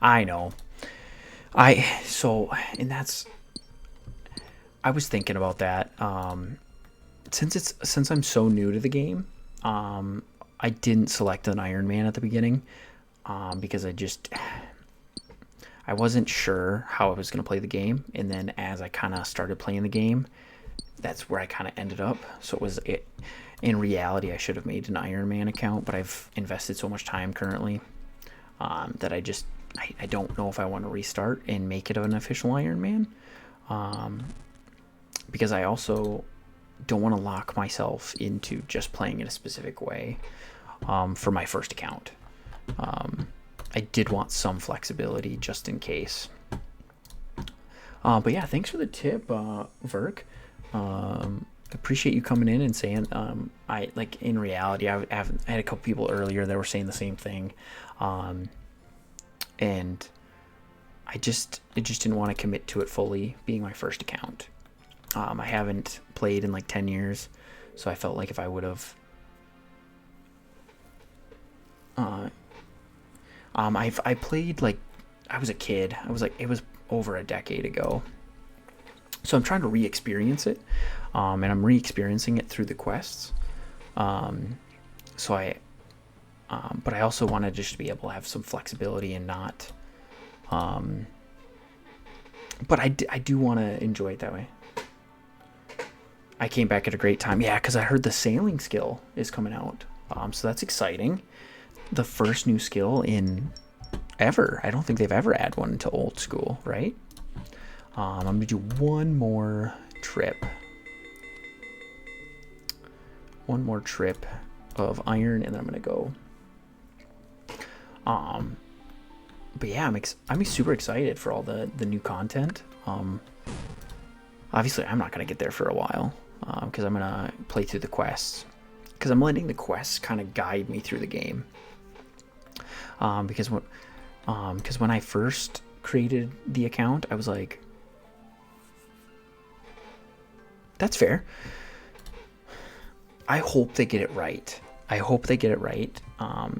I know. I was thinking about that. Since I'm so new to the game, I didn't select an Iron Man at the beginning, because I wasn't sure how I was going to play the game, and then as I kind of started playing the game, that's where I kind of ended up. So in reality, I should have made an Iron Man account, but I've invested so much time currently that I don't know if I want to restart and make it an official Iron Man, because I also don't want to lock myself into just playing in a specific way for my first account. I did want some flexibility just in case. But yeah, thanks for the tip, Verk. Appreciate you coming in and saying, in reality, I had a couple people earlier that were saying the same thing. And I just didn't want to commit to it fully being my first account. I haven't played in like 10 years, so I felt like if I would have I played like I was a kid. It was over a decade ago. So I'm trying to re-experience it, and I'm re-experiencing it through the quests. But I also wanted just to be able to have some flexibility and not. But I do want to enjoy it that way. I came back at a great time, yeah, because I heard the sailing skill is coming out. So that's exciting. The first new skill in ever. I don't think they've ever added one to old school, right? I'm gonna do one more trip of iron, and then I'm gonna go. But yeah, I'm super excited for all the new content. Obviously, I'm not gonna get there for a while because I'm gonna play through the quests, because I'm letting the quests kind of guide me through the game. Because when I first created the account, I was like, that's fair. I hope they get it right.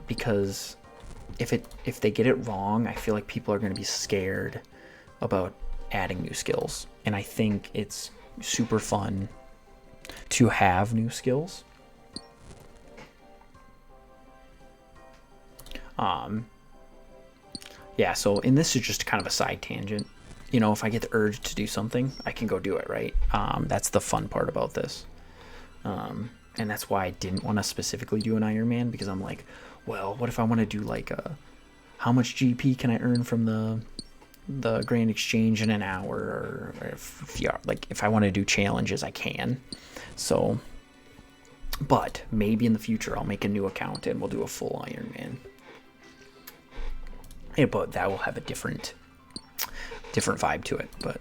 Because if they get it wrong, I feel like people are going to be scared about adding new skills. And I think it's super fun to have new skills. Yeah, and this is just kind of a side tangent. You know, if I get the urge to do something, I can go do it, right? That's the fun part about this. And that's why I didn't want to specifically do an Iron Man, because I'm like, well, what if I want to do like how much GP can I earn from the Grand Exchange in an hour, or if I want to do challenges, I can. So, but maybe in the future I'll make a new account and we'll do a full Iron Man. Yeah, but that will have a different vibe to it. But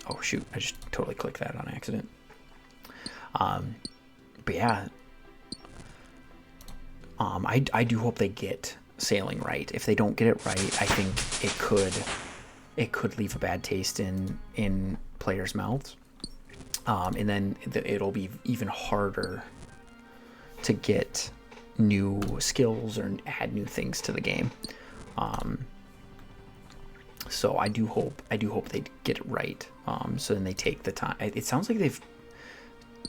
oh shoot, I just totally clicked that on accident. But yeah, I do hope they get sailing right. If they don't get it right, I think it could leave a bad taste in players' mouths, and then it'll be even harder to get new skills or add new things to the game. So I do hope they get it right. So then they take the time. It sounds like they've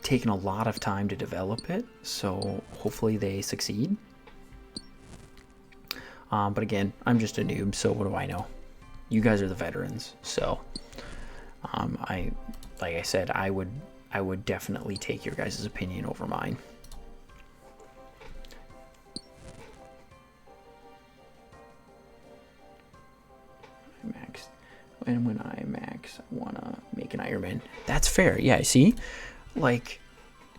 taken a lot of time to develop it, so hopefully they succeed. But again, I'm just a noob, so what do I know? You guys are the veterans, so like I said, I would definitely take your guys' opinion over mine. Max, and when I max, I wanna make an Iron Man. That's fair. Yeah, see, like,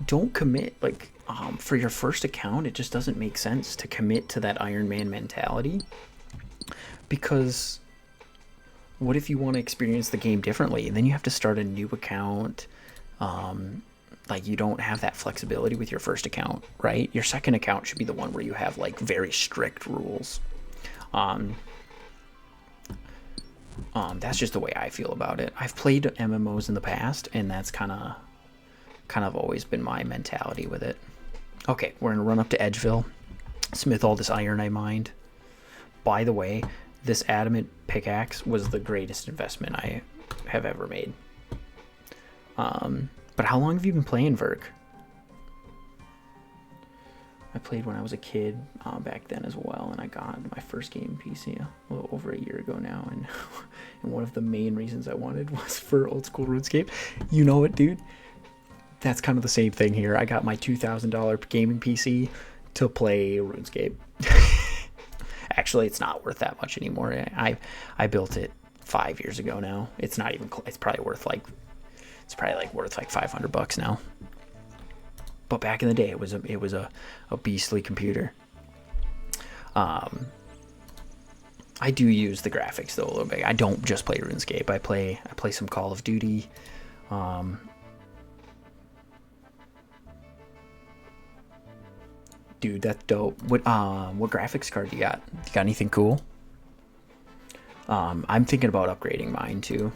don't commit. Like, for your first account, it just doesn't make sense to commit to that Iron Man mentality, because what if you want to experience the game differently? And then you have to start a new account. Like, you don't have that flexibility with your first account, right? Your second account should be the one where you have like very strict rules. That's just the way I feel about it. I've played MMOs in the past, and that's kind of always been my mentality with it. Okay, we're gonna run up to Edgeville, smith all this iron I mined. By the way, this adamant pickaxe was the greatest investment I have ever made. But how long have you been playing Verk? I played when I was a kid, back then as well, and I got my first game PC a little over a year ago now, and and one of the main reasons I wanted was for old school RuneScape. You know what, dude? That's kind of the same thing here. I got my $2,000 gaming PC to play RuneScape. Actually, it's not worth that much anymore. I built it 5 years ago now. It's not even. It's probably worth like $500 now. But back in the day, it was a beastly computer. I do use the graphics though a little bit. I don't just play RuneScape. I play some Call of Duty. Dude, that's dope. What graphics card you got? You got anything cool? I'm thinking about upgrading mine too.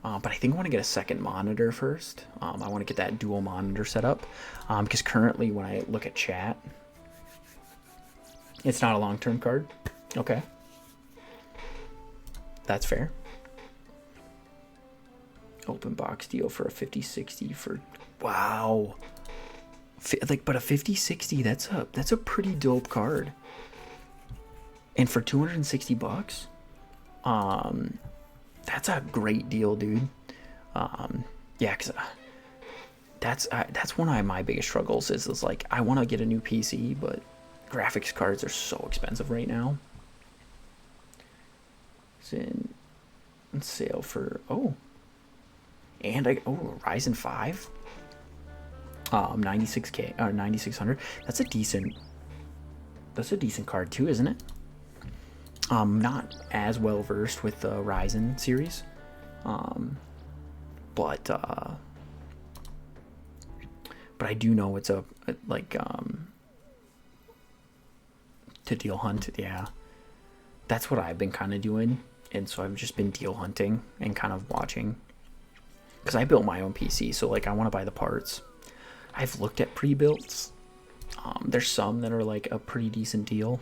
But I think I want to get a second monitor first. I want to get that dual monitor set up. Because currently when I look at chat, it's not a long-term card. Okay. That's fair. Open box deal for a 5060 for, wow. Like, but a 5060, that's a pretty dope card. And for $260, that's a great deal, dude. Yeah, because that's one of my biggest struggles is like, I want to get a new PC, but graphics cards are so expensive right now. It's in sale for, and Ryzen 5, 96K or 9600. That's a decent card too, isn't it? Not as well versed with the Ryzen series, but I do know it's like to deal hunt. Yeah, that's what I've been kind of doing, and so I've just been deal hunting and kind of watching, because I built my own PC, so like I want to buy the parts. I've looked at pre-builts. There's some that are like a pretty decent deal.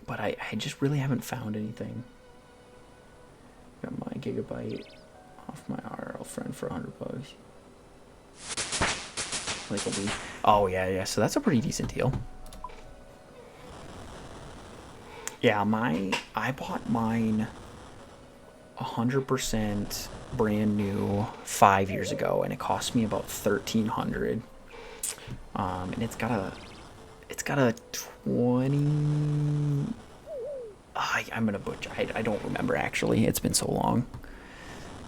But I just really haven't found anything. Got my gigabyte off my RL friend for $100. Like a week. Oh yeah. So that's a pretty decent deal. Yeah, I bought mine 100% brand new 5 years ago, and it cost me about $1,300. And it's got a 20. I'm gonna butcher. I don't remember actually. It's been so long.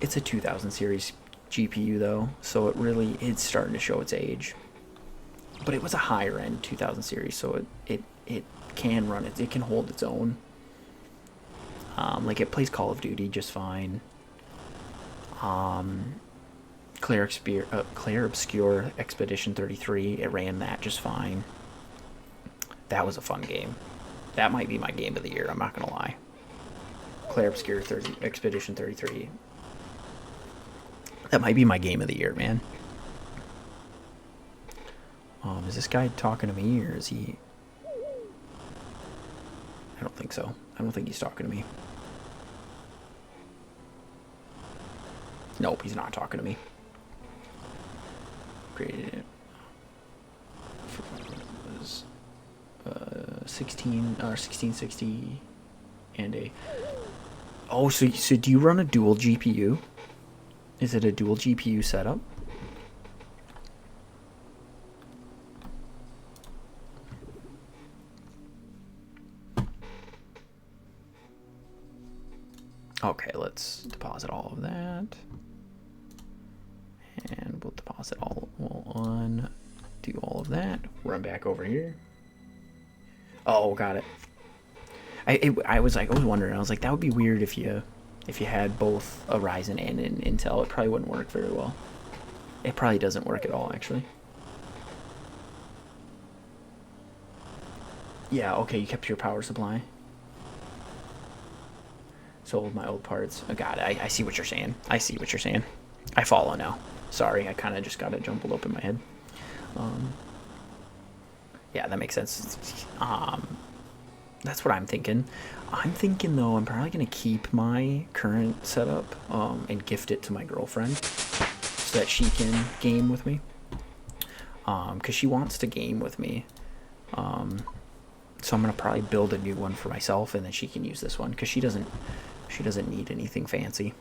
It's a 2000 series GPU though, so it's starting to show its age. But it was a higher end 2000 series, so it can run it. It can hold its own. Like, it plays Call of Duty just fine. Claire Obscure Expedition 33. It ran that just fine. That was a fun game. That might be my game of the year, I'm not gonna lie. Claire Obscure Expedition 33. That might be my game of the year, man. Is this guy talking to me, or is he... I don't think so. I don't think he's talking to me. Nope, he's not talking to me. Created it. It was 1660 and a... Oh, so do you run a dual GPU? Is it a dual GPU setup? Okay, let's deposit all of that. And we'll deposit all, we'll undo all of that. Run back over here. Oh, got it. I was wondering, I was like, that would be weird if you had both a Ryzen and an Intel. It probably wouldn't work very well. It probably doesn't work at all, actually. Yeah, okay, you kept your power supply. Sold my old parts. Oh, got it. I see what you're saying. I see what you're saying. I follow now. Sorry, I kind of just got it jumbled up in my head. Yeah, that makes sense. That's what I'm thinking. I'm thinking, though, I'm probably going to keep my current setup and gift it to my girlfriend so that she can game with me. Because she wants to game with me. So I'm going to probably build a new one for myself, and then she can use this one because she doesn't need anything fancy.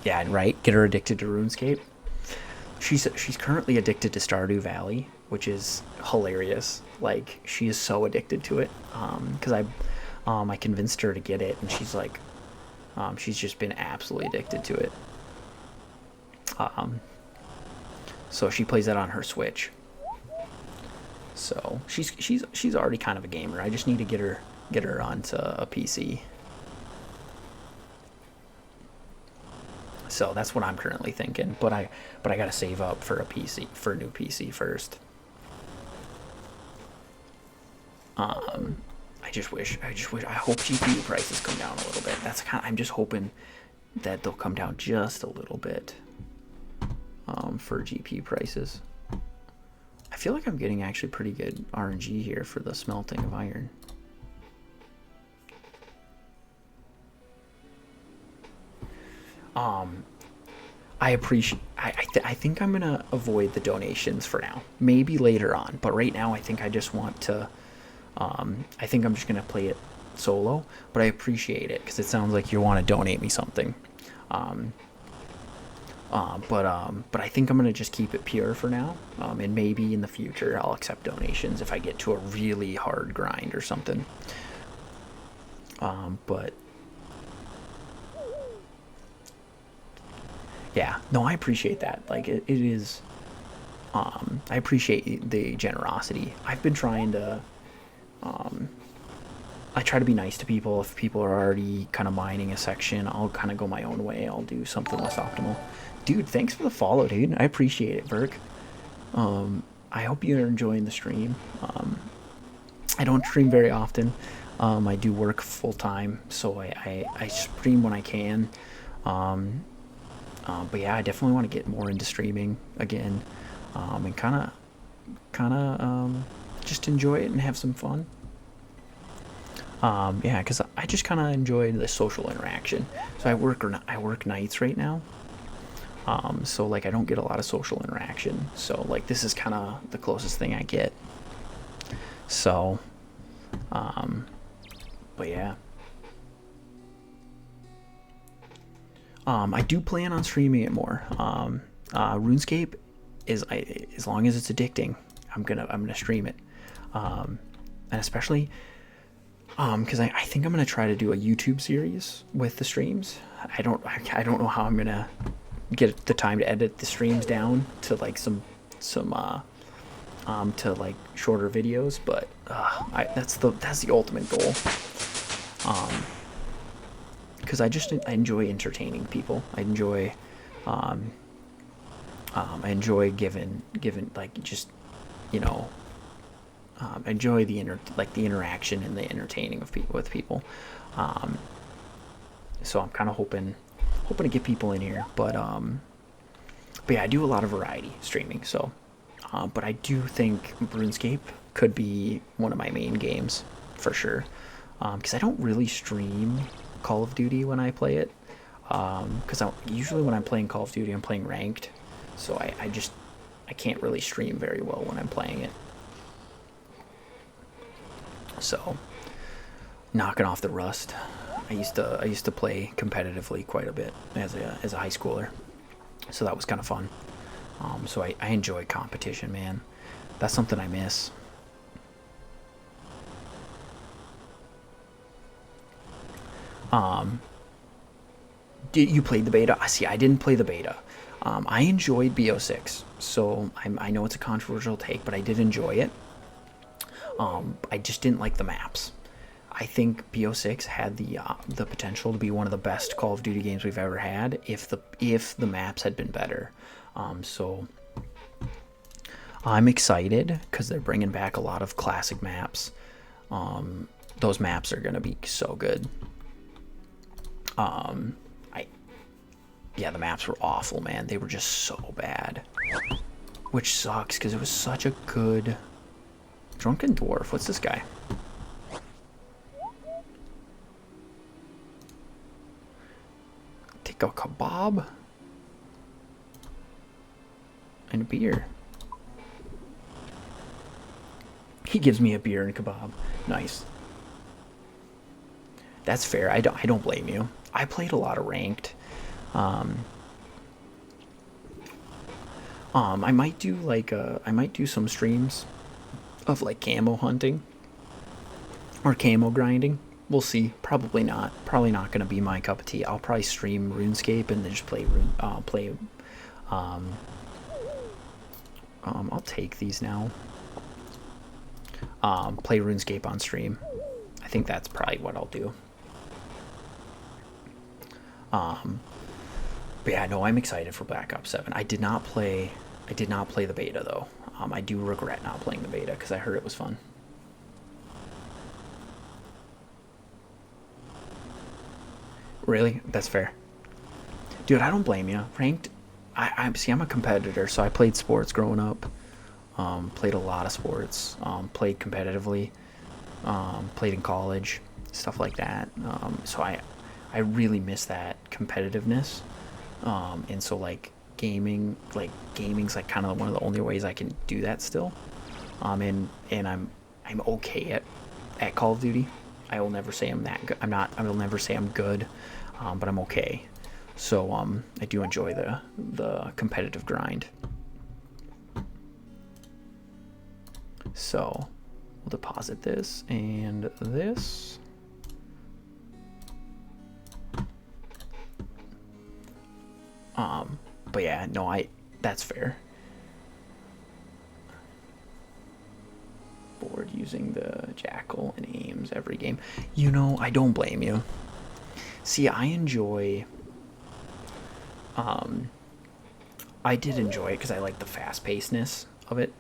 Yeah, right? Get her addicted to RuneScape. She's currently addicted to Stardew Valley, which is hilarious. Like, she is so addicted to it. Because I convinced her to get it, and she's like, she's just been absolutely addicted to it. So she plays that on her Switch. So she's already kind of a gamer. I just need to get her onto a PC. So that's what I'm currently thinking. But I gotta save up for a new PC first. I hope GPU prices come down a little bit. I'm just hoping that they'll come down just a little bit. For GPU prices. I feel like I'm getting actually pretty good RNG here for the smelting of iron. I think I'm gonna avoid the donations for now. Maybe later on, but right now I think I just want to. I think I'm just gonna play it solo, but I appreciate it because it sounds like you want to donate me something. But I think I'm gonna just keep it pure for now, and maybe in the future I'll accept donations if I get to a really hard grind or something. But yeah, no, I appreciate that. Like it is. I appreciate the generosity. I've been trying to. I try to be nice to people. If people are already kind of mining a section, I'll kind of go my own way. I'll do something less optimal. Dude, thanks for the follow, dude. I appreciate it, Burke. I hope you're enjoying the stream. I don't stream very often. I do work full time, so I stream when I can. But yeah, I definitely want to get more into streaming again, and kind of just enjoy it and have some fun. Yeah, because I just kind of enjoy the social interaction. So I work nights right now. So like I don't get a lot of social interaction. So like this is kind of the closest thing I get. So, but yeah. I do plan on streaming it more. RuneScape is as long as it's addicting, I'm gonna stream it. And especially because I think I'm gonna try to do a YouTube series with the streams. I don't know how I'm gonna get the time to edit the streams down to like some to like shorter videos, but that's the ultimate goal. because I enjoy entertaining people. I enjoy giving like just you know I enjoy the the interaction and the entertaining of with people. Um, so I'm kind of hoping to get people in here, but yeah, I do a lot of variety streaming. So, but I do think RuneScape could be one of my main games for sure. Because I don't really stream Call of Duty when I play it. Because usually when I'm playing Call of Duty, I'm playing ranked, so I can't really stream very well when I'm playing it. So, knocking off the rust. I used to play competitively quite a bit as a high schooler, so that was kind of fun. So I enjoy competition, man. That's something I miss. Um, did you play the beta? I see. I didn't play the beta. I enjoyed BO6, so I know it's a controversial take, but I did enjoy it. I just didn't like the maps. I think BO6 had the potential to be one of the best Call of Duty games we've ever had if the maps had been better. So I'm excited because they're bringing back a lot of classic maps. Those maps are gonna be so good. I Yeah, the maps were awful, man. They were just so bad, which sucks because it was such a good drunken dwarf. What's this guy? Take a kebab and a beer. He gives me a beer and a kebab. Nice. That's fair. I don't blame you. I played a lot of ranked. Um, I might do I might do some streams of like camo hunting or camo grinding. We'll see. Probably not. Probably not gonna be my cup of tea. I'll probably stream RuneScape and then just play. Um, I'll take these now. Play RuneScape on stream. I think that's probably what I'll do. Um, but yeah, no, I'm excited for Black Ops 7. I did not play the beta though. I do regret not playing the beta because I heard it was fun. Really? That's fair. Dude, I don't blame you. Ranked, I see. I'm a competitor, so I played sports growing up. Played a lot of sports. Played competitively. Played in college, stuff like that. So I really miss that competitiveness. And so gaming's like kind of one of the only ways I can do that still. And I'm okay at Call of Duty. I will never say I'm that good. I will never say I'm good, but I'm okay. So I do enjoy the competitive grind. So we'll deposit this and this. But yeah, no, that's fair. Board using the jackal and aims every game. You know, I don't blame you. See, I enjoy. I did enjoy it because I like the fast-pacedness of it.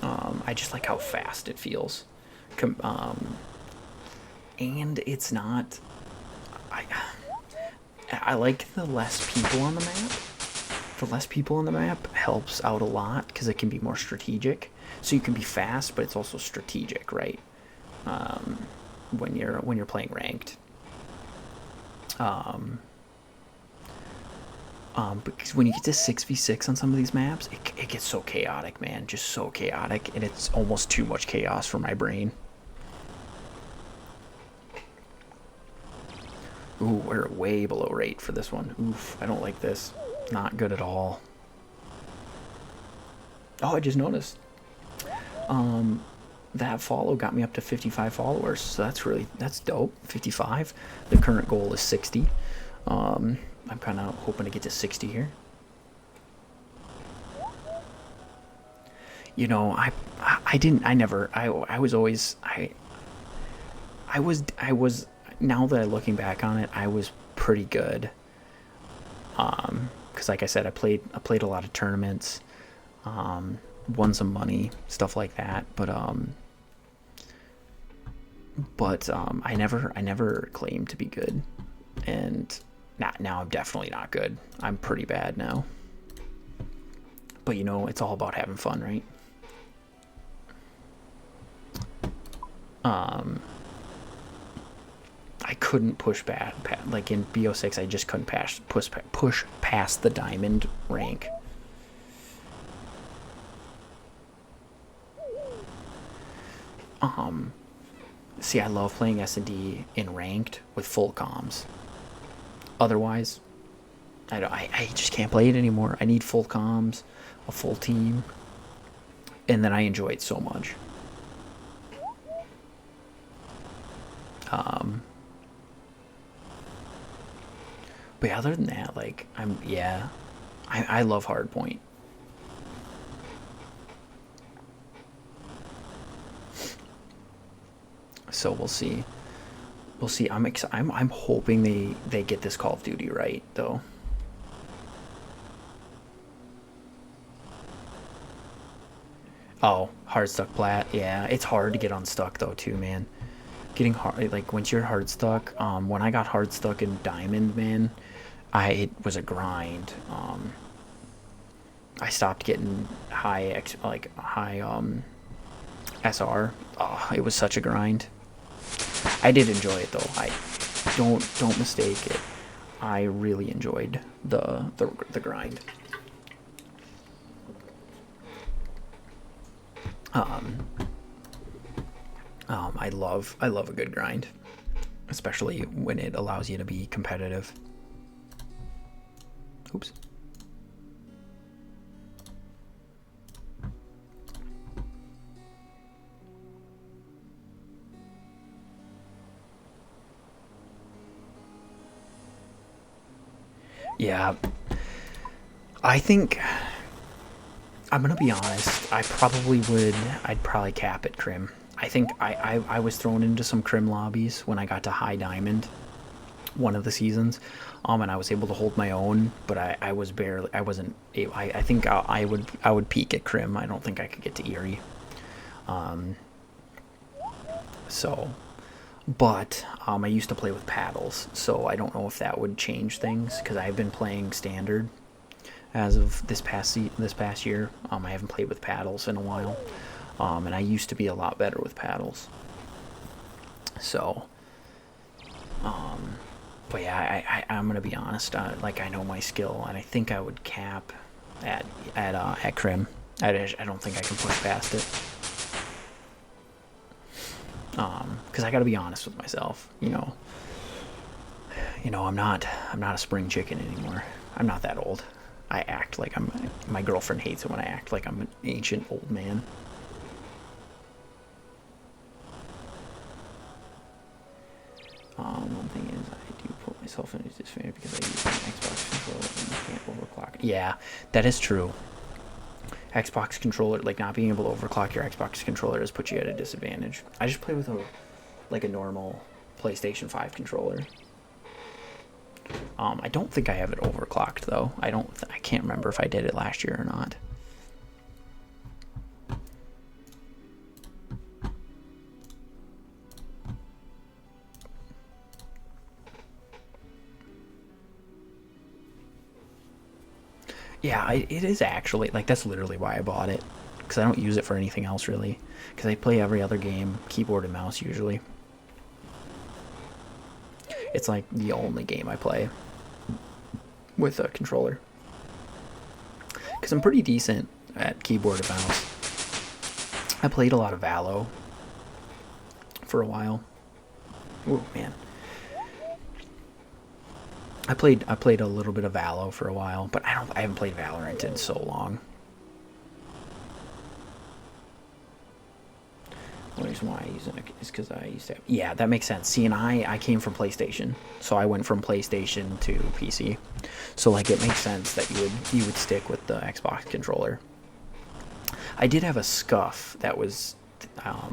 I just like how fast it feels. And it's not. I I like the less people on the map. The less people on the map helps out a lot because it can be more strategic. So you can be fast, but it's also strategic, right? When you're playing ranked. Because when you get to 6v6 on some of these maps, it gets so chaotic, man. Just so chaotic, and it's almost too much chaos for my brain. Ooh, we're way below rate for this one. Oof, I don't like this. Not good at all. Oh, I just noticed. That follow got me up to 55 followers, so that's dope. 55. The current goal is 60. I'm kind of hoping to get to 60 here. You know, I was always, now that I'm looking back on it, I was pretty good. Because like I said, I played a lot of tournaments, won some money, stuff like that. But I never claimed to be good, and now I'm definitely not good. I'm pretty bad now. But you know, it's all about having fun, right? I couldn't push back, like in BO6, I just couldn't push past the diamond rank. See, I love playing S&D in ranked with full comms. Otherwise, I just can't play it anymore. I need full comms, a full team, and then I enjoy it so much. But other than that, like, I love Hardpoint. So we'll see. We'll see. I'm hoping they get this Call of Duty right, though. Oh, hard stuck plat. Yeah, it's hard to get unstuck though too, man. Getting hard, like once you're hard stuck. When I got hard stuck in Diamond, man, it was a grind. I stopped getting high SR. Oh, it was such a grind. I did enjoy it though. I don't mistake it. I really enjoyed the grind. I love a good grind, especially when it allows you to be competitive. Oops. Yeah, I think I'm gonna be honest. I'd probably cap at Crim. I think I was thrown into some Crim lobbies when I got to High Diamond, one of the seasons, and I was able to hold my own. But I wasn't. I think I would peak at Crim. I don't think I could get to Erie. So, but I used to play with paddles, so I don't know if that would change things because I've been playing standard as of this past year. I haven't played with paddles in a while, and I used to be a lot better with paddles. So, but yeah, I'm gonna be honest. Like I know my skill, and I think I would cap at Crim. I don't think I can push past it. Because I got to be honest with myself. You know, I'm not a spring chicken anymore. I'm not that old. I act like my girlfriend hates it when I act like I'm an ancient old man. One thing is, I do put myself in a disadvantage because I use an Xbox controller and I can't overclock. Yeah, that is true. Xbox controller, like not being able to overclock your Xbox controller does put you at a disadvantage. I just play with a normal PlayStation 5 controller. I don't think I have it overclocked though. I can't remember if I did it last year or not. Yeah, it is actually, like, that's literally why I bought it. Because I don't use it for anything else, really. Because I play every other game, keyboard and mouse, usually. It's, like, the only game I play with a controller. Because I'm pretty decent at keyboard and mouse. I played a lot of Valo for a while. Oh, man. I played a little bit of Valo for a while, but I haven't played Valorant in so long. The reason why I use it is because I used to have, yeah, that makes sense. See, and I came from PlayStation, so I went from PlayStation to PC. So like it makes sense that you would stick with the Xbox controller. I did have a Scuff that was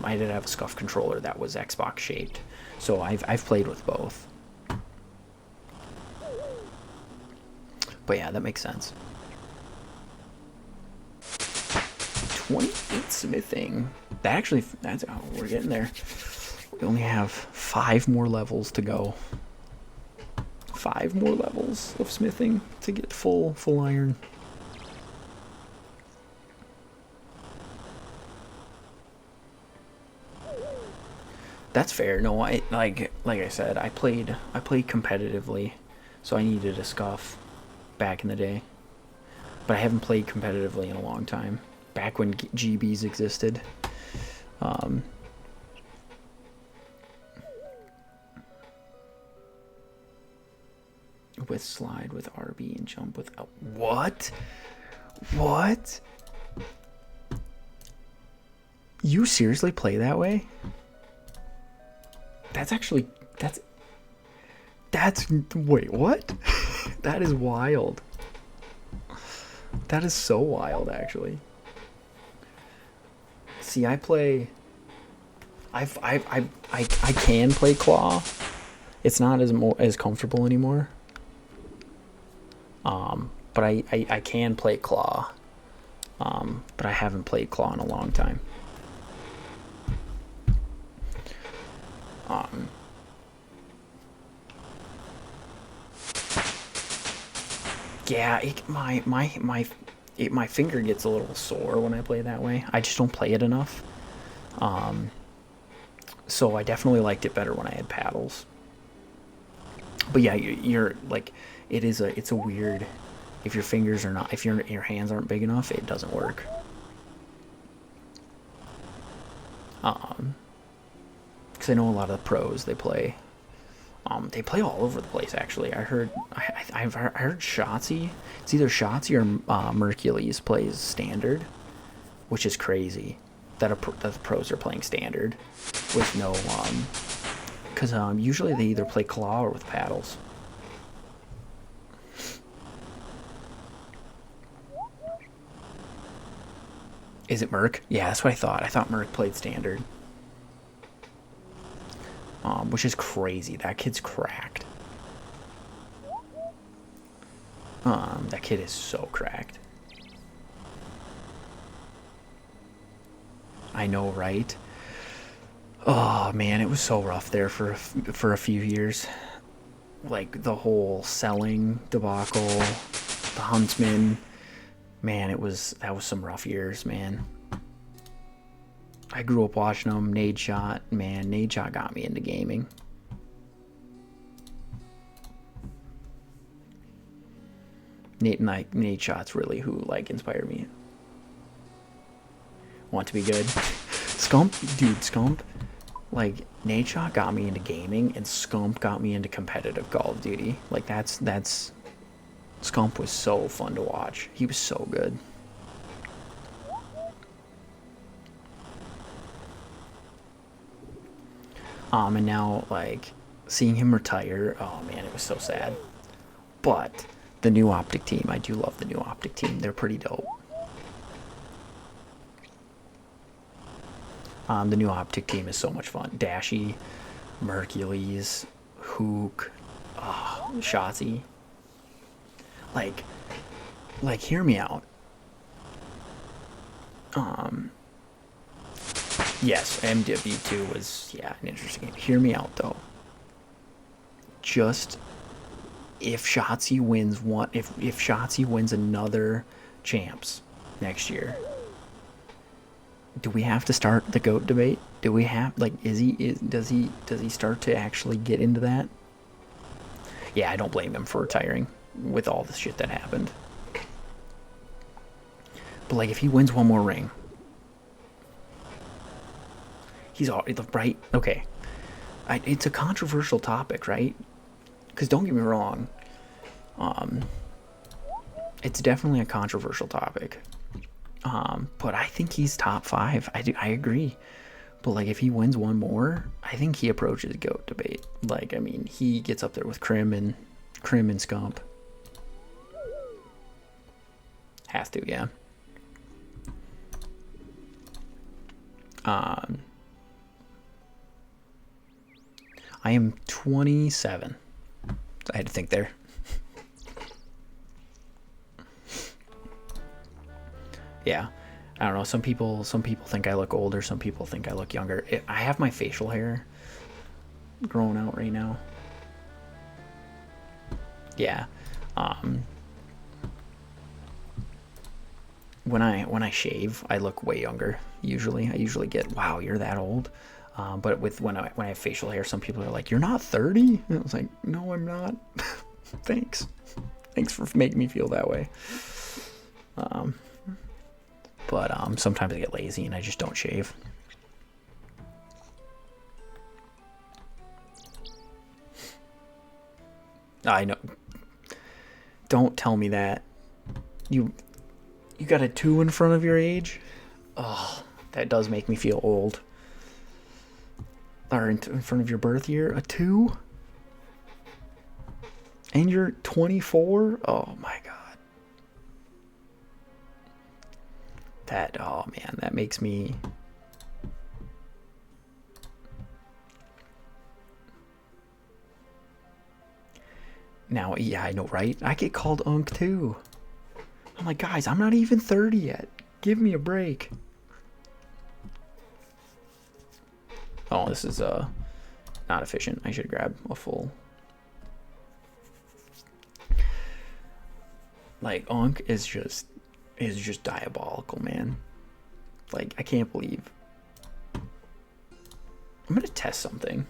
I did have a Scuff controller that was Xbox shaped. So I've played with both. But yeah, that makes sense. 28 smithing. That's oh, we're getting there. We only have 5 more levels to go. 5 more levels of smithing to get full iron. That's fair. No, I like I said, I played competitively, so I needed a scuff back in the day. But I haven't played competitively in a long time. Back when GBs existed. With slide with RB and jump with what? What? You seriously play that way? That's actually that's wait, what? That is wild. That is so wild, actually. See, I play. I can play claw. It's not as comfortable anymore. But I can play claw. But I haven't played claw in a long time. Yeah, my finger gets a little sore when I play that way. I just don't play it enough. So I definitely liked it better when I had paddles. But yeah, you're like, it's a weird. If your fingers are not, if your hands aren't big enough, it doesn't work. Because I know a lot of the pros they play all over the place. Actually, I heard Shotzi. It's either Shotzi or Mercules plays standard, which is crazy. That the pros are playing standard with no because usually they either play claw or with paddles. Is it Merc? Yeah, that's what I thought. I thought Merc played standard. Which is crazy. That kid's cracked. That kid is so cracked. I know, right? Oh man, it was so rough there for a few years. Like the whole selling debacle, the Huntsman. Man, that was some rough years, man. I grew up watching them. Nade Shot, man, Nade Shot got me into gaming. Nade Shot's really who like inspired me. Want to be good? Scump, like Nade Shot got me into gaming, and Scump got me into competitive Call of Duty. Like that's Scump was so fun to watch. He was so good. And now like seeing him retire, oh man, it was so sad. But the new Optic team, I do love the new Optic team. They're pretty dope. The new Optic team is so much fun. Dashy, Mercules, Hook, Shotzi. Like, hear me out. Yes, MW2 was, yeah, an interesting game. Hear me out, though. Just, if Shotzi wins one, if Shotzi wins another champs next year, do we have to start the GOAT debate? Do we have, like, does he start to actually get into that? Yeah, I don't blame him for retiring with all the shit that happened. But, like, if he wins one more ring, he's all right. Okay, it's a controversial topic, right? Because don't get me wrong, it's definitely a controversial topic. But I think he's top 5. I agree. But like, if he wins one more, I think he approaches GOAT debate. Like, I mean, he gets up there with Crim and Scump. Has to, yeah. I am 27. I had to think there. Yeah. I don't know. Some people think I look older. Some people think I look younger. I have my facial hair growing out right now. Yeah. When I shave, I look way younger. Usually, I usually get, wow, you're that old. But when I have facial hair, some people are like, you're not 30. And I was like, no, I'm not. Thanks for making me feel that way. But sometimes I get lazy and I just don't shave. I know. Don't tell me that. You got a 2 in front of your age? Oh, that does make me feel old. Or in front of your birth year, a 2? And you're 24? Oh my god. Oh man, that makes me... Now, yeah, I know, right? I get called Unk too. I'm like, guys, I'm not even 30 yet. Give me a break. Oh, this is not efficient. I should grab a full. Like, Unk is just diabolical, man. Like, I can't believe. I'm gonna test something.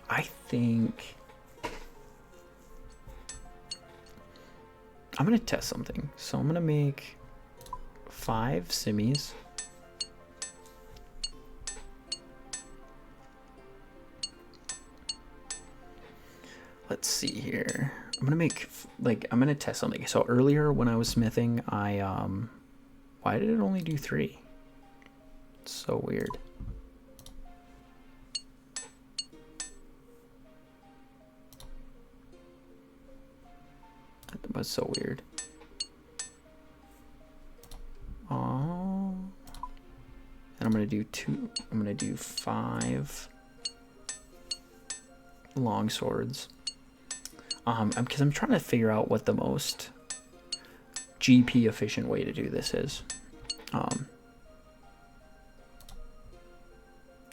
I think I'm gonna test something. So I'm gonna make 5 simmies. Let's see here. I'm gonna test something. So earlier when I was smithing, why did it only do 3? It's so weird. That was so weird. Oh. And I'm gonna do 5 long swords. Because I'm trying to figure out what the most GP efficient way to do this is.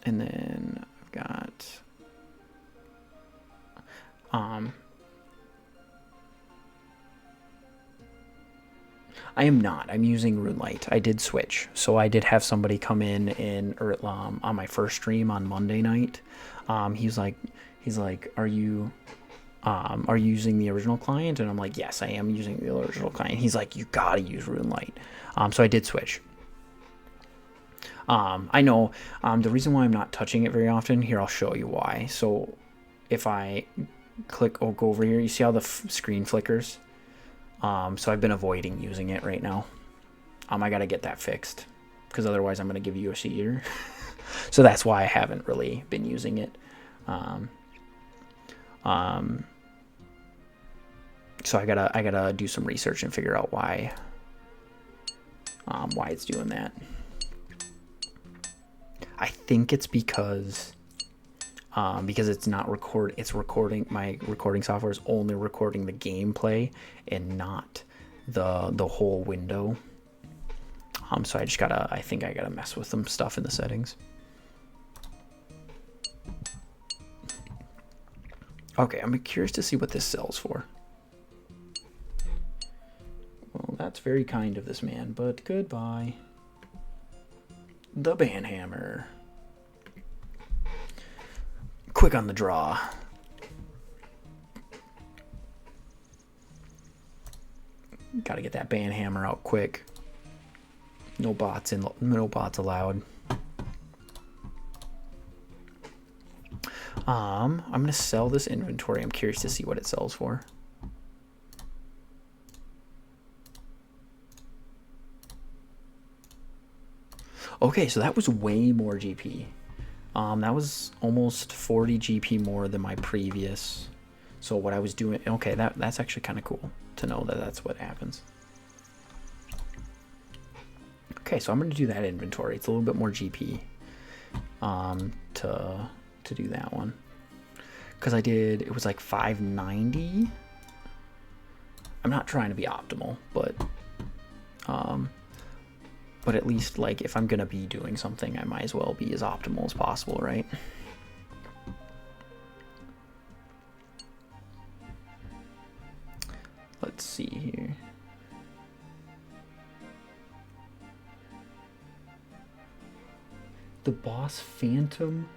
And then I've got I am not. I'm using Runelight. I did switch. So I did have somebody come in on my first stream on Monday night. He's like, are you using the original client? And I'm like, yes, I am using the original client. He's like, you gotta use Runelight. So I did switch. I know the reason why I'm not touching it very often, here I'll show you why. So if I go over here, you see how the screen flickers? So I've been avoiding using it right now. I gotta get that fixed because otherwise I'm gonna give you a seer. So that's why I haven't really been using it. So I gotta do some research and figure out why it's doing that. I think it's because it's not recording. My recording software is only recording the gameplay and not the whole window. So I think I gotta mess with some stuff in the settings. Okay, I'm curious to see what this sells for. Well, that's very kind of this man, but goodbye. The banhammer. Quick on the draw. Gotta get that banhammer out quick. No bots allowed. I'm gonna sell this inventory. I'm curious to see what it sells for. Okay, so that was way more GP. That was almost 40 GP more than my previous. So what I was doing, okay, that's actually kind of cool to know that that's what happens. Okay, so I'm going to do that inventory. It's a little bit more GP to do that one. Because it was like 590. I'm not trying to be optimal, but at least like if I'm gonna be doing something, I might as well be as optimal as possible, right? Let's see here. The boss Phantom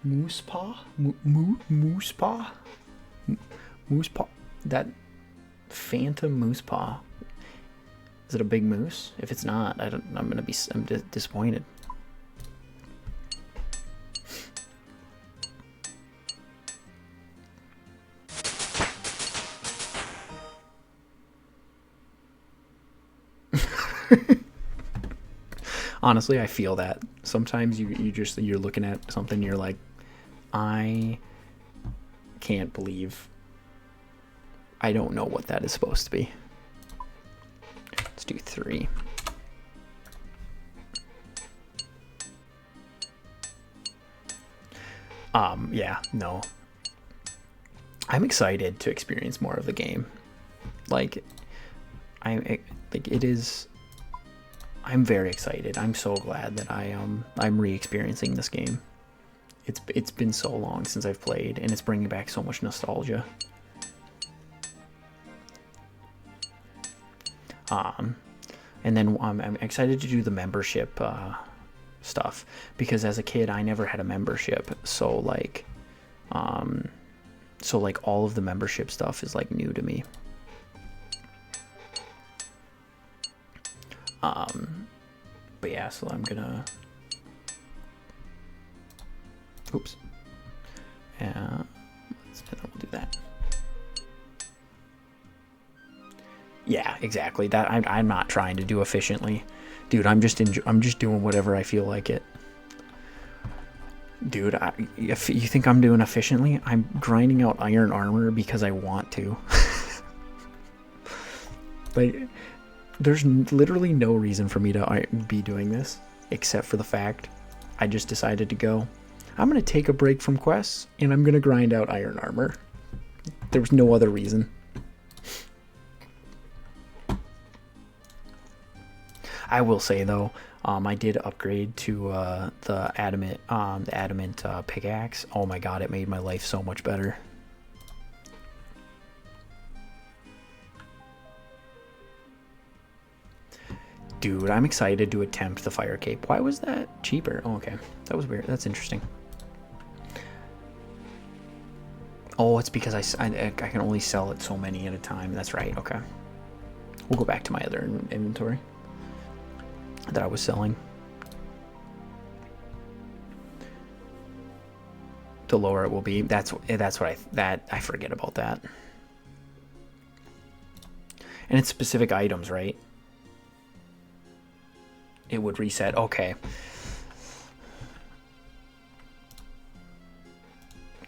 Moosepaw? Moosepaw? Moosepaw? That Phantom Moosepaw. Is it a big moose? If it's not, I'm disappointed. Honestly, I feel that. Sometimes you're looking at something, you're like, I can't believe I don't know what that is supposed to be. Let's do 3. Yeah, no. I'm excited to experience more of the game. Like, I'm very excited. I'm so glad that I'm re-experiencing this game. It's been so long since I've played, and it's bringing back so much nostalgia. And then I'm excited to do the membership stuff, because as a kid I never had a membership, so like all of the membership stuff is like new to me. But yeah, so I'm gonna oops, yeah, we'll do that. Yeah, exactly. That I'm not trying to do efficiently, dude. I'm just doing whatever I feel like it, dude. If you think I'm doing efficiently, I'm grinding out iron armor because I want to. Like, there's literally no reason for me to be doing this except for the fact I just decided to go, I'm gonna take a break from quests and I'm gonna grind out iron armor. There was no other reason. I will say though, I did upgrade to the adamant pickaxe. Oh my god, it made my life so much better. Dude, I'm excited to attempt the fire cape. Why was that cheaper? Oh, okay, that was weird. That's interesting. Oh, it's because I can only sell it so many at a time. That's right. Okay, we'll go back to my other inventory that I was selling. The lower it will be. That's what I forget about that. And it's specific items, right? It would reset. Okay.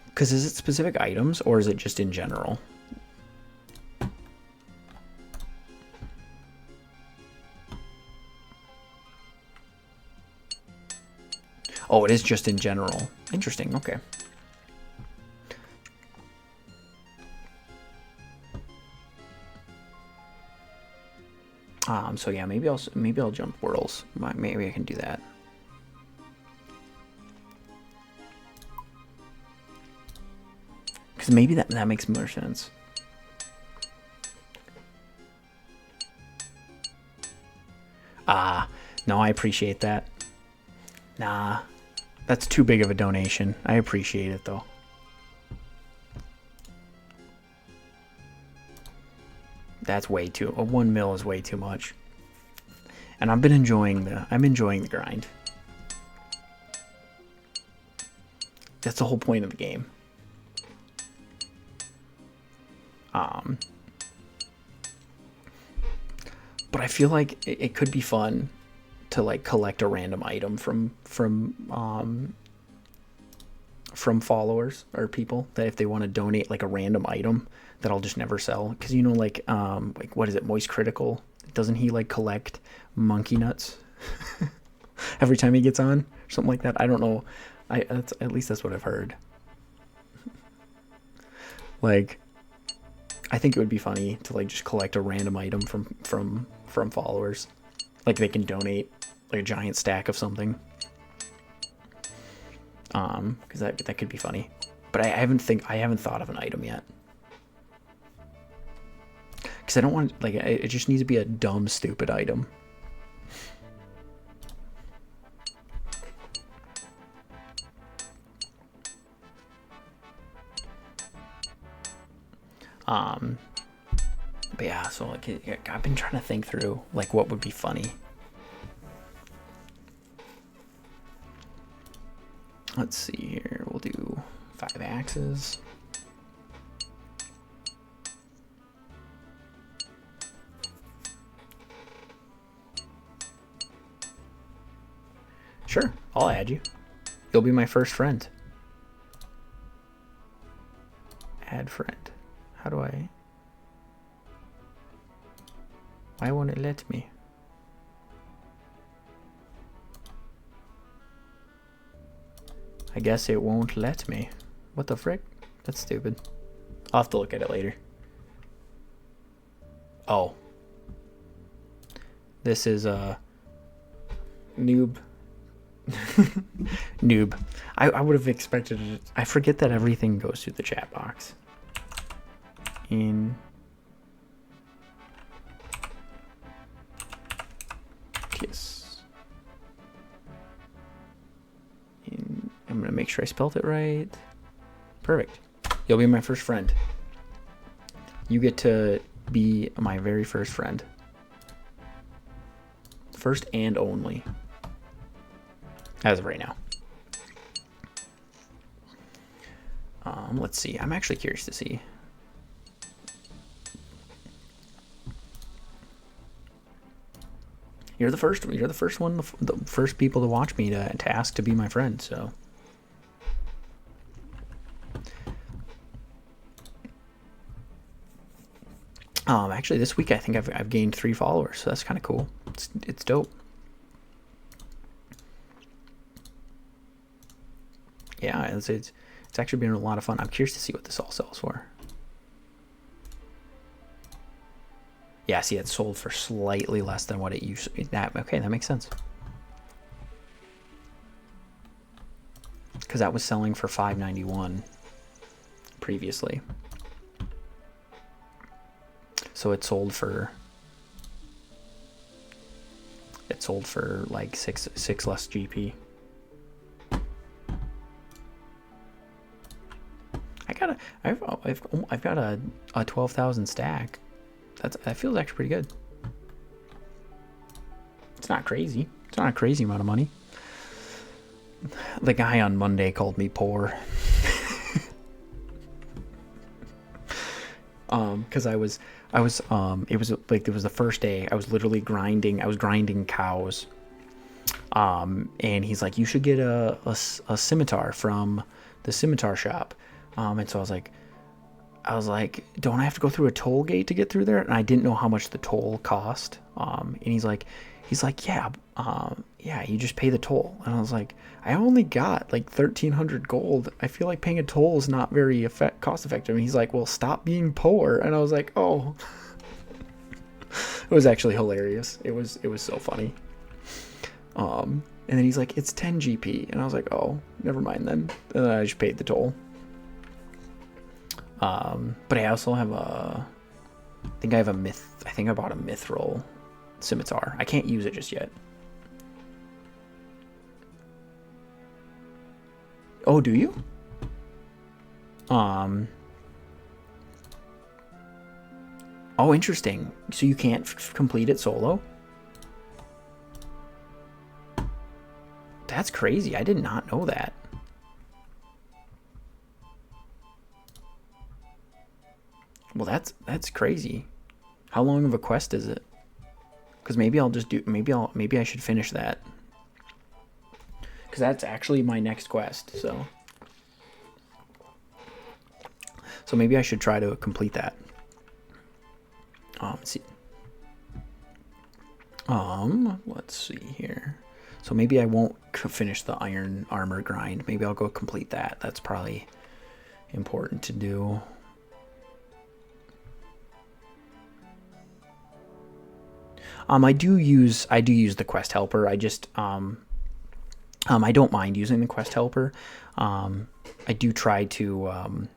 Because is it specific items or is it just in general? Oh, it is just in general. Interesting. Okay. So yeah, maybe I'll jump whirls. Maybe I can do that. Because maybe that makes more sense. No, I appreciate that. Nah, that's too big of a donation. I appreciate it though. That's way too. 1 mil is way too much. And I'm enjoying the grind. That's the whole point of the game. But I feel like it could be fun to like collect a random item from followers or people that if they want to donate like a random item that I'll just never sell, because you know like what is it, Moist Critical, doesn't he like collect monkey nuts every time he gets on or something like that? I don't know. At least that's what I've heard. Like I think it would be funny to like just collect a random item from followers. Like they can donate like a giant stack of something. Because that could be funny. But I haven't thought of an item yet. Because I don't want, like, it just needs to be a dumb, stupid item. But yeah, so like I've been trying to think through like what would be funny. Let's see here. We'll do 5 axes. Sure, I'll add you. You'll be my first friend. Add friend. How do I? Why won't it let me? I guess it won't let me. What the frick? That's stupid. I'll have to look at it later. Oh. This is a noob. Noob. I would have expected it. I forget that everything goes through the chat box. In kiss. I'm gonna make sure I spelled it right. Perfect. You'll be my first friend. You get to be my very first friend. First and only. As of right now. Let's see. I'm actually curious to see. You're the first one, the first people to watch me to ask to be my friend, so. Actually this week I think I've gained 3 followers, so that's kind of cool. It's dope. Yeah, it's actually been a lot of fun. I'm curious to see what this all sells for. Yeah, see, it sold for slightly less than what it usually. Okay, that makes sense. Because that was selling for $5.91 previously. So it sold for like six less GP. I've got a 12,000 stack. That feels actually pretty good. It's not crazy. It's not a crazy amount of money. The guy on Monday called me poor. Because it was the first day. I was literally grinding cows. And he's like, you should get a scimitar from the scimitar shop. And so I was like, don't I have to go through a toll gate to get through there? And I didn't know how much the toll cost. And he's like, yeah, you just pay the toll. And I was like, I only got like 1,300 gold. I feel like paying a toll is not very cost effective. And he's like, well, stop being poor. And I was like, oh. It was actually hilarious. It was so funny. And then he's like, it's 10 GP. And I was like, oh, never mind then. And then I just paid the toll. But I also have I think I bought a mithril scimitar. I can't use it just yet. Oh, do you? Oh, interesting. So you can't complete it solo? That's crazy. I did not know that. Well, that's crazy. How long of a quest is it? Because maybe I should finish that. Because that's actually my next quest, so maybe I should try to complete that. Let's see. Let's see here. So maybe I won't finish the iron armor grind. Maybe I'll go complete that. That's probably important to do. I do use the quest helper. I just I don't mind using the quest helper. I do try to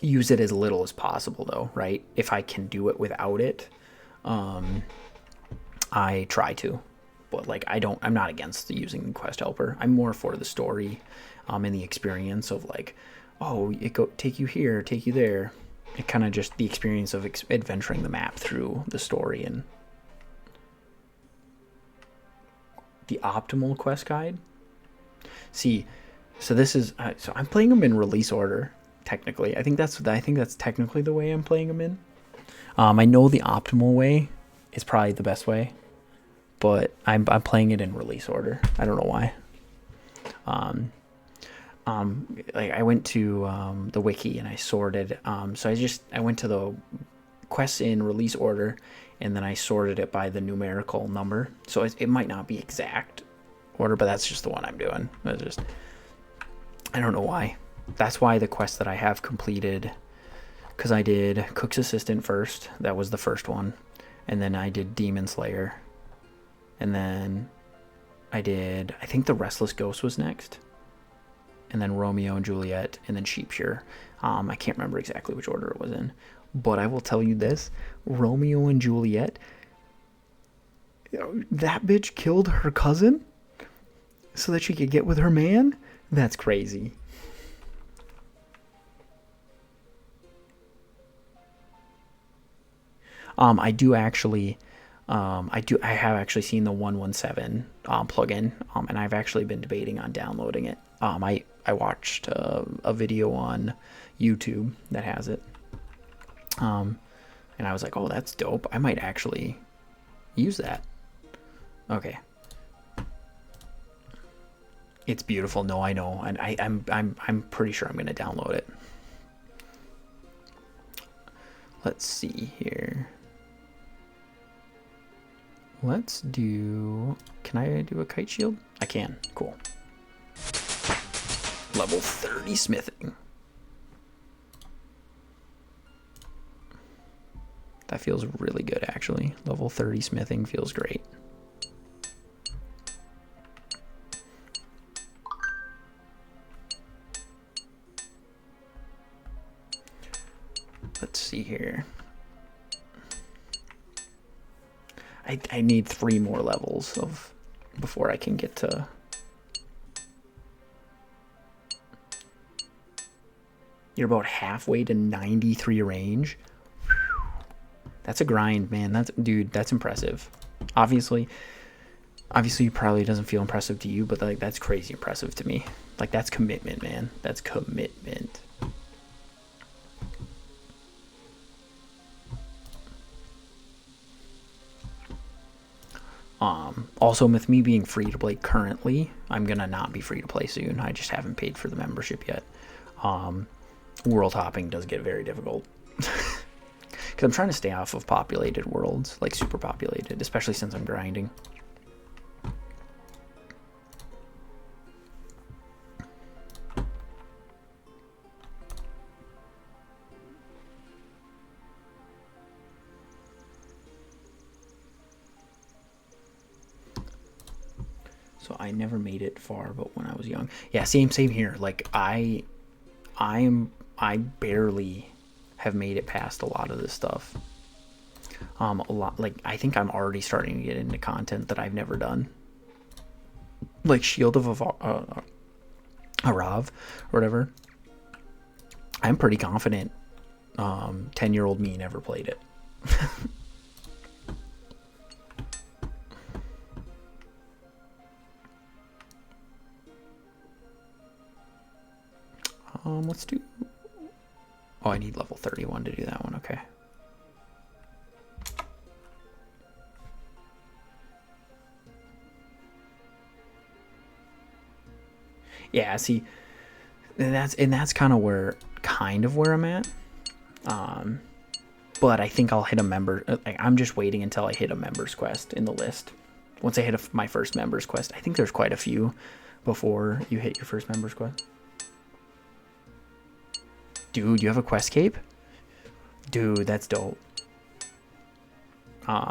use it as little as possible, though, right? If I can do it without it, I try to. But like I'm not against using the quest helper. I'm more for the story, and the experience of like, oh, take you here, take you there. It kind of just the experience of adventuring the map through the story and the optimal quest guide. See, so this is so I'm playing them in release order. Technically, I think that's technically the way I'm playing them in. I know the optimal way is probably the best way, but I'm playing it in release order. I don't know why. Like I went to the wiki and I sorted. So I went to the quests in release order, and then I sorted it by the numerical number. So it might not be exact order, but that's just the one I'm doing. I don't know why. That's why the quest that I have completed, because I did Cook's Assistant first. That was the first one. And then I did Demon Slayer. And then I think the Restless Ghost was next. And then Romeo and Juliet, and then Sheepshear. I can't remember exactly which order it was in. But I will tell you this. Romeo and Juliet, that bitch killed her cousin so that she could get with her man? That's crazy. I have actually seen the 117 plugin, and I've actually been debating on downloading it. I watched a video on YouTube that has it, and I was like, oh, that's dope. I might actually use that. Okay, it's beautiful. No, I know, and I'm pretty sure I'm gonna download it. Let's see here. Let's do... Can I do a kite shield? I can. Cool. Level 30 smithing. That feels really good, actually. Level 30 smithing feels great. Let's see here. I need 3 more levels before I can get to... You're about halfway to 93 range. That's a grind, man. Dude, that's impressive. Obviously it probably doesn't feel impressive to you, but like that's crazy impressive to me. Like that's commitment, man. That's commitment. Also, with me being free to play currently, I'm gonna not be free to play soon. I just haven't paid for the membership yet. World hopping does get very difficult because I'm trying to stay off of populated worlds, like super populated, especially since I'm grinding. So I never made it far, but when I was young, yeah, same here. Like I barely have made it past a lot of this stuff. A lot, like I think I'm already starting to get into content that I've never done, like Shield of Arav or whatever. I'm pretty confident 10-year-old me never played it. Let's do... Oh, I need level 31 to do that one. Okay. Yeah, see, and that's kind of where I'm at. But I think I'll hit a member. Like, I'm just waiting until I hit a members quest in the list. Once I hit my first members quest, I think there's quite a few before you hit your first members quest. Dude, you have a quest cape? Dude, that's dope.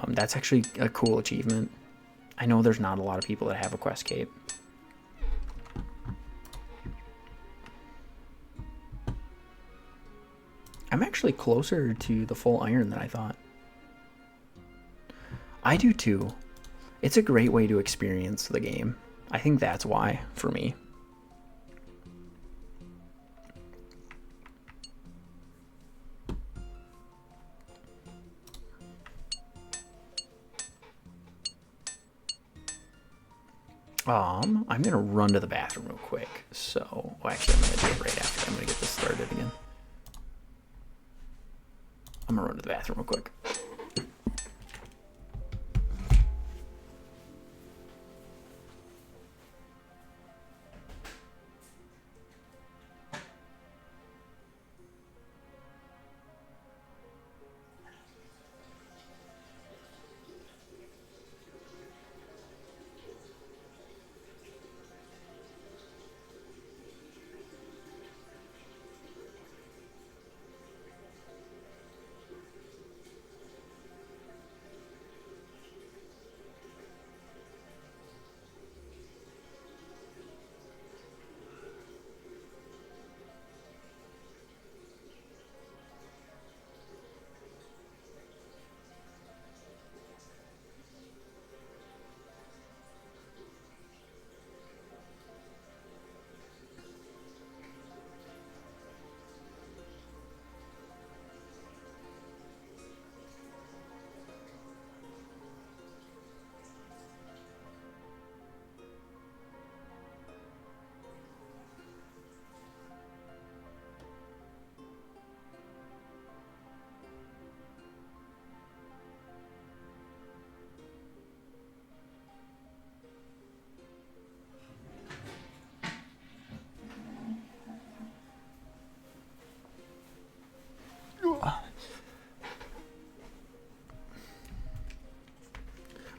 That's actually a cool achievement. I know there's not a lot of people that have a quest cape. I'm actually closer to the full iron than I thought. I do too. It's a great way to experience the game. I think that's why, for me. I'm gonna run to the bathroom real quick. So, well, actually, I'm gonna do it right after. I'm gonna get this started again. I'm gonna run to the bathroom real quick.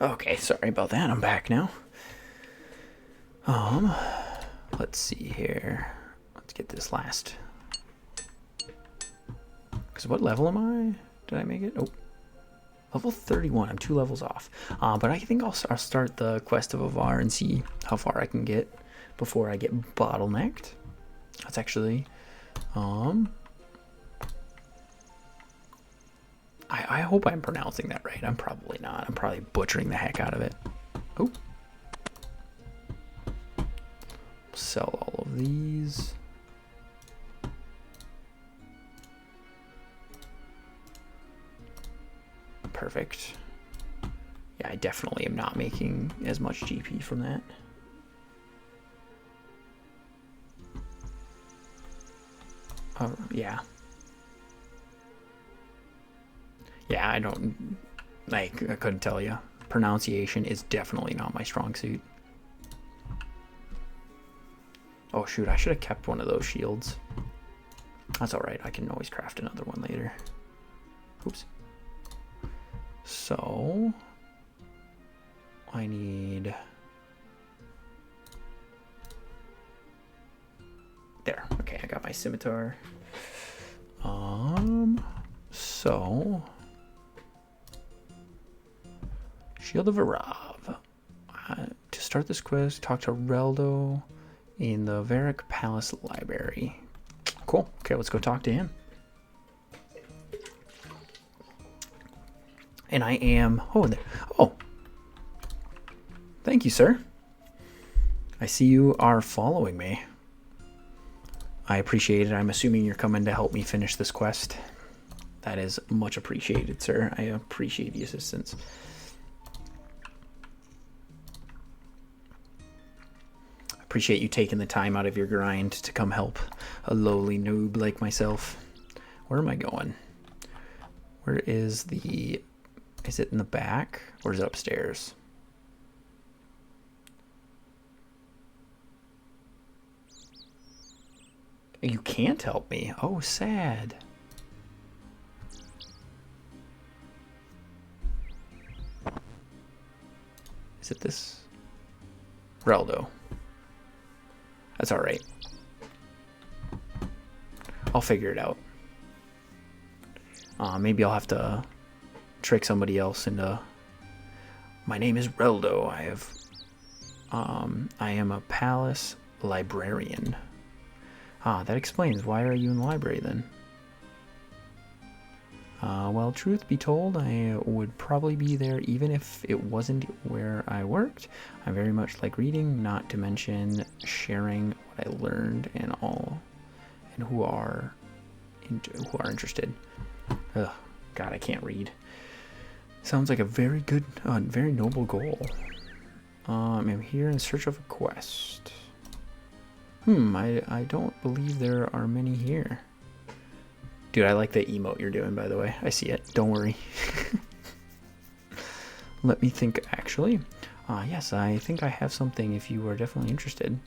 Okay, sorry about that. I'm back now. Let's see here. Let's get this last. Because what level am I? Did I make it? Oh, level 31. I'm 2 levels off. But I think I'll start the Quest of Avar and see how far I can get before I get bottlenecked. That's actually, I hope I'm pronouncing that right. I'm probably not. I'm probably butchering the heck out of it. Oh. Sell all of these. Perfect. Yeah, I definitely am not making as much GP from that. Yeah. Yeah, I don't, like, I couldn't tell you. Pronunciation is definitely not my strong suit. Oh shoot, I should have kept one of those shields. That's alright, I can always craft another one later. Oops. So, I need... There, okay, I got my scimitar. So... Shield of Arav. To start this quest, talk to Reldo in the Varric Palace Library. Cool. Okay, let's go talk to him. And I am... Oh, there. Oh. Thank you, sir. I see you are following me. I appreciate it. I'm assuming you're coming to help me finish this quest. That is much appreciated, sir. I appreciate the assistance. Appreciate you taking the time out of your grind to come help a lowly noob like myself. Where am I going? Where is the... Is it in the back or is it upstairs? You can't help me. Oh, sad. Is it this? Reldo. That's all right. I'll figure it out. Maybe I'll have to trick somebody else into. My name is Reldo. I am a palace librarian. Ah, that explains. Why are you in the library then? Well, truth be told, I would probably be there even if it wasn't where I worked. I very much like reading, not to mention sharing what I learned and all, and who are interested. Ugh, God, I can't read. Sounds like a very good, very noble goal. I'm here in search of a quest. I don't believe there are many here. Dude, I like the emote you're doing, by the way. I see it. Don't worry. Let me think, actually. Yes, I think I have something if you are definitely interested.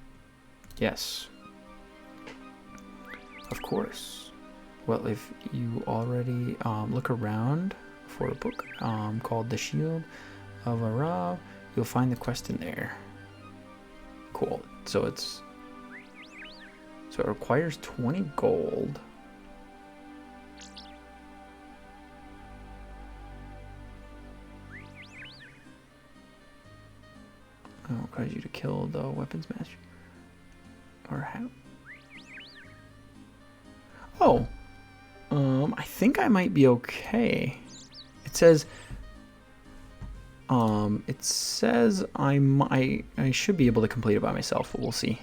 Yes. Of course. Well, if you already look around for a book called The Shield of Arav, you'll find the quest in there. Cool. So it requires 20 gold. It requires you to kill the weapons master. Or how? Oh. I think I might be okay. It says I should be able to complete it by myself, but we'll see.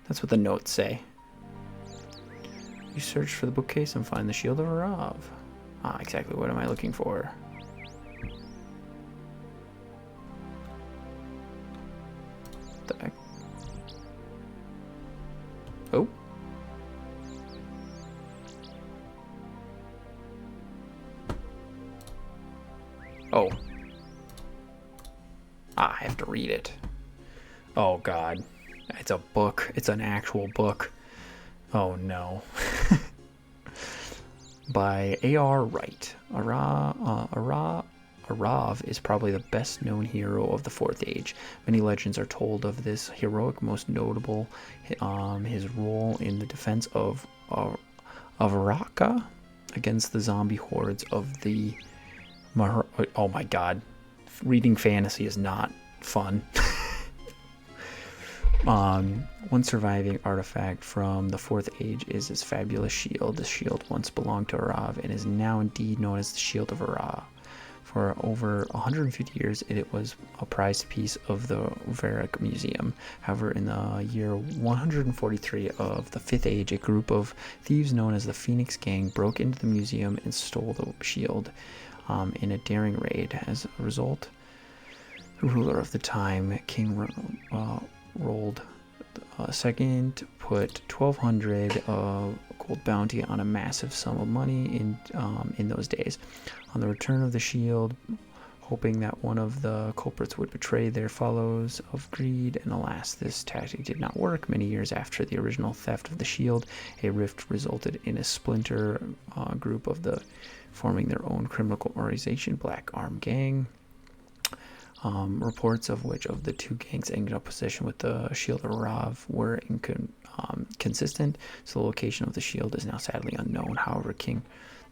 That's what the notes say. You search for the bookcase and find the Shield of Arav. Ah, exactly. What am I looking for? The heck? Oh. Oh. Ah, I have to read it. Oh, God. It's a book. It's an actual book. Oh, no. By A.R. Wright. Arav is probably the best known hero of the Fourth Age. Many legends are told of this heroic, most notable his role in the defense of Raqqa against the zombie hordes of the oh my god, reading fantasy is not fun. One surviving artifact from the Fourth Age is his fabulous shield. The shield once belonged to Arav and is now indeed known as the Shield of Arav. For over 150 years, it was a prized piece of the Varric Museum. However, in the year 143 of the Fifth Age, a group of thieves known as the Phoenix Gang broke into the museum and stole the shield in a daring raid. As a result, the ruler of the time, King Rolled second, put 1,200 gold bounty on a massive sum of money in those days. On the return of the shield, hoping that one of the culprits would betray their fellows of greed, and alas, this tactic did not work. Many years after the original theft of the shield, a rift resulted in a splinter group of the forming their own criminal organization, Black Arm Gang. Reports of which of the two gangs ended up possession with the Shield of Arav were inconsistent, so the location of the shield is now sadly unknown. However, King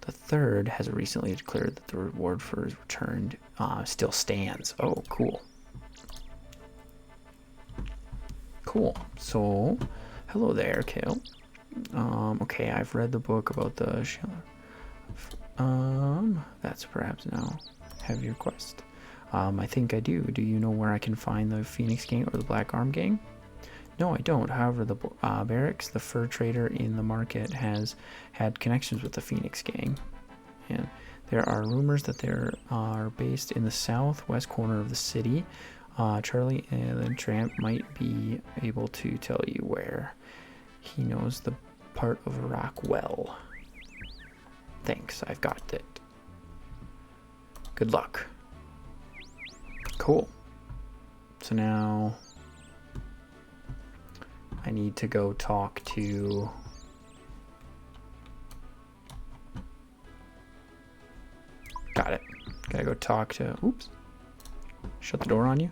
III has recently declared that the reward for his return still stands. Oh, cool. Cool. So, hello there, Kale. Okay, I've read the book about the shield. That's perhaps now have your quest. I think I do. Do you know where I can find the Phoenix Gang or the Black Arm Gang? No, I don't. However, the barracks, the fur trader in the market, has had connections with the Phoenix Gang. And there are rumors that they are based in the southwest corner of the city. Charlie and the Tramp might be able to tell you where. He knows the part of Iraq well. Thanks, I've got it. Good luck. Cool. So now I need to go talk to got it. Gotta go talk to oops. Shut the door on you.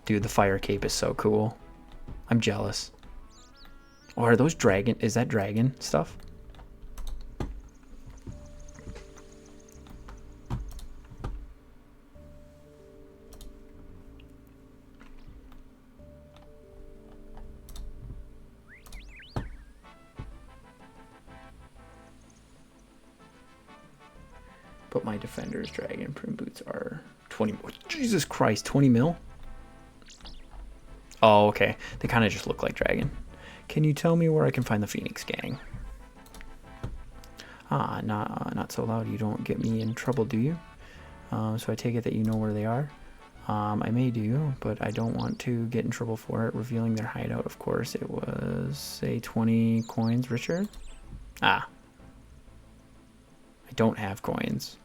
Dude, the fire cape is so cool. I'm jealous. Or are those dragon? Is that dragon stuff? But my defender's dragon prune boots are 20. Jesus Christ, 20 mil? Oh, okay. They kind of just look like dragon. Can you tell me where I can find the Phoenix Gang? Ah, not so loud. You don't get me in trouble, do you? So I take it that you know where they are. I may do, but I don't want to get in trouble for it. Revealing their hideout, of course. It was, say, 20 coins, Richard? Ah. I don't have coins.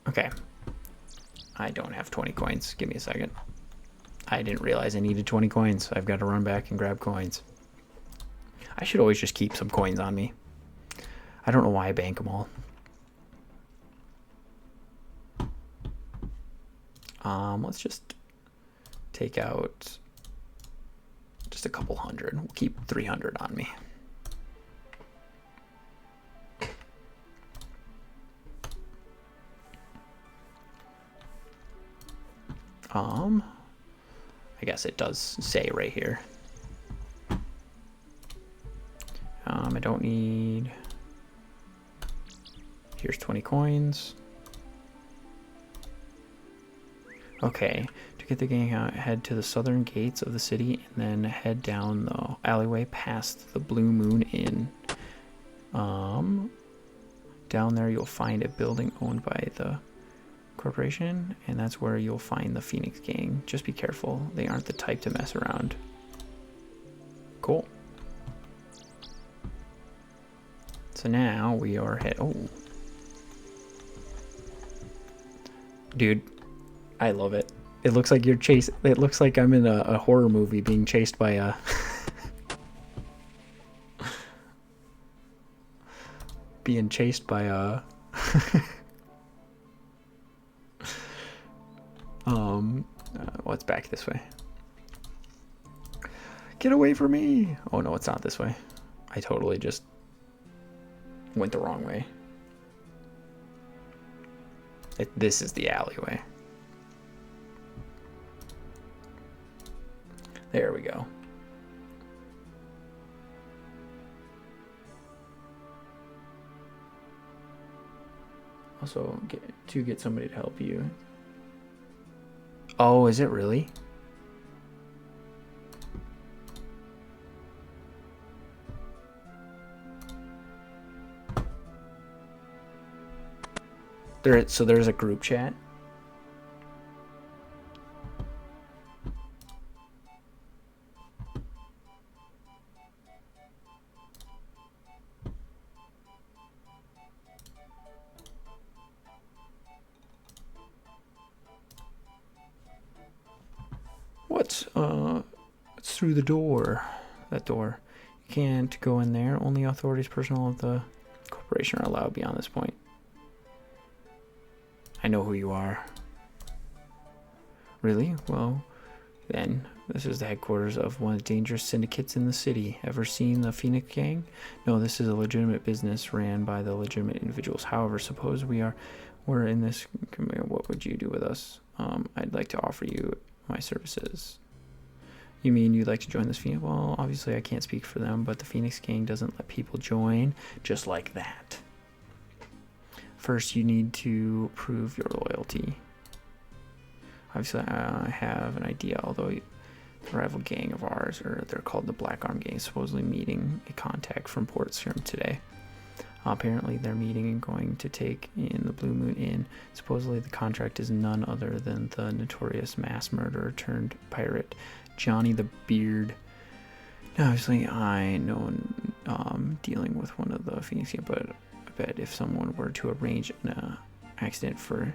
Okay. I don't have 20 coins. Give me a second. I didn't realize I needed 20 coins. I've got to run back and grab coins. I should always just keep some coins on me. I don't know why I bank them all. Let's just take out just a couple hundred. We'll keep 300 on me. I guess it does say right here. I don't need. Here's 20 coins. Okay, to get the gang out, head to the southern gates of the city and then head down the alleyway past the Blue Moon Inn. Down there you'll find a building owned by the corporation, and that's where you'll find the Phoenix Gang. Just be careful, they aren't the type to mess around. Cool. So now we are oh. Dude, I love it. It looks like you're chased. It looks like I'm in a horror movie being chased by a being chased by a what's back this way? Get away from me! Oh no, it's not this way. I totally just went the wrong way. This is the alleyway. There we go. Also, get somebody to help you. Oh, is it really? So there's a group chat. What's through the door? That door. You can't go in there. Only authorities, personnel of the corporation are allowed beyond this point. I know who you are. Really? Well, then, this is the headquarters of one of the dangerous syndicates in the city. Ever seen the Phoenix Gang? No, this is a legitimate business ran by the legitimate individuals. However, suppose we're in this. What would you do with us? I'd like to offer you my services. You mean you'd like to join this Phoenix? Well, obviously I can't speak for them, but the Phoenix Gang doesn't let people join just like that. First, you need to prove your loyalty. Obviously, I have an idea, although the rival gang of ours, or they're called the Black Arm Gang, supposedly meeting a contact from Port Serum today. Apparently, they're meeting and going to take in the Blue Moon Inn. Supposedly, the contract is none other than the notorious mass murderer turned pirate, Johnny the Beard. Now, obviously, I know dealing with one of the Phoenix Gang, but I bet if someone were to arrange an accident for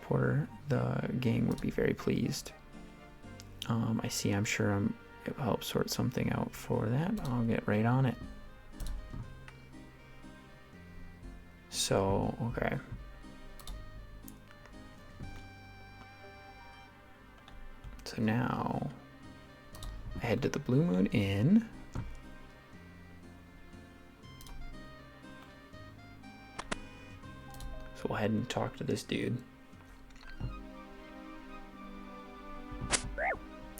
Porter, the gang would be very pleased. I see. I'm sure it will help sort something out for that. I'll get right on it. So, okay. So now I head to the Blue Moon Inn. So we'll head and talk to this dude.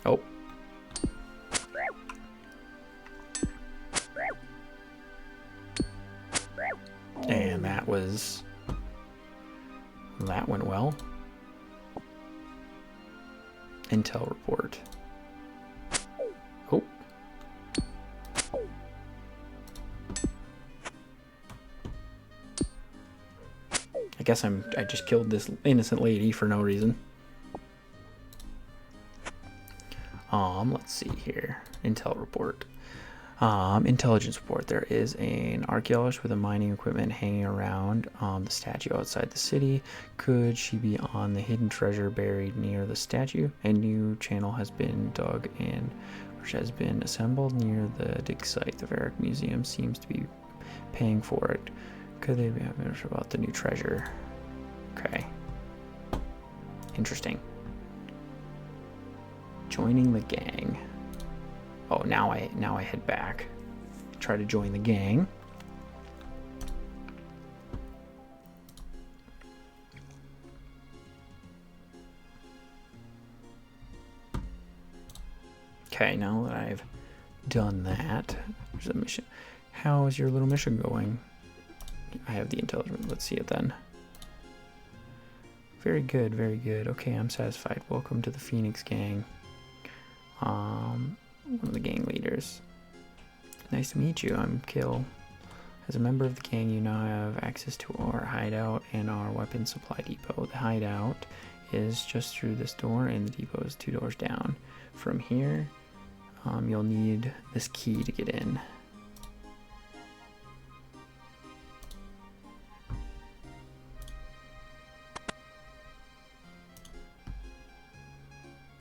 Oh. And that went well. Intel report. Oh. I guess I just killed this innocent lady for no reason. Let's see here. Intel report. Intelligence report. There is an archaeologist with a mining equipment hanging around the statue outside the city. Could she be on the hidden treasure buried near the statue? A new channel has been dug in, which has been assembled near the dig site. The Varric Museum seems to be paying for it. Could they be having about the new treasure? Okay. Interesting. Joining the gang. Oh, now I head back. Try to join the gang. Okay, now that I've done that, there's a mission. How is your little mission going? I have the intelligence. Let's see it then. Very good, very good. Okay, I'm satisfied. Welcome to the Phoenix gang. One of the gang leaders. Nice to meet you. I'm Kill. As a member of the gang, you now have access to our hideout and our weapon supply depot. The hideout is just through this door, and the depot is 2 doors down. From here, you'll need this key to get in.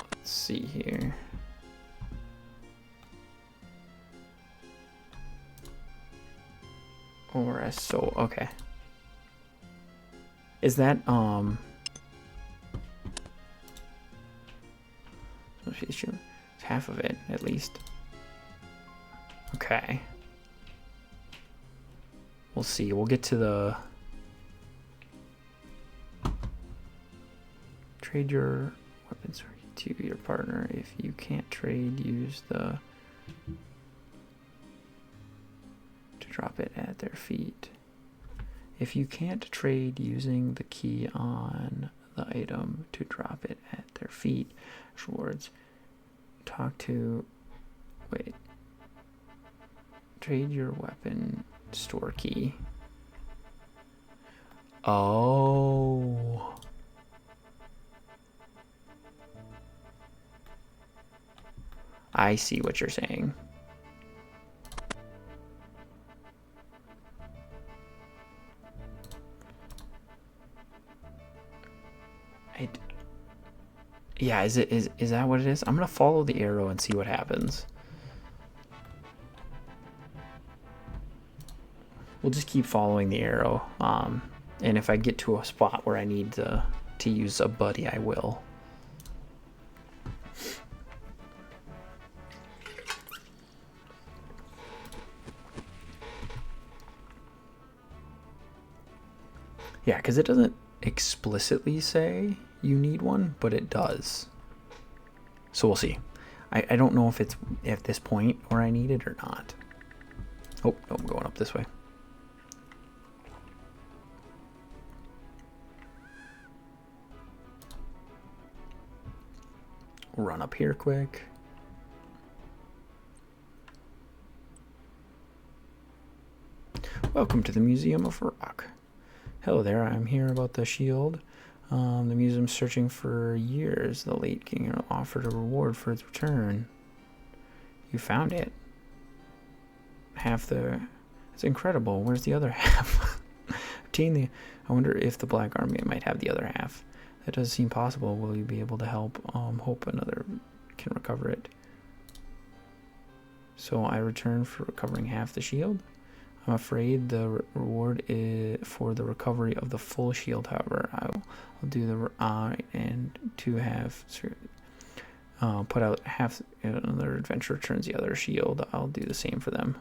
Let's see here. Or so okay. Is that it's half of it at least. Okay. We'll see. We'll get to the trade your weapons to your partner. If you can't trade, use the drop it at their feet. If you can't trade, using the key on the item to drop it at their feet. Words. Talk to. Wait. Trade your weapon store key. Oh. I see what you're saying. Yeah, is that what it is? I'm gonna follow the arrow and see what happens. We'll just keep following the arrow. And if I get to a spot where I need to use a buddy, I will. Yeah, because it doesn't explicitly say you need one, but it does. So we'll see. I don't know if it's at this point where I need it or not. Oh, no, I'm going up this way. Run up here quick. Welcome to the Museum of Rock. Hello there, I'm here about the shield. The museum's searching for years. The late king offered a reward for its return. You found it. It's incredible. Where's the other half? I wonder if the Black Army might have the other half. That does seem possible. Will you be able to help? Hope another can recover it. So I return for recovering half the shield. I'm afraid the reward is for the recovery of the full shield. However, I'll do the and to have Put out half another adventurer turns the other shield. I'll do the same for them.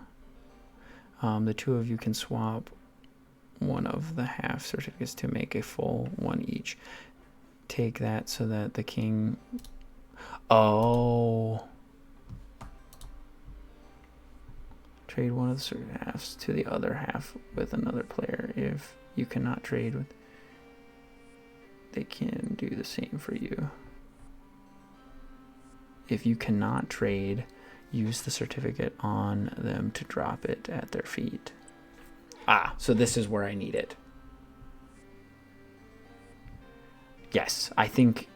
The two of you can swap one of the half certificates to make a full one each. Take that so that the king... Oh. Trade one of the certain halves to the other half with another player. If you cannot trade with... They can do the same for you. If you cannot trade, use the certificate on them to drop it at their feet. Ah, so this is where I need it. Yes, I think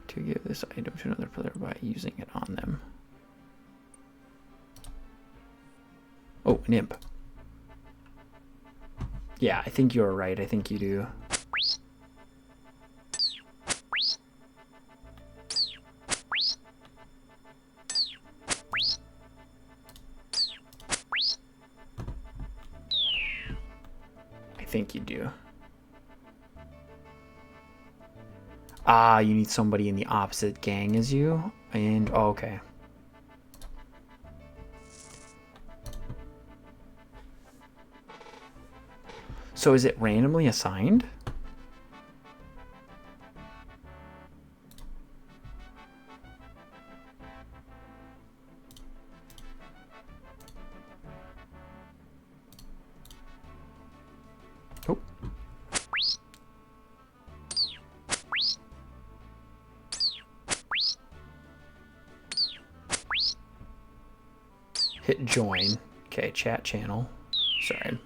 to give this item to another player by using it on them. Oh, an imp. Yeah, I think you're right. I think you do. I think you do. Ah, you need somebody in the opposite gang as you? And, oh, okay. So is it randomly assigned? Oh. Hit join. Okay, chat channel. Sorry, I'm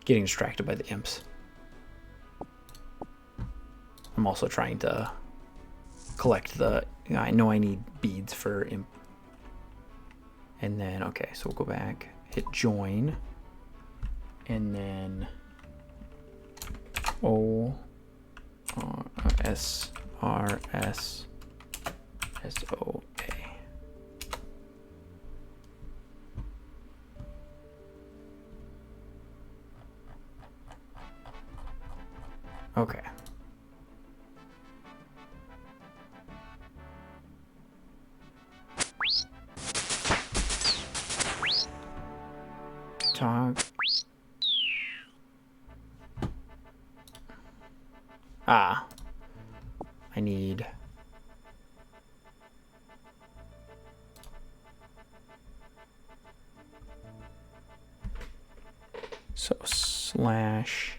getting distracted by the imps. I'm also trying to collect the... I know I need beads for imp. And then, okay, so we'll go back. Hit join. And then... O-S-R-S-S-O-A. Okay. Talk. Ah. I need... So slash...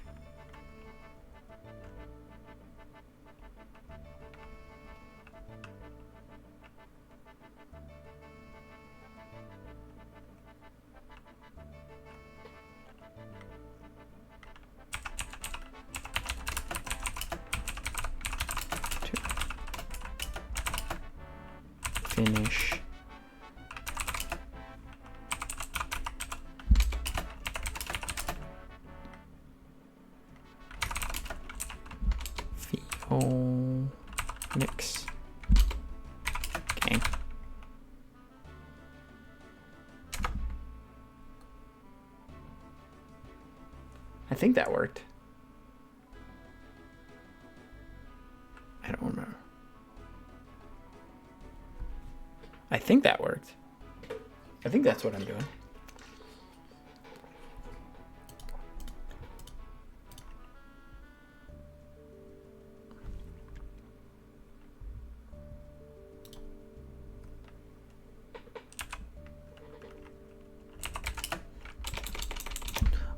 finish Phoenix. Okay. I think that worked. I don't remember. I think that worked. I think that's what I'm doing.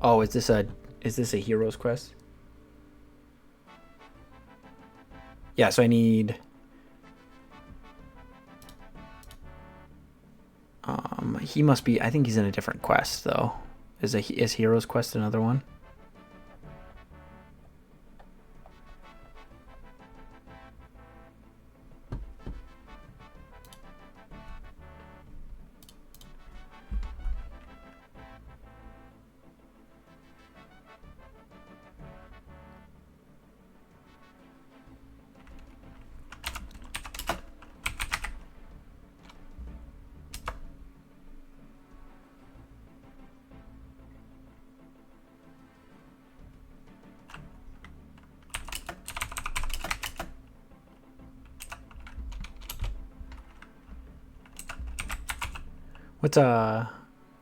Oh, is this a hero's quest? Yeah, so I need he must be, I think he's in a different quest though. Is hero's quest another one?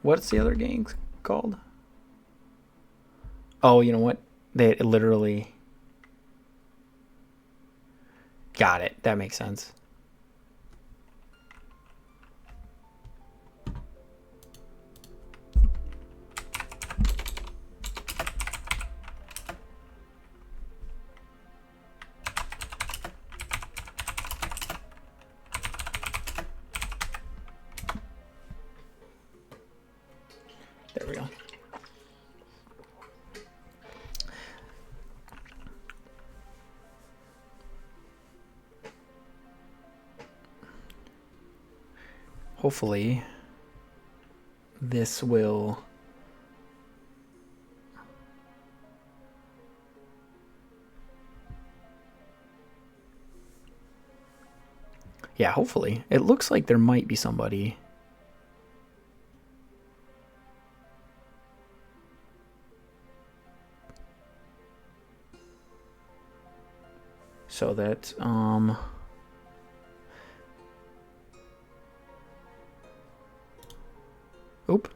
What's the other gang called? Oh, you know what? They literally got it. That makes sense. There we go. Hopefully, this will... Yeah, hopefully. It looks like there might be somebody. So that, Oop.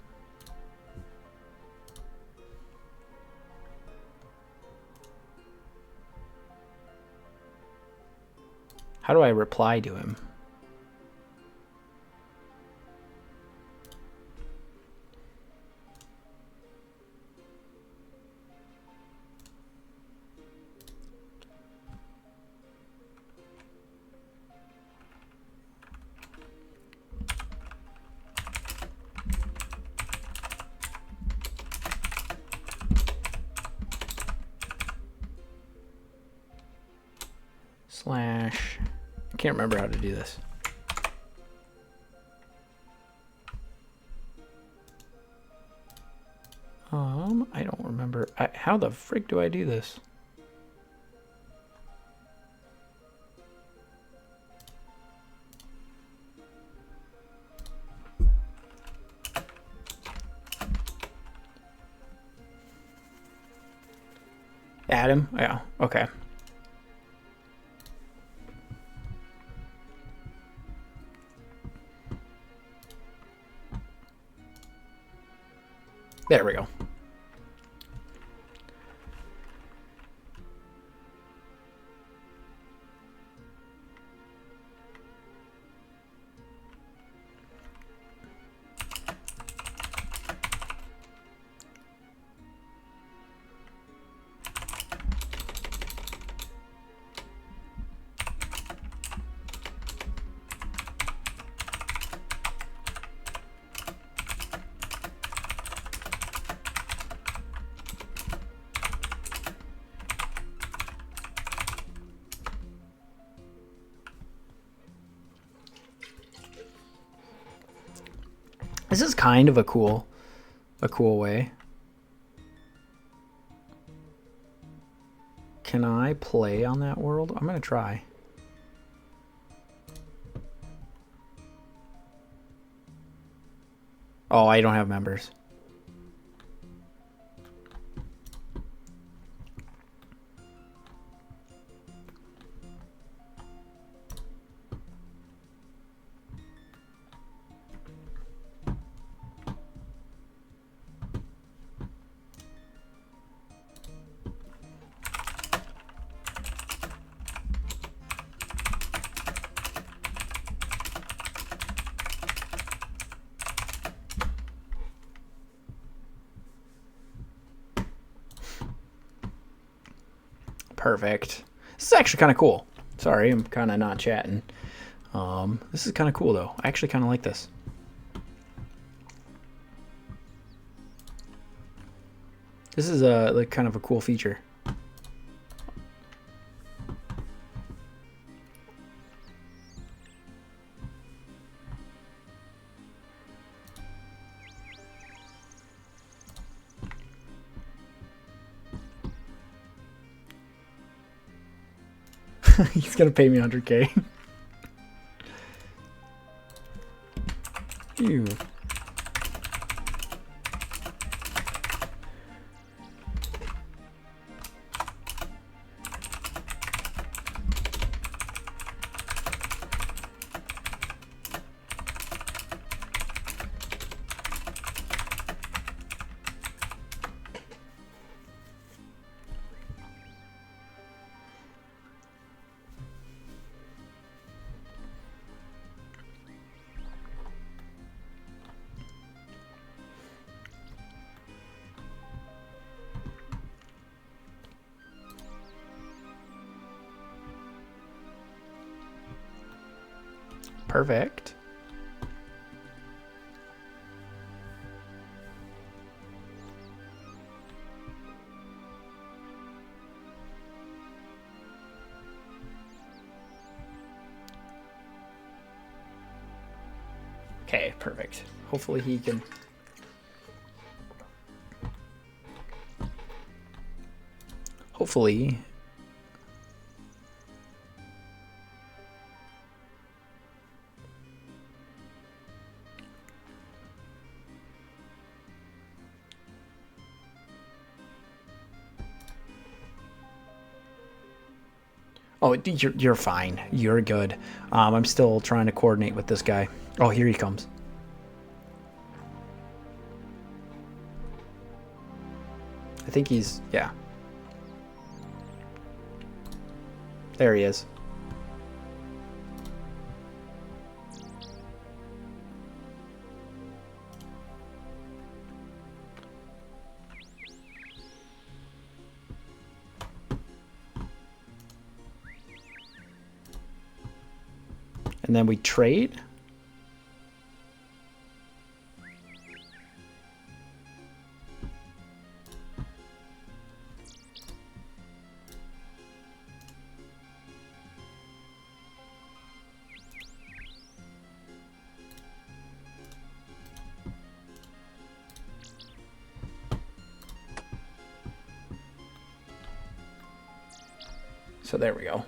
How do I reply to him? Slash... I can't remember how to do this. I don't remember. How the frick do I do this? Add him? Yeah, okay. There we go. This is kind of a cool way. Can I play on that world? I'm gonna try. Oh, I don't have members. Perfect. This is actually kind of cool. Sorry, I'm kind of not chatting. This is kind of cool, though. I actually kind of like this. This is like kind of a cool feature. He's gonna pay me 100K. Ew. Perfect. Okay, perfect. Hopefully he can... Hopefully... Oh, you're fine. You're good. I'm still trying to coordinate with this guy. Oh, here he comes. I think he's... yeah. There he is. And then we trade. So there we go.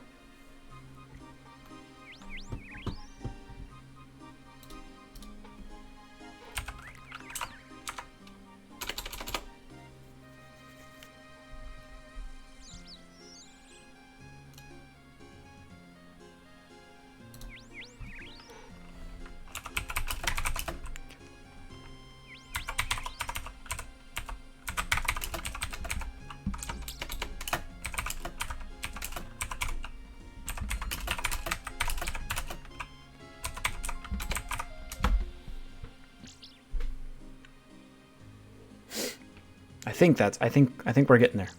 I think we're getting there.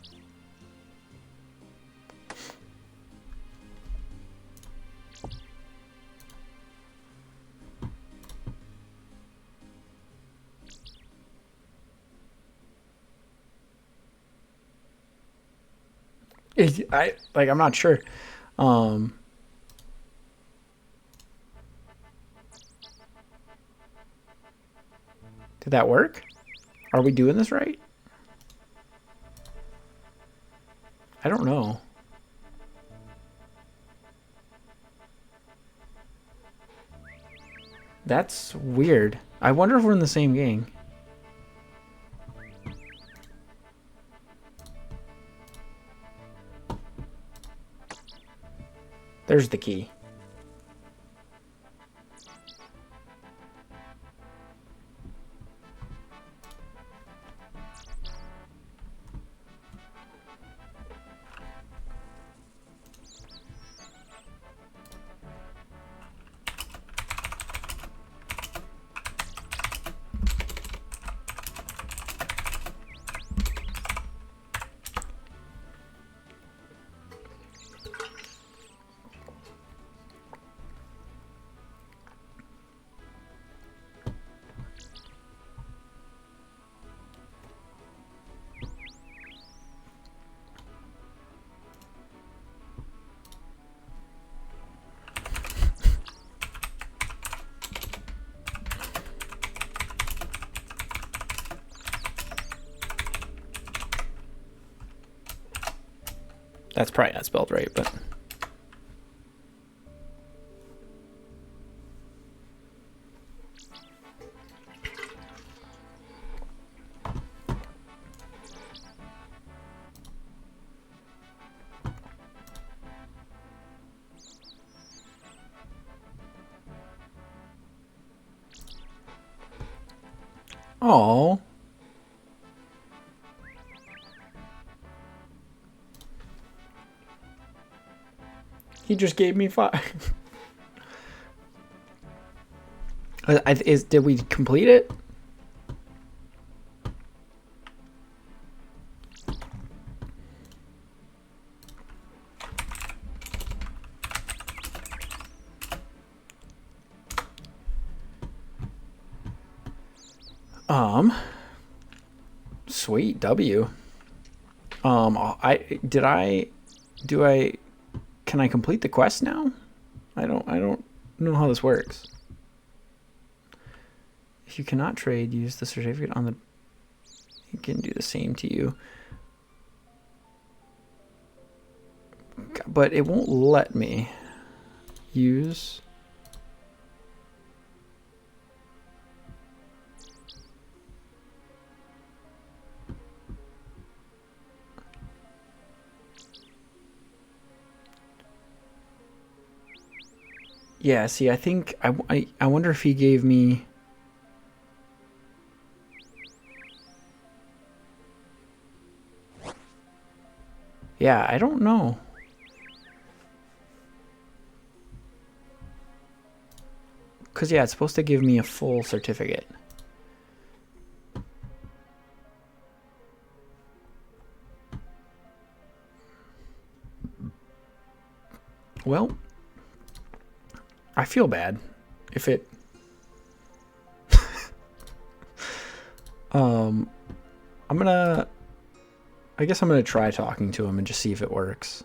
I'm not sure. Did that work? Are we doing this right? I don't know. That's weird. I wonder if we're in the same gang. There's the key. That's probably not spelled right, but... Oh. He just gave me 5. Did we complete it? Sweet W. Can I complete the quest now? I don't know how this works. If you cannot trade, use the certificate on the. It can do the same to you. But it won't let me use. Yeah, see, I think I wonder if he gave me. Yeah, I don't know. Because, yeah, it's supposed to give me a full certificate. Well, I feel bad if it... I guess I'm gonna try talking to him and just see if it works.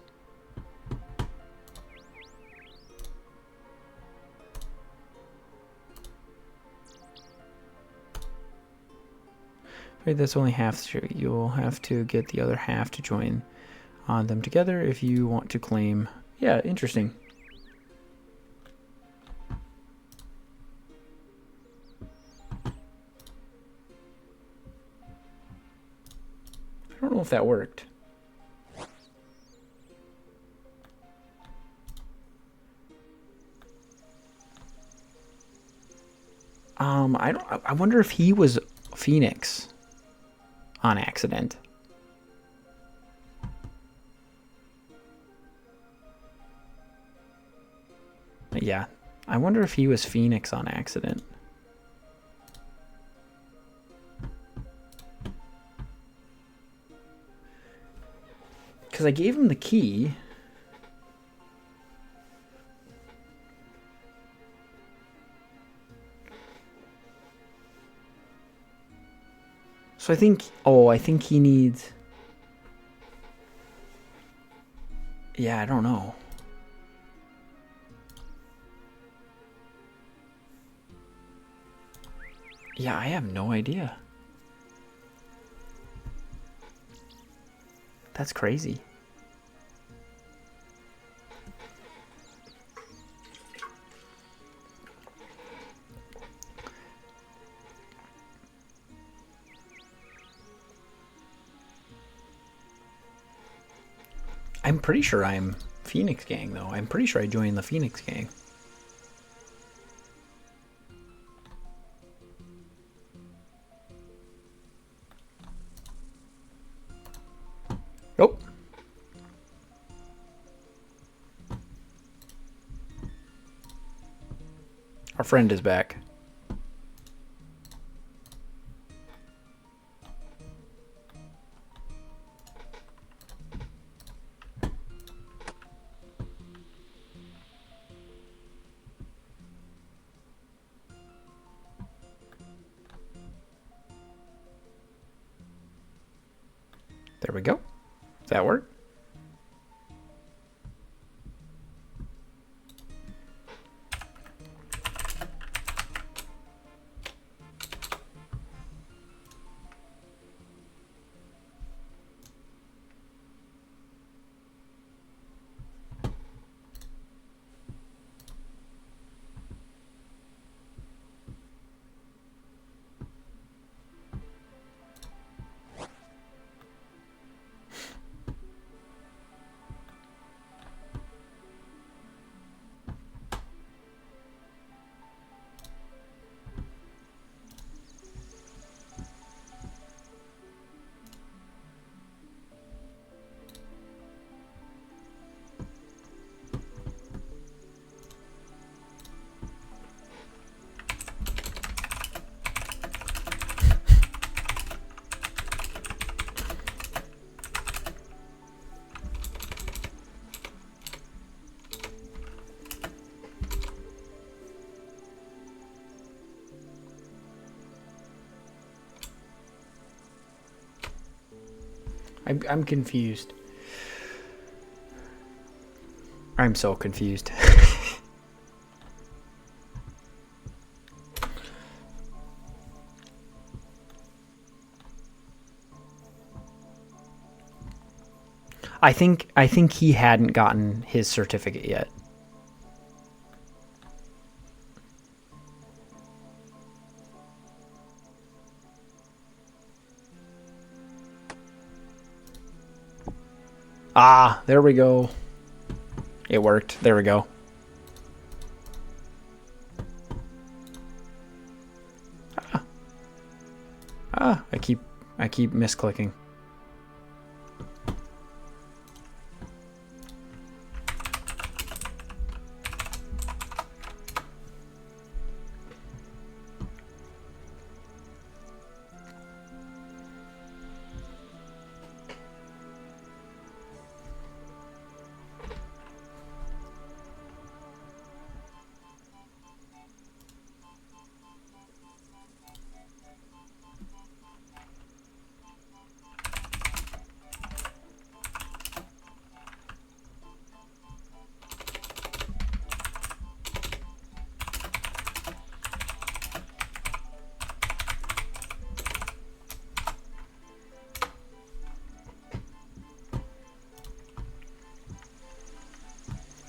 Right, that's only half true. You'll have to get the other half to join on them together if you want to claim. Yeah, interesting. I don't know if that worked. I wonder if he was Phoenix on accident. Yeah, I wonder if he was Phoenix on accident. Because I gave him the key. So I think he needs... Yeah, I don't know. Yeah, I have no idea. That's crazy. I'm pretty sure I'm Phoenix Gang, though. I'm pretty sure I joined the Phoenix Gang. Oh. Our friend is back. There we go. Does that work? I'm confused. I'm so confused. I think he hadn't gotten his certificate yet. Ah, there we go. It worked. There we go. I keep misclicking.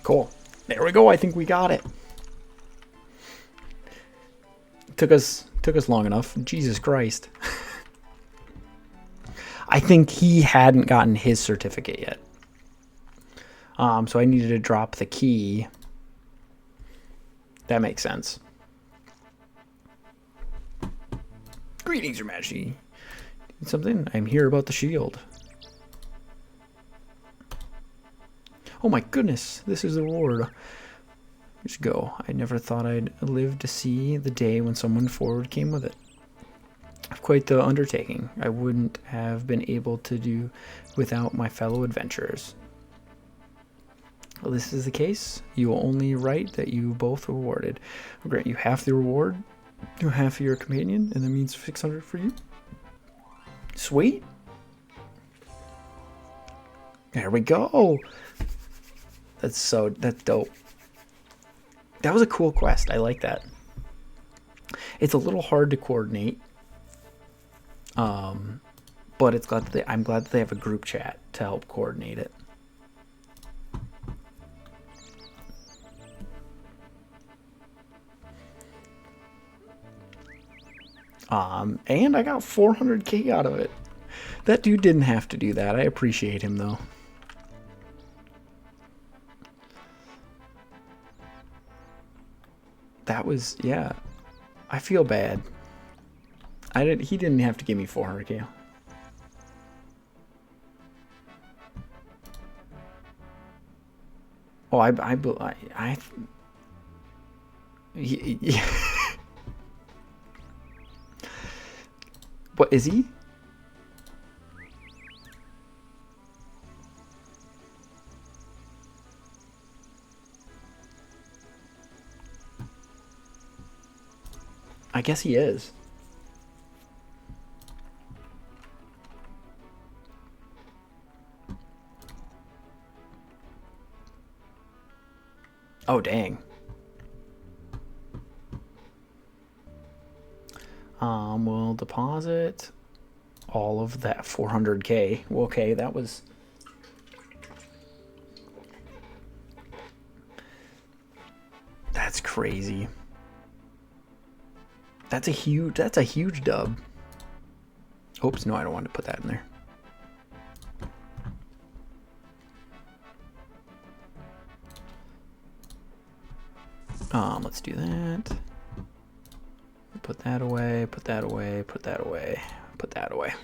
Cool. There we go. I think we got it. Took us long enough. Jesus Christ. I think he hadn't gotten his certificate yet. So I needed to drop the key. That makes sense. Greetings, Your Majesty. Need something? I'm here about the shield. Oh my goodness, this is the reward. Just go. I never thought I'd live to see the day when someone forward came with it. Quite the undertaking. I wouldn't have been able to do without my fellow adventurers. Well, this is the case. You will only write that you both rewarded. I'll grant you half the reward to half of your companion, and that means 600 for you. Sweet. There we go. That's dope. That was a cool quest. I like that. It's a little hard to coordinate. But it's I'm glad that they have a group chat to help coordinate it. And I got 400k out of it. That dude didn't have to do that. I appreciate him though. That was, yeah. I feel bad. He didn't have to give me 400k. Oh, What is he? I guess he is. Oh, dang. We'll deposit all of that 400k. Well, okay, that was... That's crazy. That's a huge dub. Oops, no, I don't want to put that in there. Let's do that. Put that away, put that away, put that away, put that away.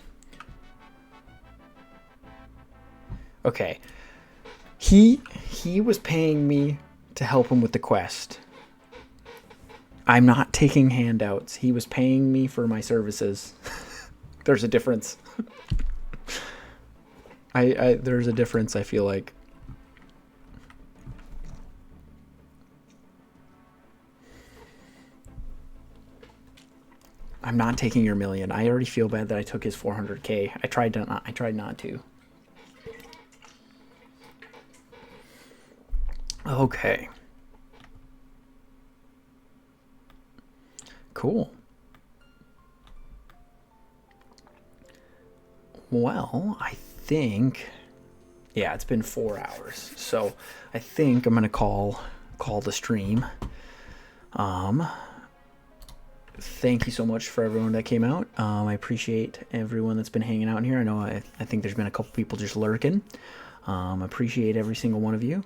Okay. He was paying me to help him with the quest. I'm not taking handouts. He was paying me for my services. There's a difference. There's a difference, I feel like. I'm not taking your million. I already feel bad that I took his 400k. I tried not to. Okay. Cool. Well, I think, yeah, it's been 4 hours, so I think I'm gonna call the stream. Thank you so much for everyone that came out. I appreciate everyone that's been hanging out in here. I know I think there's been a couple people just lurking. Appreciate every single one of you.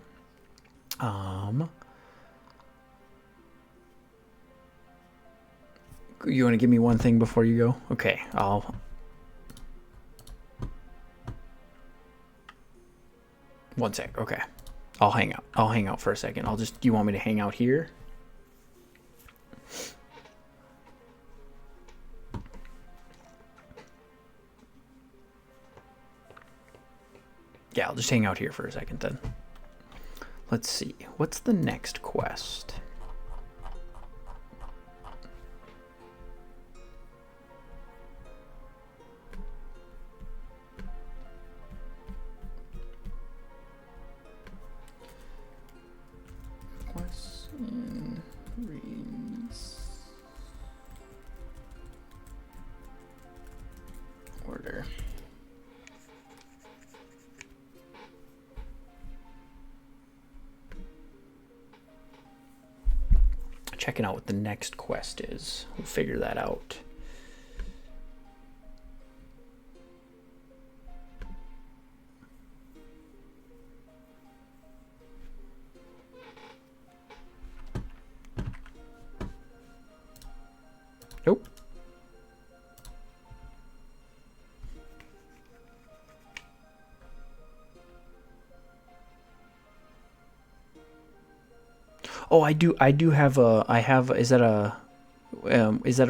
You want to give me one thing before you go? Okay, one sec. Okay, I'll hang out. I'll hang out for a second. Do you want me to hang out here? Yeah, I'll just hang out here for a second then. Let's see. What's the next quest? Quests in Reed's order. Checking out what the next quest is. We'll figure that out. Nope. Oh, I do have is that a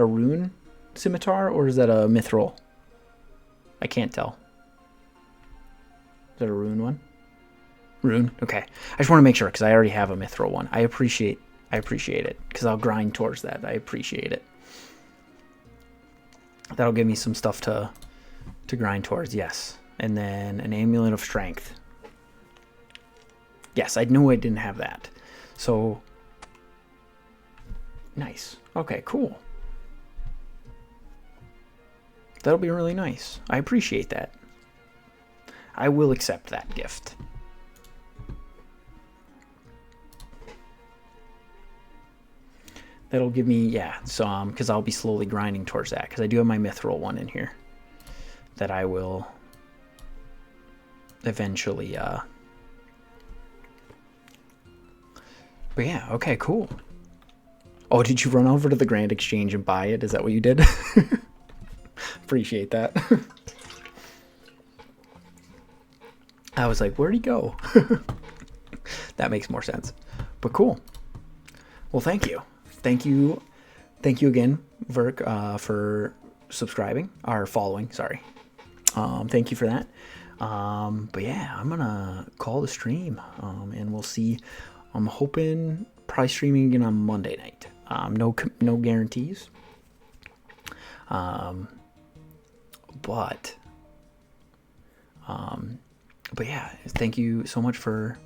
rune scimitar or is that a mithril? I can't tell. Is that a rune one? Rune? Okay. I just want to make sure because I already have a mithril one. I appreciate it because I'll grind towards that. I appreciate it. That'll give me some stuff to grind towards, yes. And then an amulet of strength. Yes, I knew I didn't have that. So, nice. Okay, cool. That'll be really nice. I appreciate that. I will accept that gift. That'll give me, yeah, so, because I'll be slowly grinding towards that, because I do have my mithril one in here that I will eventually, but yeah, okay, cool. Oh, did you run over to the Grand Exchange and buy it? Is that what you did? Appreciate that. I was like, where'd he go? That makes more sense. But cool. Well, thank you. Thank you again, Verk, for subscribing, or following, sorry. Thank you for that. But yeah, I'm gonna call the stream, and we'll see. I'm hoping probably streaming again on Monday night. No guarantees. But yeah, thank you so much for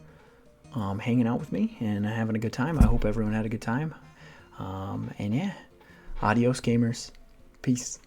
hanging out with me and having a good time. I hope everyone had a good time. And yeah, adios, gamers. Peace.